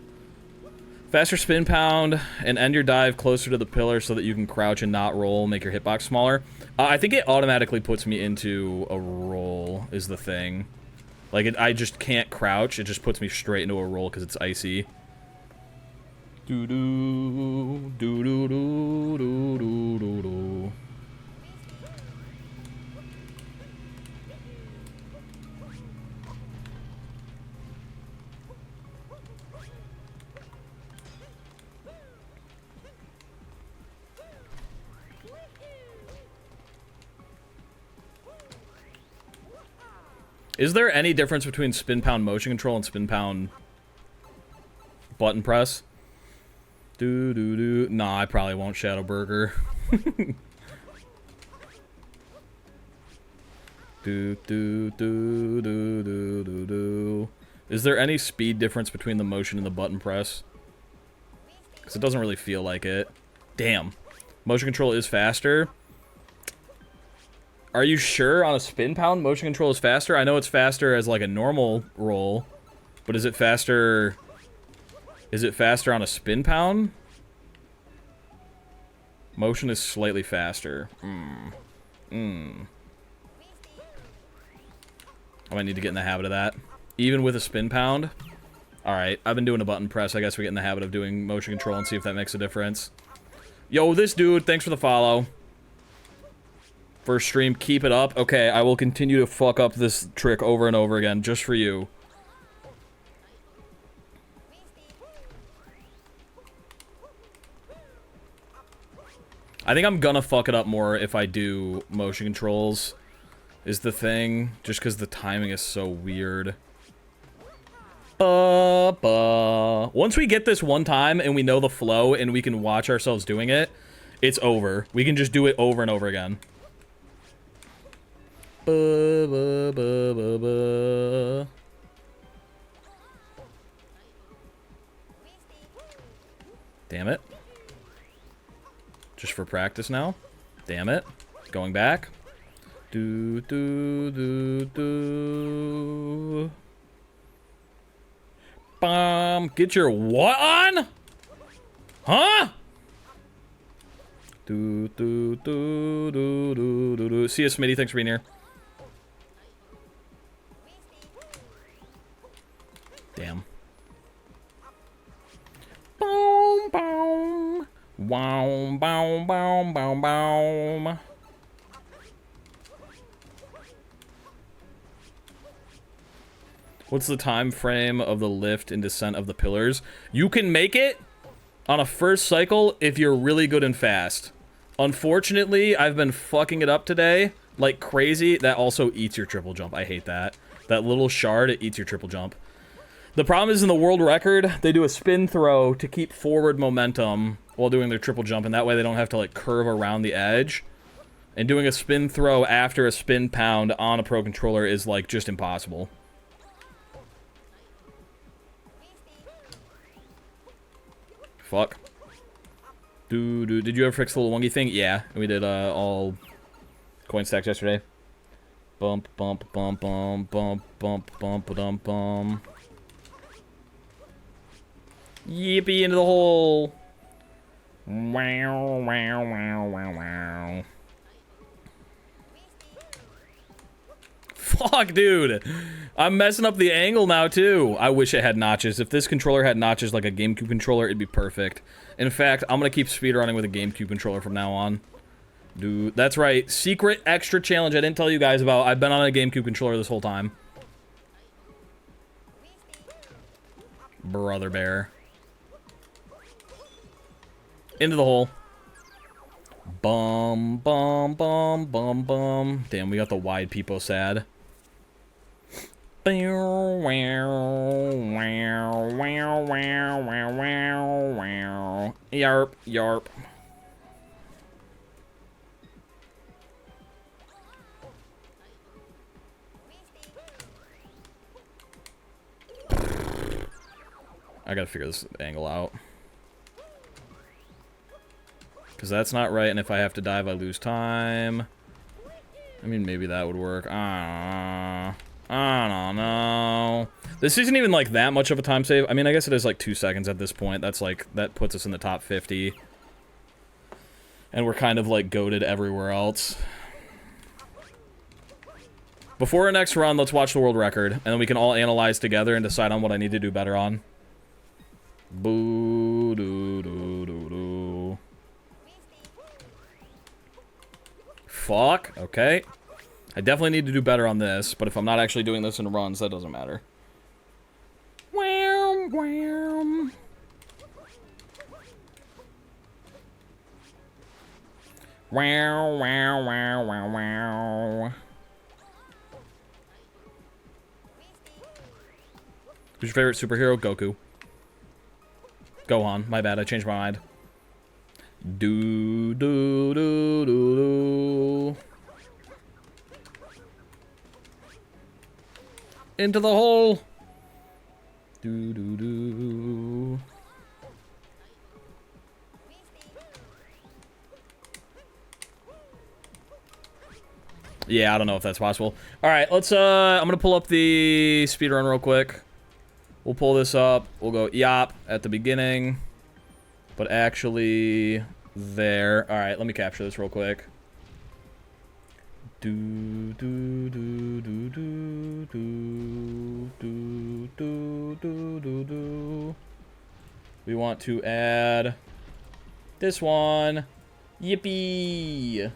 Faster spin pound and end your dive closer to the pillar so that you can crouch and not roll, make your hitbox smaller. I think it automatically puts me into a roll is the thing. Like, I just can't crouch. It just puts me straight into a roll because it's icy. Do-do, do-do-do, do-do-do-do. Is there any difference between spin pound motion control and spin pound button press? Do-do-do. Nah, I probably won't Shadow Burger. Do-do-do-do-do-do-do. Is there any speed difference between the motion and the button press? Because it doesn't really feel like it. Damn. Motion control is faster. Are you sure on a spin pound motion control is faster? I know it's faster as like a normal roll, but is it faster? Is it faster on a spin pound? Motion is slightly faster. I might need to get in the habit of that. Even with a spin pound? Alright, I've been doing a button press. I guess we get in the habit of doing motion control and see if that makes a difference. Yo, this dude, thanks for the follow. First stream, keep it up. Okay, I will continue to fuck up this trick over and over again, just for you. I think I'm gonna fuck it up more if I do motion controls, is the thing. Just because the timing is so weird. Once we get this one time and we know the flow and we can watch ourselves doing it, it's over. We can just do it over and over again. Damn it. Just for practice now. Damn it. Going back. Do, do, do, do. Bomb. Get your what on? Huh? Do, do, do, do, do, do, do. See you, Smitty. Thanks for being here. Damn. Boom, boom. Wow, boom, boom, boom, boom. What's the time frame of the lift and descent of the pillars? You can make it on a first cycle if you're really good and fast. Unfortunately, I've been fucking it up today like crazy. That also eats your triple jump. I hate that. That little shard, it eats your triple jump. The problem is in the world record, they do a spin throw to keep forward momentum while doing their triple jump, and that way they don't have to, like, curve around the edge. And doing a spin throw after a spin pound on a pro controller is, like, just impossible. Fuck. Did you ever fix the little wonky thing? Yeah, we did, all coin stacks yesterday. Bump, bump, bump, bump, bump, bump, bump, bump, bump. Yippee into the hole. Wow, wow, wow, wow, wow. Fuck, dude. I'm messing up the angle now, too. I wish it had notches. If this controller had notches like a GameCube controller, it'd be perfect. In fact, I'm gonna keep speedrunning with a GameCube controller from now on. Dude, that's right. Secret extra challenge I didn't tell you guys about. I've been on a GameCube controller this whole time. Brother bear. Into the hole. Bum, bum, bum, bum, bum. Damn, we got the wide peepo sad. Yarp, yarp. I gotta figure this angle out. Because that's not right, and if I have to dive, I lose time. I mean, maybe that would work. I don't know. This isn't even, like, that much of a time save. I mean, I guess it is, like, 2 seconds at this point. That's, like, that puts us in the top 50. And we're kind of, like, goated everywhere else. Before our next run, let's watch the world record. And then we can all analyze together and decide on what I need to do better on. Boo doo doo doo doo. Fuck. Okay. I definitely need to do better on this, but if I'm not actually doing this in runs, that doesn't matter. Wham, wham. Wow, wow, wow, wow, wow. Who's your favorite superhero? Goku. Gohan. My bad, I changed my mind. Do do do do do. Into the hole. Do do do. Yeah, I don't know if that's possible. All right, let's I'm gonna pull up the speedrun real quick. We'll pull this up. We'll go yop at the beginning. But actually, there. All right, let me capture this real quick. Do do do do do do do do do do do. We want to add this one. Yippee!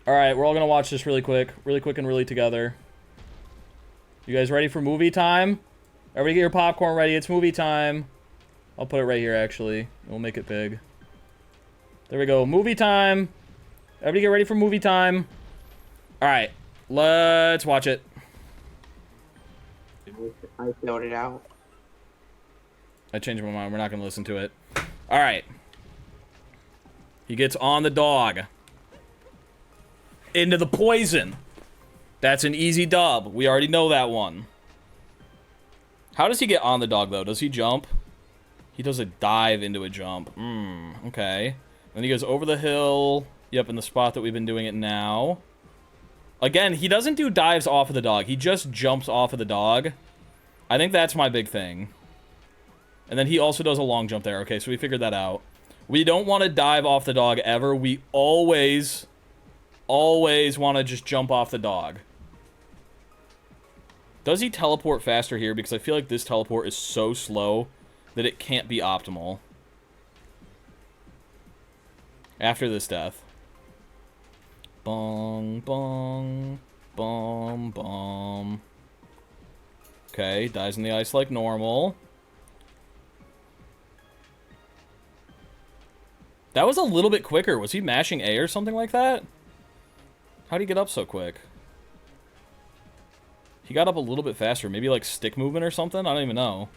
Alright, we're all gonna watch this really quick and really together. You guys ready for movie time? Everybody get your popcorn ready, it's movie time. I'll put it right here, actually. We'll make it big. There we go, movie time. Everybody get ready for movie time. Alright, let's watch it. I filled it out. I changed my mind, we're not gonna listen to it. Alright. He gets on the dog. Into the poison. That's an easy dub. We already know that one. How does he get on the dog, though? Does he jump? He does a dive into a jump. Okay. Then he goes over the hill. Yep, in the spot that we've been doing it now. Again, he doesn't do dives off of the dog. He just jumps off of the dog. I think that's my big thing. And then he also does a long jump there. Okay, so we figured that out. We don't want to dive off the dog ever. We always want to just jump off the dog. Does he teleport faster here? Because I feel like this teleport is so slow that it can't be optimal. After this death. Bong, bong, bong, bong. Okay, dies in the ice like normal. That was a little bit quicker. Was he mashing A or something like that? How'd he get up so quick? He got up a little bit faster. Maybe like stick movement or something? I don't even know.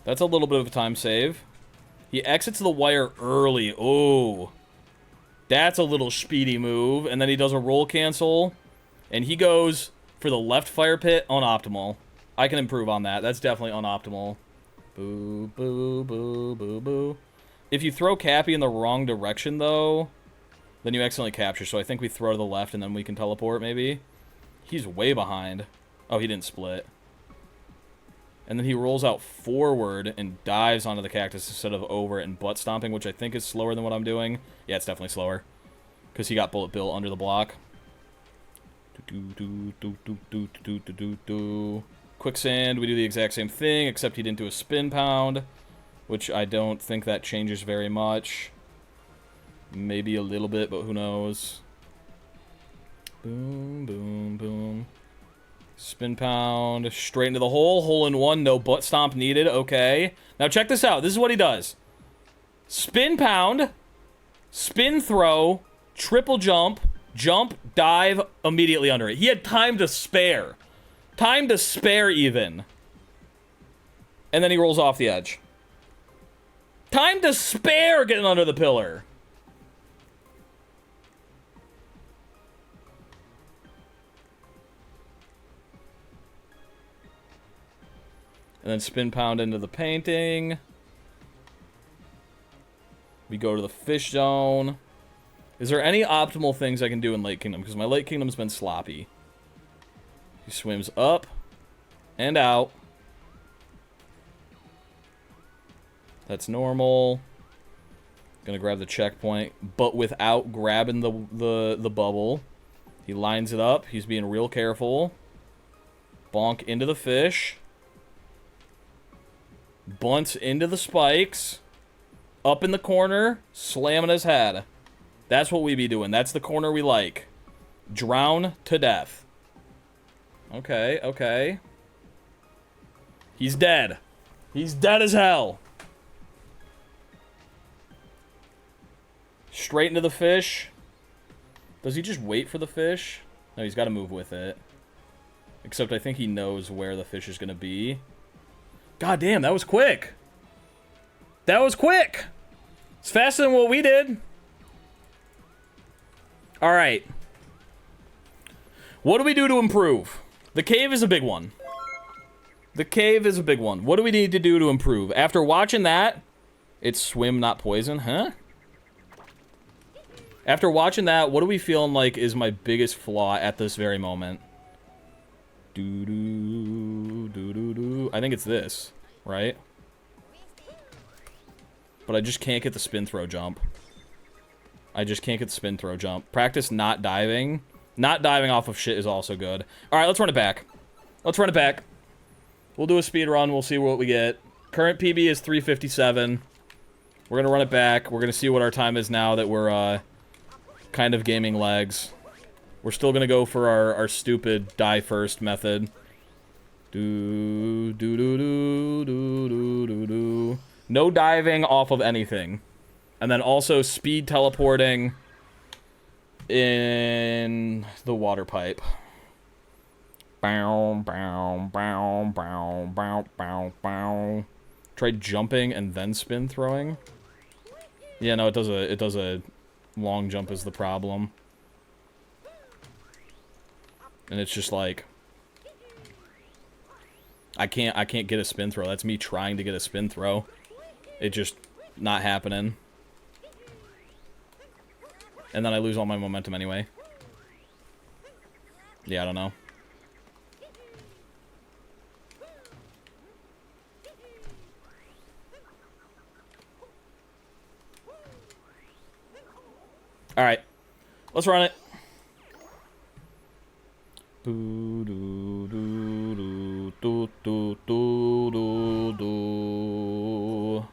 That's a little bit of a time save. He exits the wire early. Oh. That's a little speedy move. And then he does a roll cancel. And he goes for the left fire pit. Unoptimal. I can improve on that. That's definitely unoptimal. Boo, boo, boo, boo, boo. If you throw Cappy in the wrong direction, though, then you accidentally capture. So I think we throw to the left and then we can teleport, maybe. He's way behind. Oh, he didn't split. And then he rolls out forward and dives onto the cactus instead of over it and butt stomping, which I think is slower than what I'm doing. Yeah, it's definitely slower. Because he got Bullet Bill under the block. Quicksand, we do the exact same thing, except he didn't do a spin pound. Which I don't think that changes very much. Maybe a little bit, but who knows. Boom, boom, boom. Spin pound, straight into the hole. Hole in one, no butt stomp needed. Okay. Now check this out. This is what he does. Spin pound, spin throw, triple jump, jump, dive, immediately under it. He had time to spare. Time to spare even. And then he rolls off the edge. Time to spare getting under the pillar. And then spin pound into the painting. We go to the fish zone. Is there any optimal things I can do in Lake Kingdom? Because my Lake Kingdom's been sloppy. He swims up and out. That's normal. Gonna grab the checkpoint, but without grabbing the bubble. He lines it up. He's being real careful. Bonk into the fish. Bunts into the spikes. Up in the corner, slamming his head. That's what we be doing. That's the corner we like. Drown to death. Okay, okay. He's dead. He's dead as hell. Straight into the fish. Does he just wait for the fish? No, he's got to move with it. Except I think he knows where the fish is going to be. God damn, that was quick. That was quick. It's faster than what we did. All right. What do we do to improve? The cave is a big one. The cave is a big one. What do we need to do to improve? After watching that, it's swim, not poison, huh? After watching that, what are we feeling like is my biggest flaw at this very moment? Doo-doo, doo-doo-doo. I think it's this, right? But I just can't get the spin throw jump. I just can't get the spin throw jump. Practice not diving. Not diving off of shit is also good. Alright, let's run it back. Let's run it back. We'll do a speed run. We'll see what we get. Current PB is 3:57. We're gonna run it back. We're gonna see what our time is now that we're, kind of gaming legs. We're still gonna go for our stupid die first method. Do do do do do do do do. No diving off of anything, and then also speed teleporting in the water pipe. Bow bow bow bow bow bow bow. Try jumping and then spin throwing. Yeah, no, it does a long jump is the problem. And it's just like I can't get a spin throw. That's me trying to get a spin throw. It just not happening. And then I lose all my momentum anyway. Yeah, I don't know. Alright. Let's run it. Do do do do do do do do do.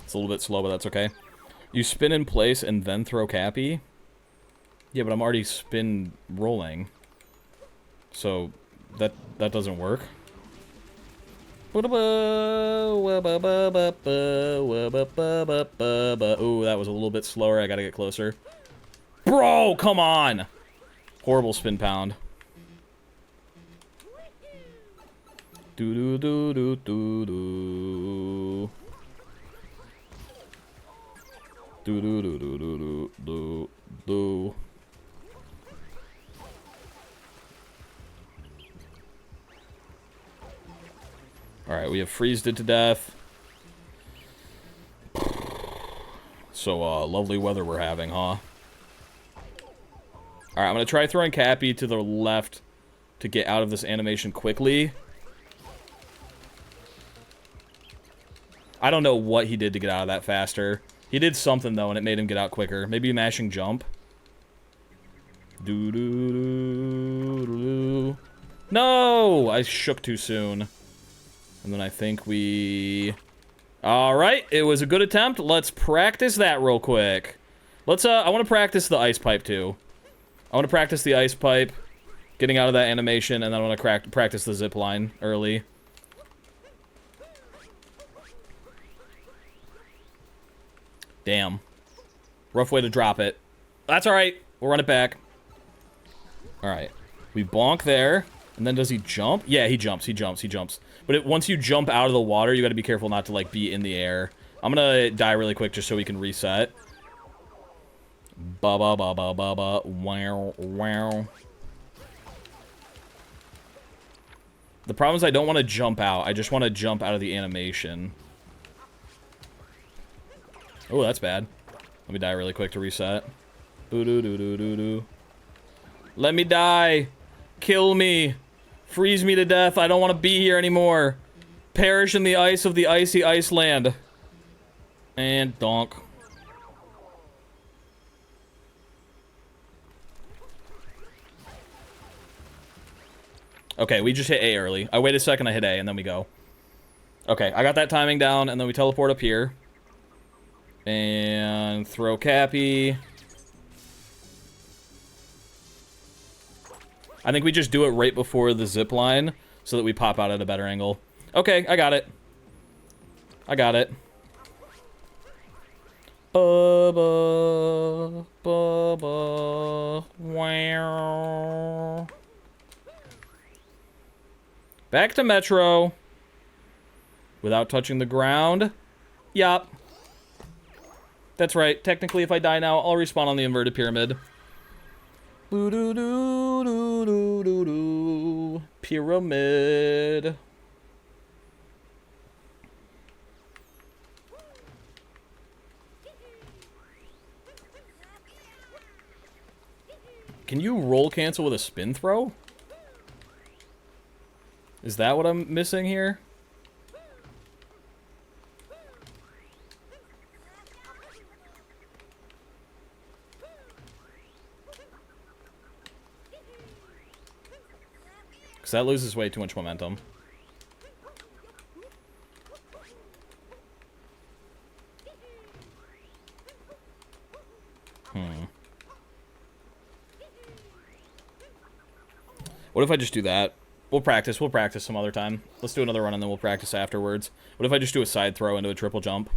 It's a little bit slow, but that's okay. You spin in place and then throw Cappy? Yeah, but I'm already spin rolling. So, that doesn't work. Ooh, that was a little bit slower. I gotta get closer. Bro, come on! Horrible spin pound. Do do do do do do. Do do do do do do do. Alright, we have freezed it to death. So, lovely weather we're having, huh? Alright, I'm gonna try throwing Cappy to the left to get out of this animation quickly. I don't know what he did to get out of that faster. He did something, though, and it made him get out quicker. Maybe mashing jump. Doo-doo-doo-doo-doo. No! I shook too soon. And then I think we... Alright, it was a good attempt. Let's practice that real quick. Let's, I want to practice the ice pipe, too. I want to practice the ice pipe, getting out of that animation, and then I want to practice the zip line early. Damn. Rough way to drop it. That's alright. We'll run it back. Alright. We bonk there. And then does he jump? Yeah, he jumps. But once you jump out of the water, you gotta be careful not to, like, be in the air. I'm gonna die really quick just so we can reset. Ba-ba-ba-ba-ba-ba. Wow, wow. The problem is I don't want to jump out. I just want to jump out of the animation. Oh, that's bad. Let me die really quick to reset. Boo-doo-doo-doo-doo-doo. Let me die. Kill me. Freeze me to death. I don't want to be here anymore. Perish in the ice of the icy Iceland. And donk. Okay, we just hit A early. I wait a second, I hit A, and then we go. Okay, I got that timing down, and then we teleport up here. And throw Cappy. I think we just do it right before the zip line so that we pop out at a better angle. Okay, I got it. I got it. Ba-ba, ba-ba, wow. Back to Metro. Without touching the ground. Yup. That's right. Technically, if I die now, I'll respawn on the inverted pyramid. Boo-doo-doo-doo-doo-doo. Pyramid. Can you roll cancel with a spin throw? Is that what I'm missing here? Because that loses way too much momentum. What if I just do that? We'll practice some other time. Let's do another run and then we'll practice afterwards. What if I just do a side throw into a triple jump?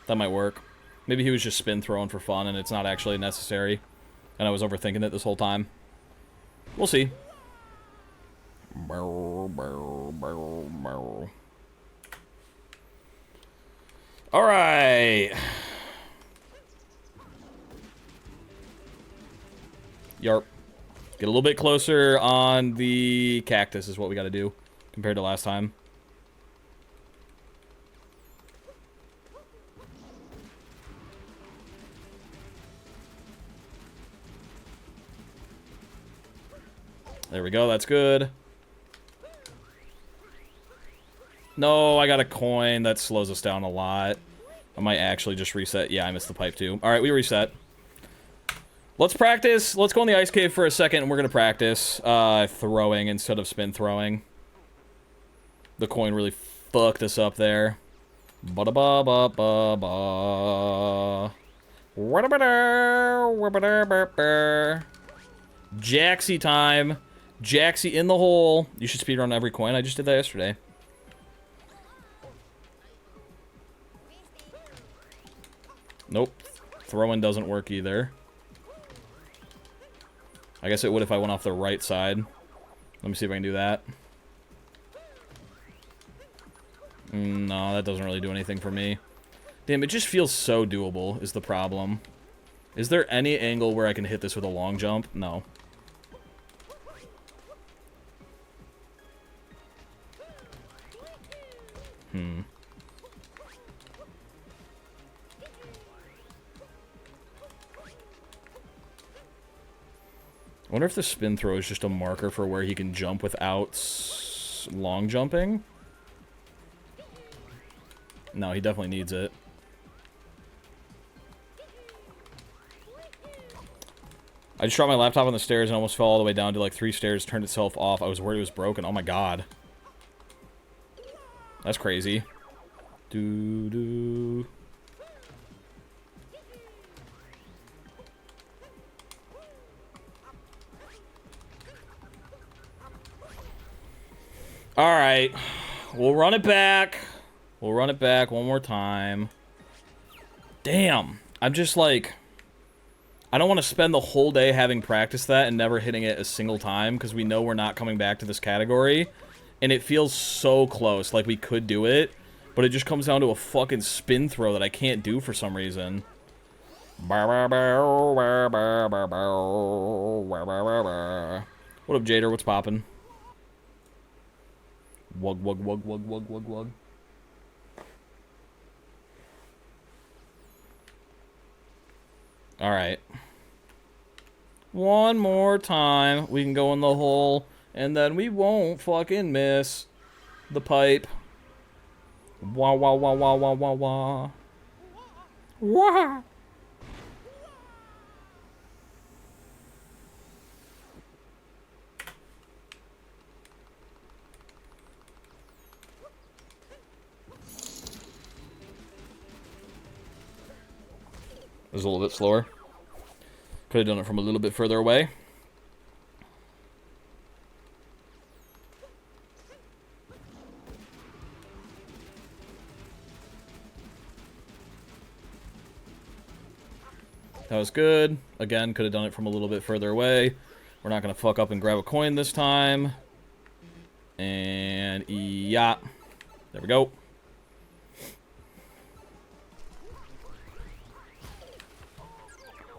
That might work. Maybe he was just spin throwing for fun and it's not actually necessary. And I was overthinking it this whole time. We'll see. Alright. Yarp. Get a little bit closer on the cactus is what we gotta do compared to last time. There we go, that's good. No, I got a coin. That slows us down a lot. I might actually just reset. Yeah, I missed the pipe too. Alright, we reset. Let's practice. Let's go in the ice cave for a second, and we're going to practice throwing instead of spin throwing. The coin really fucked us up there. Ba-da-ba-ba-ba-ba. Jaxie time. Jaxie in the hole. You should speedrun every coin. I just did that yesterday. Nope. Throwing doesn't work either. I guess it would if I went off the right side. Let me see if I can do that. No, that doesn't really do anything for me. Damn, it just feels so doable, is the problem. Is there any angle where I can hit this with a long jump? No. I wonder if the spin throw is just a marker for where he can jump without long jumping. No, he definitely needs it. I just dropped my laptop on the stairs and almost fell all the way down to like 3 stairs, turned itself off. I was worried it was broken. Oh my god. That's crazy. Doo-doo. Alright. We'll run it back. We'll run it back one more time. Damn. I'm just like... I don't want to spend the whole day having practiced that and never hitting it a single time, because we know we're not coming back to this category. And it feels so close, like we could do it, but it just comes down to a fucking spin throw that I can't do for some reason. What up, Jader? What's poppin'? Wug, wug, wug, wug, wug, wug, wug. Alright. One more time. We can go in the hole, and then we won't fucking miss the pipe. Wah, wah, wah, wah, wah, wah, wah. Wah! It was a little bit slower. Could have done it from a little bit further away. That was good. Again, could have done it from a little bit further away. We're not going to fuck up and grab a coin this time. And yeah. There we go.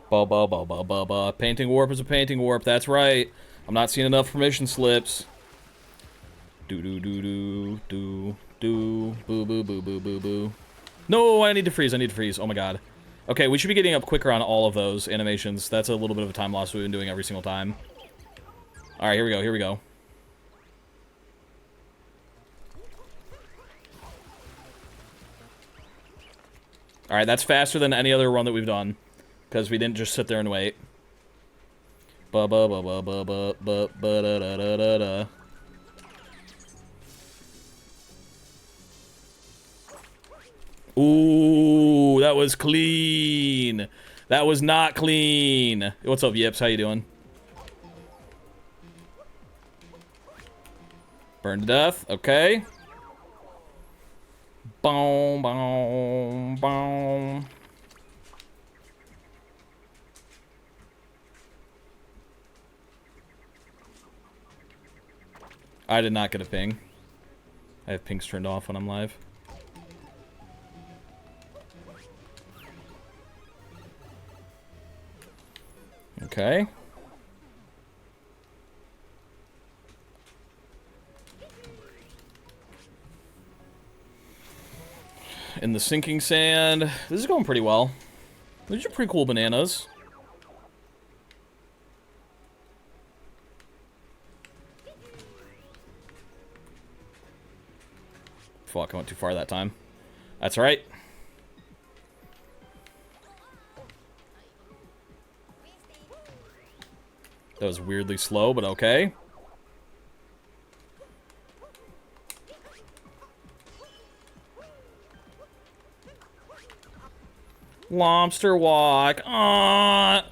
Ba ba ba ba ba ba. Painting warp is a painting warp. That's right. I'm not seeing enough permission slips. Do do do do do do. Boo boo boo boo boo boo. No, I need to freeze. I need to freeze. Oh my god. Okay, we should be getting up quicker on all of those animations. That's a little bit of a time loss we've been doing every single time. All right, here we go. Here we go. All right, that's faster than any other run that we've done. Because we didn't just sit there and wait. Ba ba ba ba ba ba ba ba da da da da da. Ooh, that was clean. That was not clean. What's up, Yips? How you doing? Burned to death. Okay. Boom, boom, boom. I did not get a ping. I have pings turned off when I'm live. Okay. In the sinking sand. This is going pretty well. These are pretty cool bananas. Fuck, I went too far that time. That's alright. That was weirdly slow, but okay. Lobster walk. Aww.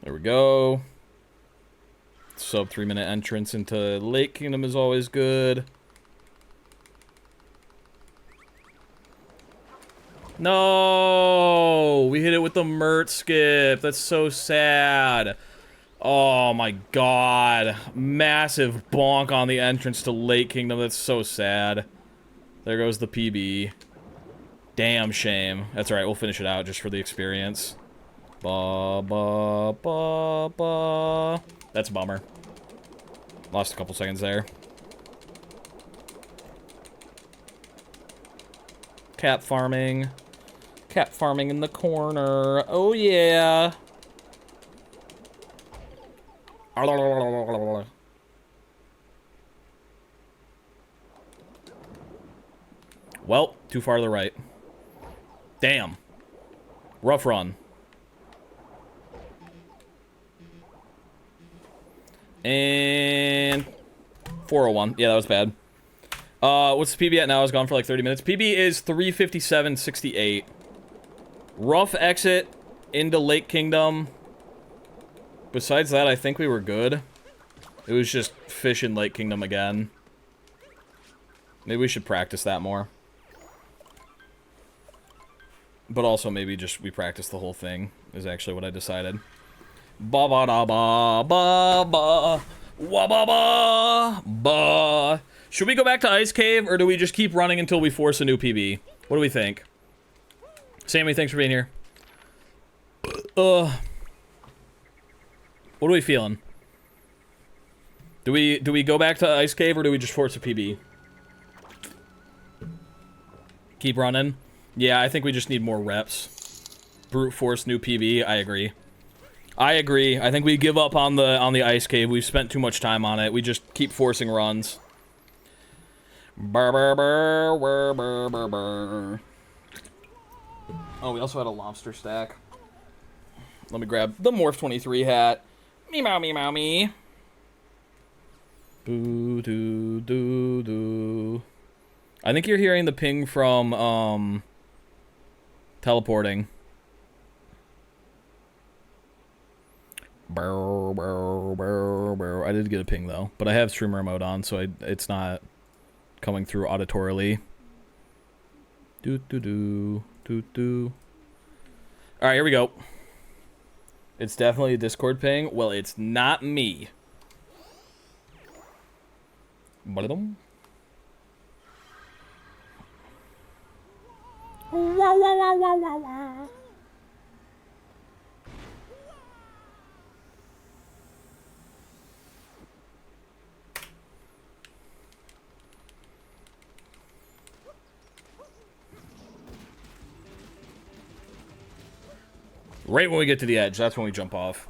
There we go. Sub 3-minute entrance into Lake Kingdom is always good. No! We hit it with the Mert skip. That's so sad. Oh my god. Massive bonk on the entrance to Lake Kingdom. That's so sad. There goes the PB. Damn shame. That's alright, we'll finish it out just for the experience. Ba ba ba ba. That's a bummer. Lost a couple seconds there. Cat farming. Cat farming in the corner. Oh yeah. Well, too far to the right. Damn. Rough run. And 401. Yeah, that was bad. What's the PB at now? It's gone for like 30 minutes. PB is 357.68. Rough exit into Lake Kingdom. Besides that, I think we were good. It was just fish in Lake Kingdom again. Maybe we should practice that more. But also maybe just we practice the whole thing is actually what I decided. Ba ba da ba ba ba wa ba ba ba. Should we go back to Ice Cave or do we just keep running until we force a new PB? What do we think? Sammy, thanks for being here. What are we feeling? Do we go back to Ice Cave or do we just force a PB? Keep running. Yeah, I think we just need more reps. Brute force new PB. I agree. I agree. I think we give up on the Ice Cave. We've spent too much time on it. We just keep forcing runs. Burr, burr, burr, burr, burr, burr, burr. Oh, we also had a lobster stack. Let me grab the Morph 23 hat. Me meow me meow me. Boo doo doo doo. I think you're hearing the ping from teleporting. Burr, burr, burr, burr. I did get a ping though, but I have streamer mode on, so it's not coming through auditorily. Doo doo doo doo doo. All right, here we go. It's definitely a Discord ping. Well, it's not me. Ba-da-dum. Wah, wah, wah, wah, wah, wah. Right when we get to the edge, that's when we jump off.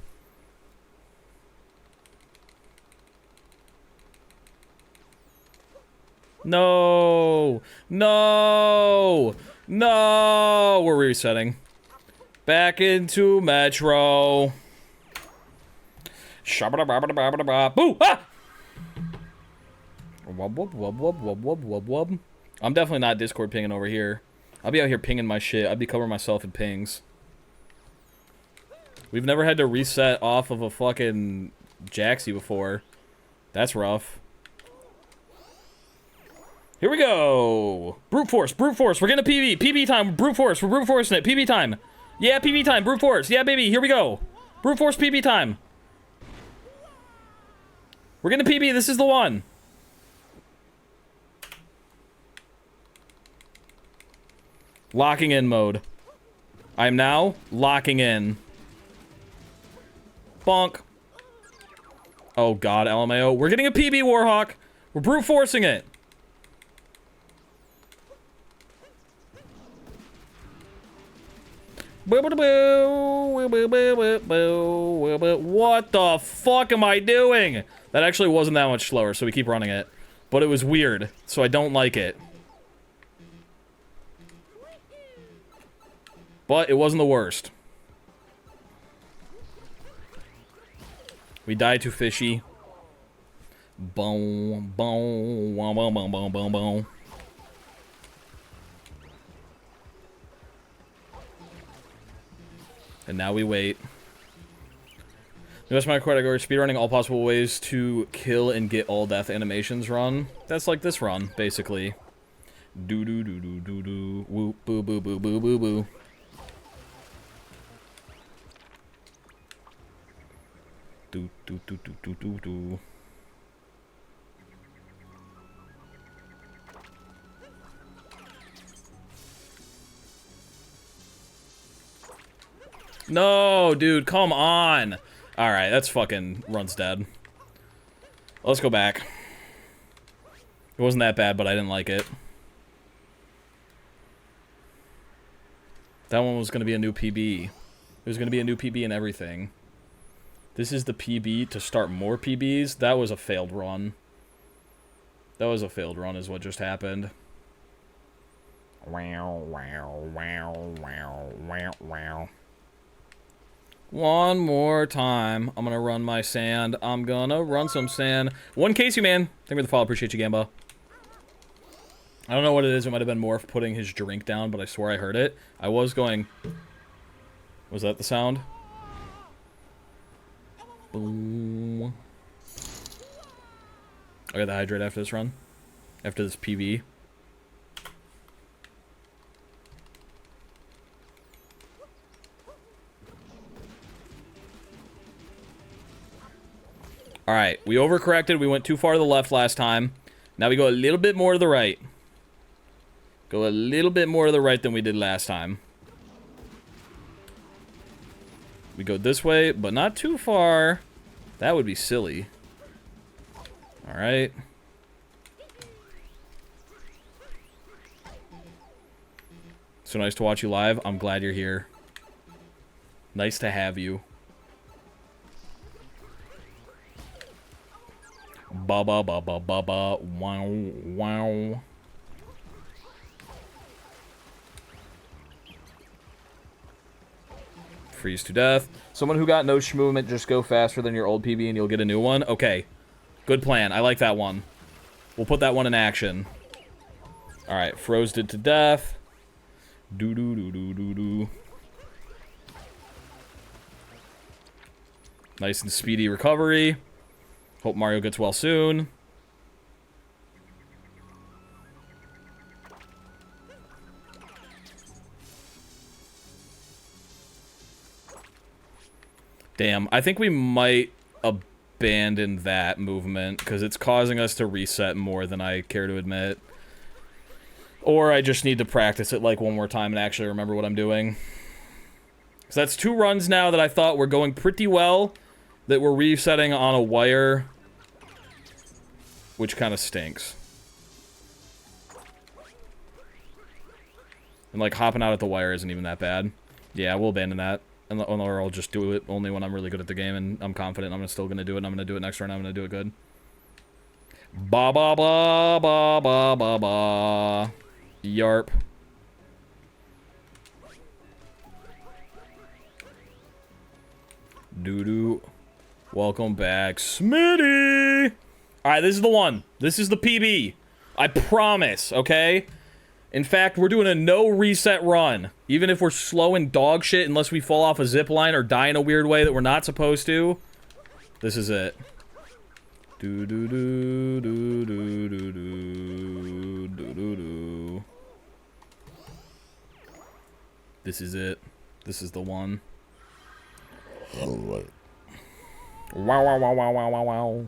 No! No! No! We're resetting. Back into Metro. Shabba-da-ba-ba-da-ba-ba-da-ba. Boo! Ah! Wub, wub, wub, wub, wub, wub, wub, wub. I'm definitely not Discord pinging over here. I'll be out here pinging my shit. I'd be covering myself in pings. We've never had to reset off of a fucking Jaxie before. That's rough. Here we go. Brute force, brute force. We're getting a PB. PB time. Brute force. We're brute forcing it. PB time. Yeah, PB time. Brute force. Yeah, baby. Here we go. Brute force PB time. We're getting a PB. This is the one. Locking in mode. I am now locking in. Bonk. Oh god, LMAO. We're getting a PB, Warhawk. We're brute forcing it. What the fuck am I doing? That actually wasn't that much slower, so we keep running it. But it was weird, so I don't like it. But it wasn't the worst. We died too fishy. Boom, boom, boom, boom, boom, boom, boom, boom. And now we wait. Newest my category, speedrunning all possible ways to kill and get all death animations run. That's like this run, basically. Doo doo doo doo doo doo. Whoop boo boo boo boo boo boo. Do do do do do do do. No, dude, come on. All right, that's fucking run's dead. Let's go back. It wasn't that bad, but I didn't like it. That one was going to be a new PB. There's going to be a new PB and everything. This is the PB to start more PBs. That was a failed run. That was a failed run is what just happened. Wow, wow, wow, wow, wow, wow. One more time. I'm going to run my sand. I'm going to run some sand. One Casey, man. Thank you for the follow. Appreciate you, Gamba. I don't know what it is. It might have been Morph putting his drink down, but I swear I heard it. I was going... Was that the sound? Boom. I got the hydrate after this run. After this PB. Alright, we overcorrected. We went too far to the left last time. Now we go a little bit more to the right. Go a little bit more to the right than we did last time. We go this way, but not too far. That would be silly. Alright. So nice to watch you live. I'm glad you're here. Nice to have you. Ba ba ba ba ba ba. Wow wow. Freeze to death. Someone who got no movement, just go faster than your old PB and you'll get a new one. Okay. Good plan. I like that one. We'll put that one in action. Alright, froze it to death. Doo doo doo doo doo doo. Nice and speedy recovery. Hope Mario gets well soon. Damn, I think we might abandon that movement, because it's causing us to reset more than I care to admit. Or I just need to practice it like one more time and actually remember what I'm doing. So that's 2 runs now that I thought were going pretty well, that we're resetting on a wire, which kind of stinks. And like hopping out at the wire isn't even that bad. Yeah, we'll abandon that. Or I'll just do it only when I'm really good at the game and I'm confident I'm still going to do it and I'm going to do it next round. I'm going to do it good. Ba ba ba ba ba ba ba. Yarp. Doo-doo. Welcome back, Smitty! Alright, this is the one. This is the PB. I promise, okay? In fact, we're doing a no reset run. Even if we're slow and dog shit, unless we fall off a zip line or die in a weird way that we're not supposed to. This is it. Do do do do do do do do do do. This is it. This is the one. Wow wow wow wow wow wow wow.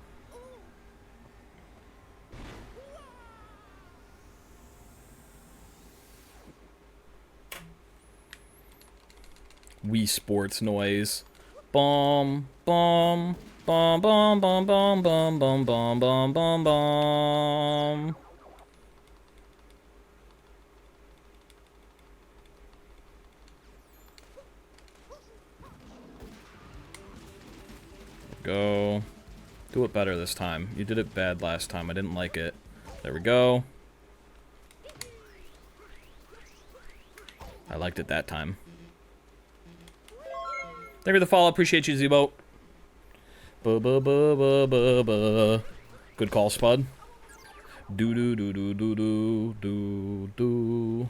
Wii Sports noise. Bum bum bum bum bum bum bum bum bum bum bum bum. Go. Do it better this time. You did it bad last time. I didn't like it. There we go. I liked it that time. Thank you for the follow. Appreciate you, Zebo. Ba-ba-ba-ba-ba-ba. Good call, Spud. Do-do-do-do-do-do-do-do.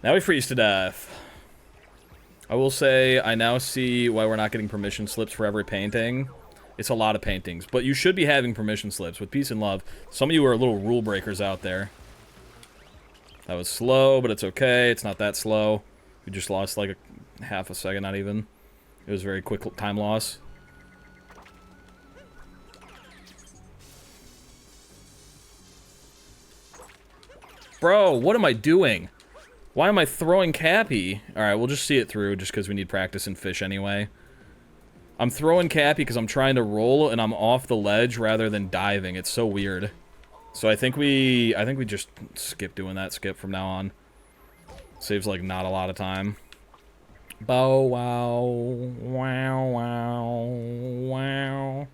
Now we freeze to death. I will say, I now see why we're not getting permission slips for every painting. It's a lot of paintings, but you should be having permission slips with peace and love. Some of you are little rule breakers out there. That was slow, but it's okay. It's not that slow. We just lost like a half a second, not even. It was very quick time loss. Bro, what am I doing? Why am I throwing Cappy? Alright, we'll just see it through just because we need practice in fish anyway. I'm throwing Cappy because I'm trying to roll and I'm off the ledge rather than diving. It's so weird. So I think we just skip doing that skip from now on. Saves like not a lot of time. Bow wow. Wow wow. Wow.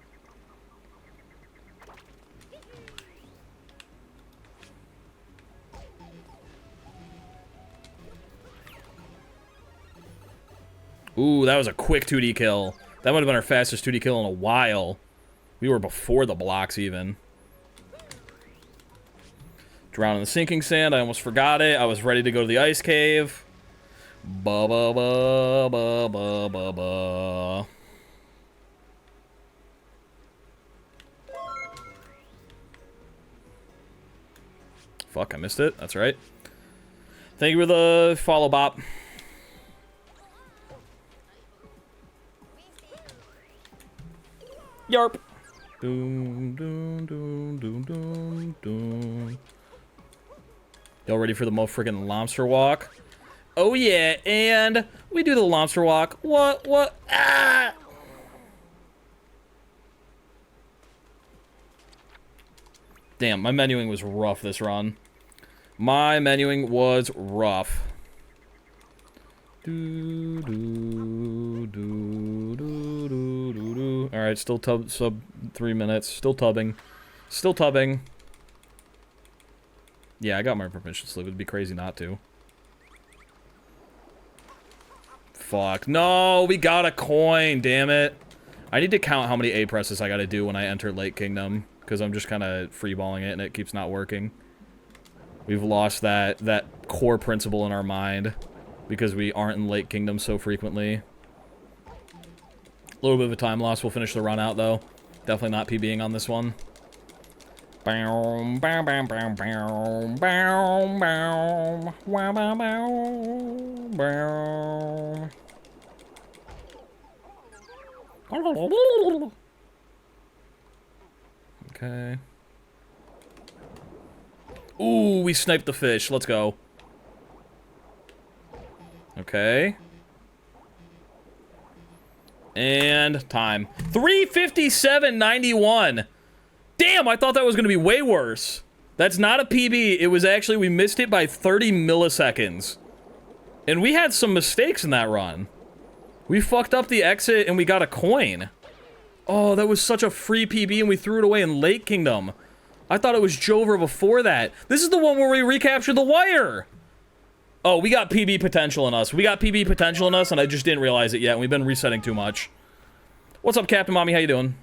Ooh, that was a quick 2D kill. That might have been our fastest 2D kill in a while. We were before the blocks, even. Drown in the sinking sand. I almost forgot it. I was ready to go to the ice cave. Ba-ba-ba-ba-ba-ba-ba. Fuck, I missed it. That's right. Thank you for the follow, Bop. Yarp. Doom, doom, doom, doom, doom, doom. Y'all ready for the mo friggin' lobster walk? Oh yeah, and we do the lobster walk. What? Ah! Damn, my menuing was rough this run. My menuing was rough. Do, do, do, do, do, do, do. All right, still sub 3 minutes. Still tubbing. Still tubbing. Yeah, I got my permission slip. It'd be crazy not to. Fuck. No, we got a coin. Damn it. I need to count how many A presses I gotta do when I enter Lake Kingdom, because I'm just kind of freeballing it and it keeps not working. We've lost that core principle in our mind because we aren't in Lake Kingdom so frequently. A little bit of a time loss. We'll finish the run out, though. Definitely not PBing on this one. Okay. Ooh, we sniped the fish. Let's go. Okay. And time. 3:57.91. Damn, I thought that was going to be way worse. That's not a PB. It was actually, we missed it by 30 milliseconds. And we had some mistakes in that run. We fucked up the exit and we got a coin. Oh, that was such a free PB and we threw it away in Lake Kingdom. I thought it was Jover before that. This is the one where we recaptured the wire. Oh, we got PB potential in us. We got PB potential in us and I just didn't realize it yet. And we've been resetting too much. What's up, Captain Mommy? How you doing?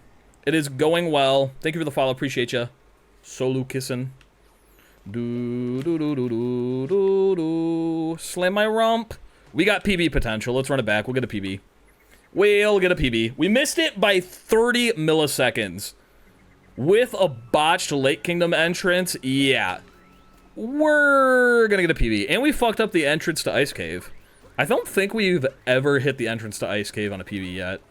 It is going well. Thank you for the follow. Appreciate ya. Solo kissing. Do do do do do do do. Slam my rump. We got PB potential. Let's run it back. We'll get a PB. We'll get a PB. We missed it by 30 milliseconds. With a botched Lake Kingdom entrance, yeah. We're gonna get a PB. And we fucked up the entrance to Ice Cave. I don't think we've ever hit the entrance to Ice Cave on a PB yet.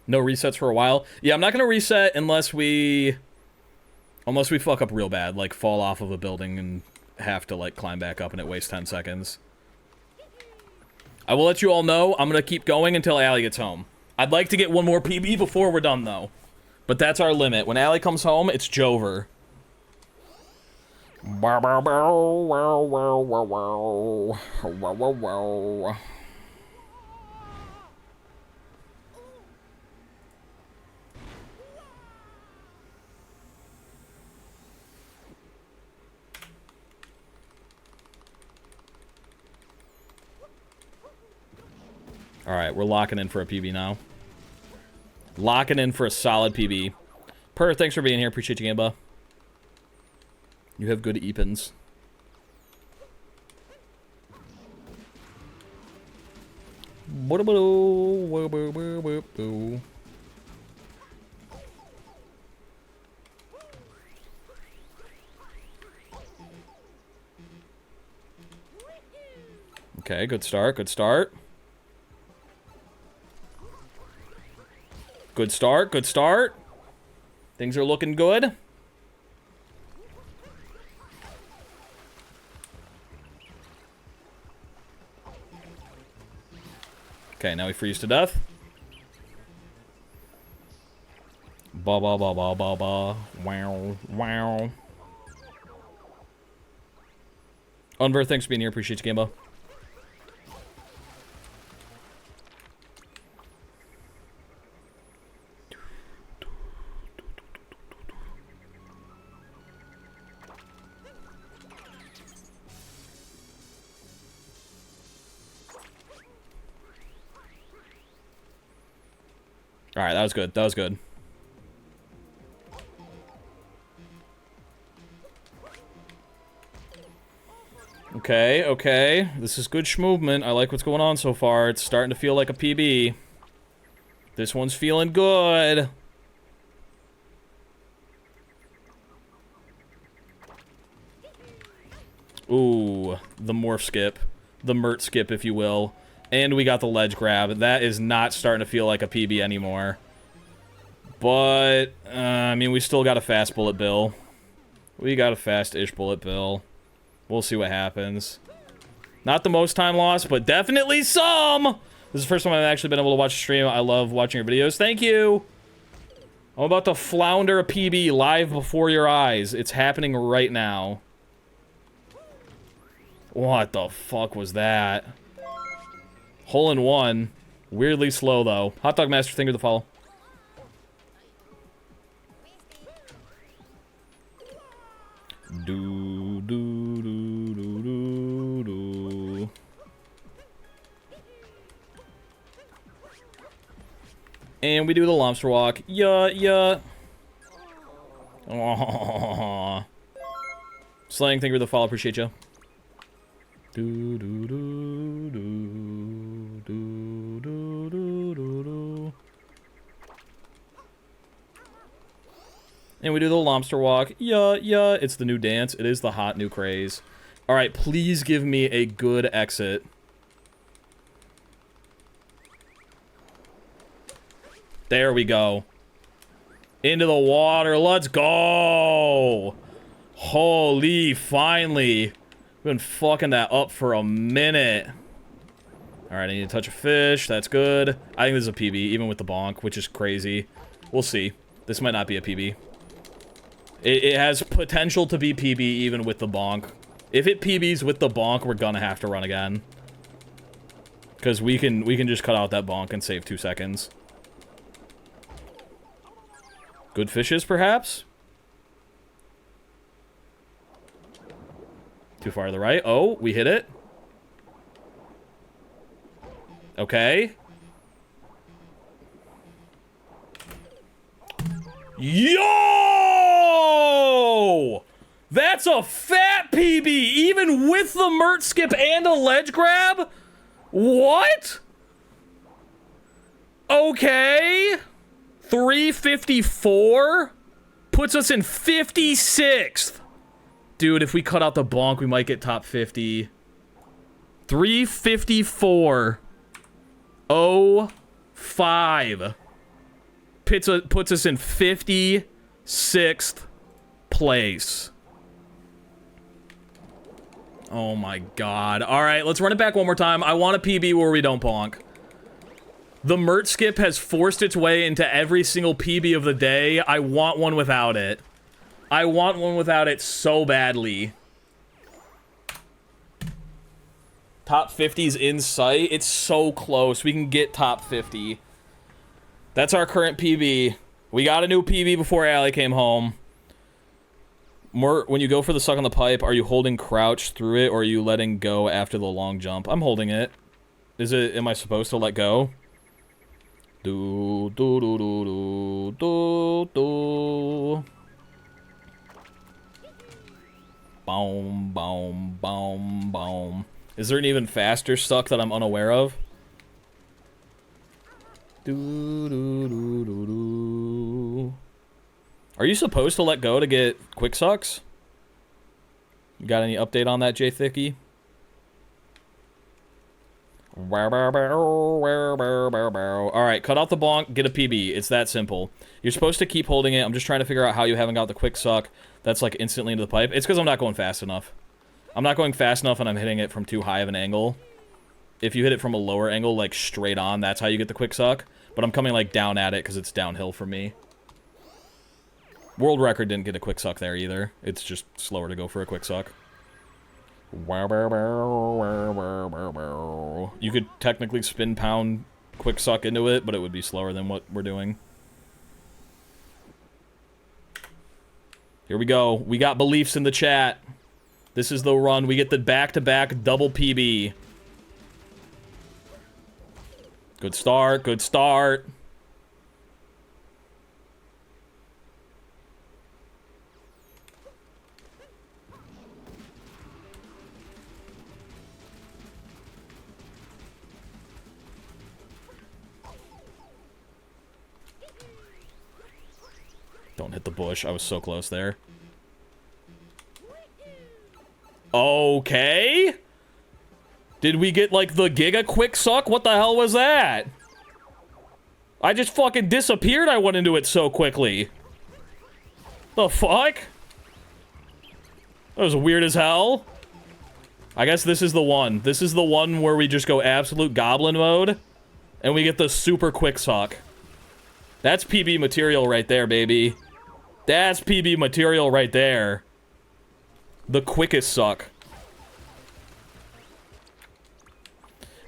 No resets for a while. Yeah, I'm not gonna reset unless we fuck up real bad, like fall off of a building and have to like climb back up and it wastes 10 seconds. I will let you all know I'm gonna keep going until Allie gets home. I'd like to get one more PB before we're done though. But that's our limit. When Allie comes home, it's Jover. Alright, we're locking in for a PB now. Locking in for a solid PB. Per, thanks for being here. Appreciate you, Gamba. You have good eepins. Okay, good start, good start. Good start, good start. Things are looking good. Okay, now we freeze to death. Ba ba ba ba ba ba. Wow, wow. Unver, thanks for being here. Appreciate you, Gambo. Alright, that was good. That was good. Okay, okay. This is good schmovement. I like what's going on so far. It's starting to feel like a PB. This one's feeling good. Ooh, the morph skip. The mert skip, if you will. And we got the ledge grab. That is not starting to feel like a PB anymore. But, I mean, we still got a fast bullet bill. We got a fast-ish bullet bill. We'll see what happens. Not the most time lost, but definitely some! This is the first time I've actually been able to watch a stream. I love watching your videos. Thank you! I'm about to flounder a PB live before your eyes. It's happening right now. What the fuck was that? Hole in one. Weirdly slow, though. Hot Dog Master, finger the follow. Do, do, do, do, do, do. And we do the lobster walk. Yeah, yeah. Aww. Slang, thank you for the follow. Appreciate you. Do, do, do, do, do, do, do, do, do. And we do the lobster walk. Yeah, yeah. It's the new dance. It is the hot new craze. All right, please give me a good exit. There we go. Into the water. Let's go. Holy, finally. We've been fucking that up for a minute. All right, I need to touch a fish. That's good. I think this is a PB, even with the bonk, which is crazy. We'll see. This might not be a PB. It has potential to be PB even with the bonk. If it PBs with the bonk, we're gonna have to run again. Because we can just cut out that bonk and save 2 seconds. Good fishes, perhaps? Too far to the right. Oh, we hit it. Okay. Yo! That's a fat PB, even with the mert skip and a ledge grab? What? Okay. 354 puts us in 56th. Dude, if we cut out the bonk, we might get top 50. 354. 05. Puts us in 56th place. Oh my god. Alright, let's run it back one more time. I want a PB where we don't bonk. The mert skip has forced its way into every single PB of the day. I want one without it. I want one without it so badly. Top 50's in sight. It's so close. We can get top 50. That's our current PB. We got a new PB before Allie came home. When you go for the suck on the pipe, are you holding crouch through it, or are you letting go after the long jump? I'm holding it. Am I supposed to let go? Do, do, do, do, do, do. Boom, boom, boom, boom. Is there an even faster suck that I'm unaware of? Do, do, do, do, do. Are you supposed to let go to get quick sucks? You got any update on that, Jay Thicky? Alright, cut out the bonk, get a PB. It's that simple. You're supposed to keep holding it. I'm just trying to figure out how you haven't got the quick suck. That's like instantly into the pipe. It's because I'm not going fast enough. I'm not going fast enough and I'm hitting it from too high of an angle. If you hit it from a lower angle, like straight on, that's how you get the quick suck. But I'm coming like down at it because it's downhill for me. World record didn't get a quick suck there either. It's just slower to go for a quick suck. You could technically spin pound quick suck into it, but it would be slower than what we're doing. Here we go. We got beliefs in the chat. This is the run. We get the back-to-back double PB. Good start. Good start. Don't hit the bush. I was so close there. Okay. Did we get, like, the Giga Quick Suck? What the hell was that? I just fucking disappeared. I went into it so quickly. The fuck? That was weird as hell. I guess this is the one. This is the one where we just go absolute goblin mode. And we get the super quick suck. That's PB material right there, baby. That's PB material right there. The quickest suck.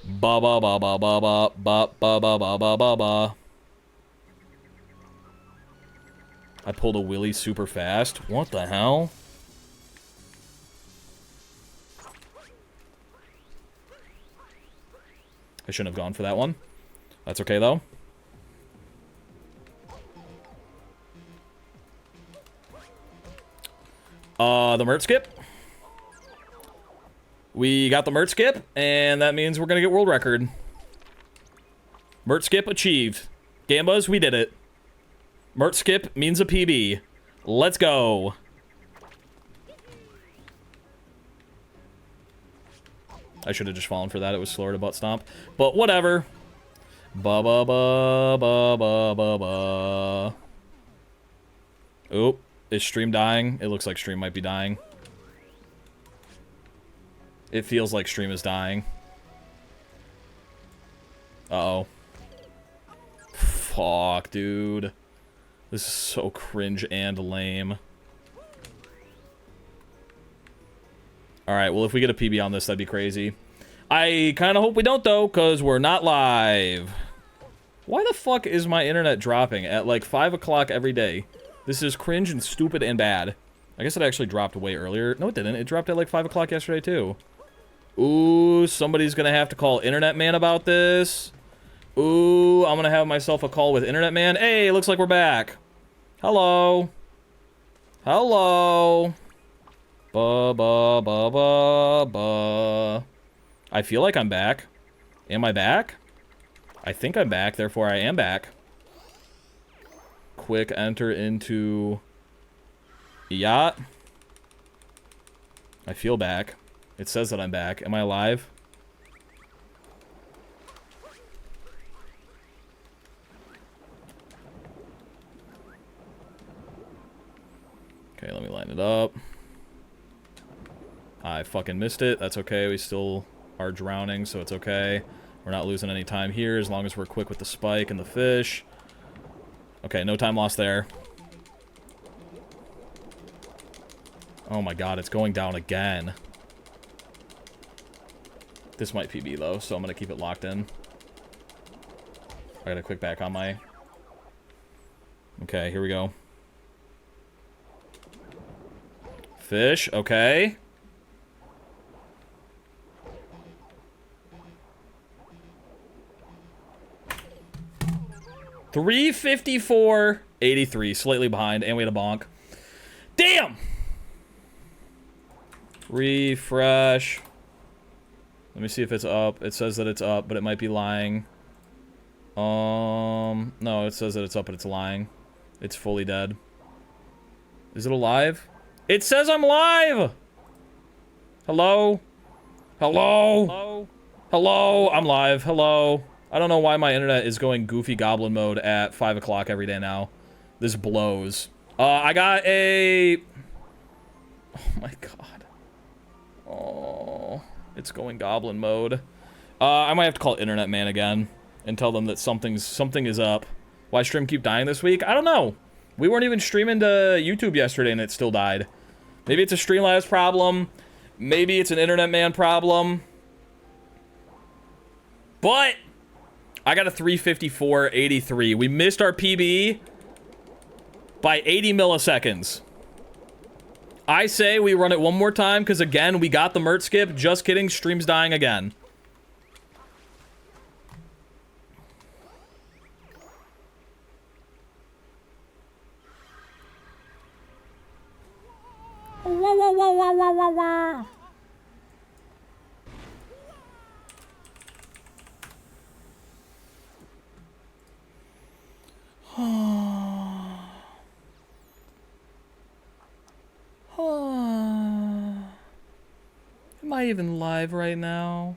Ba ba ba ba ba ba ba ba ba ba ba ba ba. I pulled a wheelie super fast. What the hell? I shouldn't have gone for that one. That's okay though. The Mert skip. We got the Mert skip, and that means we're gonna get world record. Mert skip achieved. Gambas, we did it. Mert skip means a PB. Let's go. I should have just fallen for that. It was slower to butt stomp. But whatever. Ba ba ba ba ba ba ba. Oop. Is stream dying? It looks like stream might be dying. It feels like stream is dying. Uh-oh. Fuck, dude. This is so cringe and lame. Alright, well, if we get a PB on this, that'd be crazy. I kind of hope we don't, though, because we're not live. Why the fuck is my internet dropping at, like, 5 o'clock every day? This is cringe and stupid and bad. I guess it actually dropped way earlier. No, it didn't. It dropped at, like, 5 o'clock yesterday, too. Ooh, somebody's gonna have to call Internet Man about this. Ooh, I'm gonna have myself a call with Internet Man. Hey, looks like we're back. Hello. Hello. Ba ba ba ba ba. I feel like I'm back. Am I back? I think I'm back, therefore I am back. Quick enter into yacht. I feel back. It says that I'm back. Am I alive? Okay, let me line it up. I fucking missed it. That's okay. We still are drowning, so it's okay. We're not losing any time here as long as we're quick with the spike and the fish. Okay, no time lost there. Oh my god, it's going down again. This might PB though, so I'm gonna keep it locked in. I got a quick back on my... Okay, here we go. Fish, okay. $354.83, slightly behind, and we had a bonk. Damn! Refresh. Let me see if it's up. It says that it's up, but it might be lying. No, it says that it's up, but it's lying. It's fully dead. Is it alive? It says I'm live! Hello? Hello? Hello? Hello, I'm live. Hello. I don't know why my internet is going goofy goblin mode at 5 o'clock every day now. This blows. I got a... Oh my god. Oh, it's going goblin mode. I might have to call Internet Man again and tell them that something is up. Why stream keep dying this week? I don't know. We weren't even streaming to YouTube yesterday and it still died. Maybe it's a Streamlabs problem. Maybe it's an Internet Man problem. But I got a 354.83. We missed our PB by 80 milliseconds. I say we run it one more time because, again, we got the Mert skip. Just kidding. Stream's dying again. Wah, wah, wah, wah, wah, wah, wah. Am I even live right now?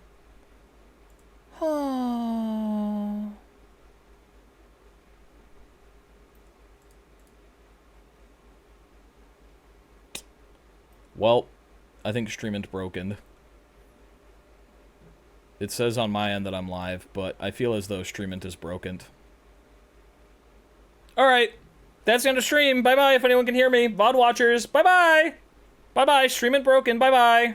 Well, I think streaming's broken. It says on my end that I'm live, but I feel as though streaming is broken. Alright, that's the end of stream. Bye-bye if anyone can hear me. VOD watchers, bye-bye! Bye-bye, streaming broken, bye-bye!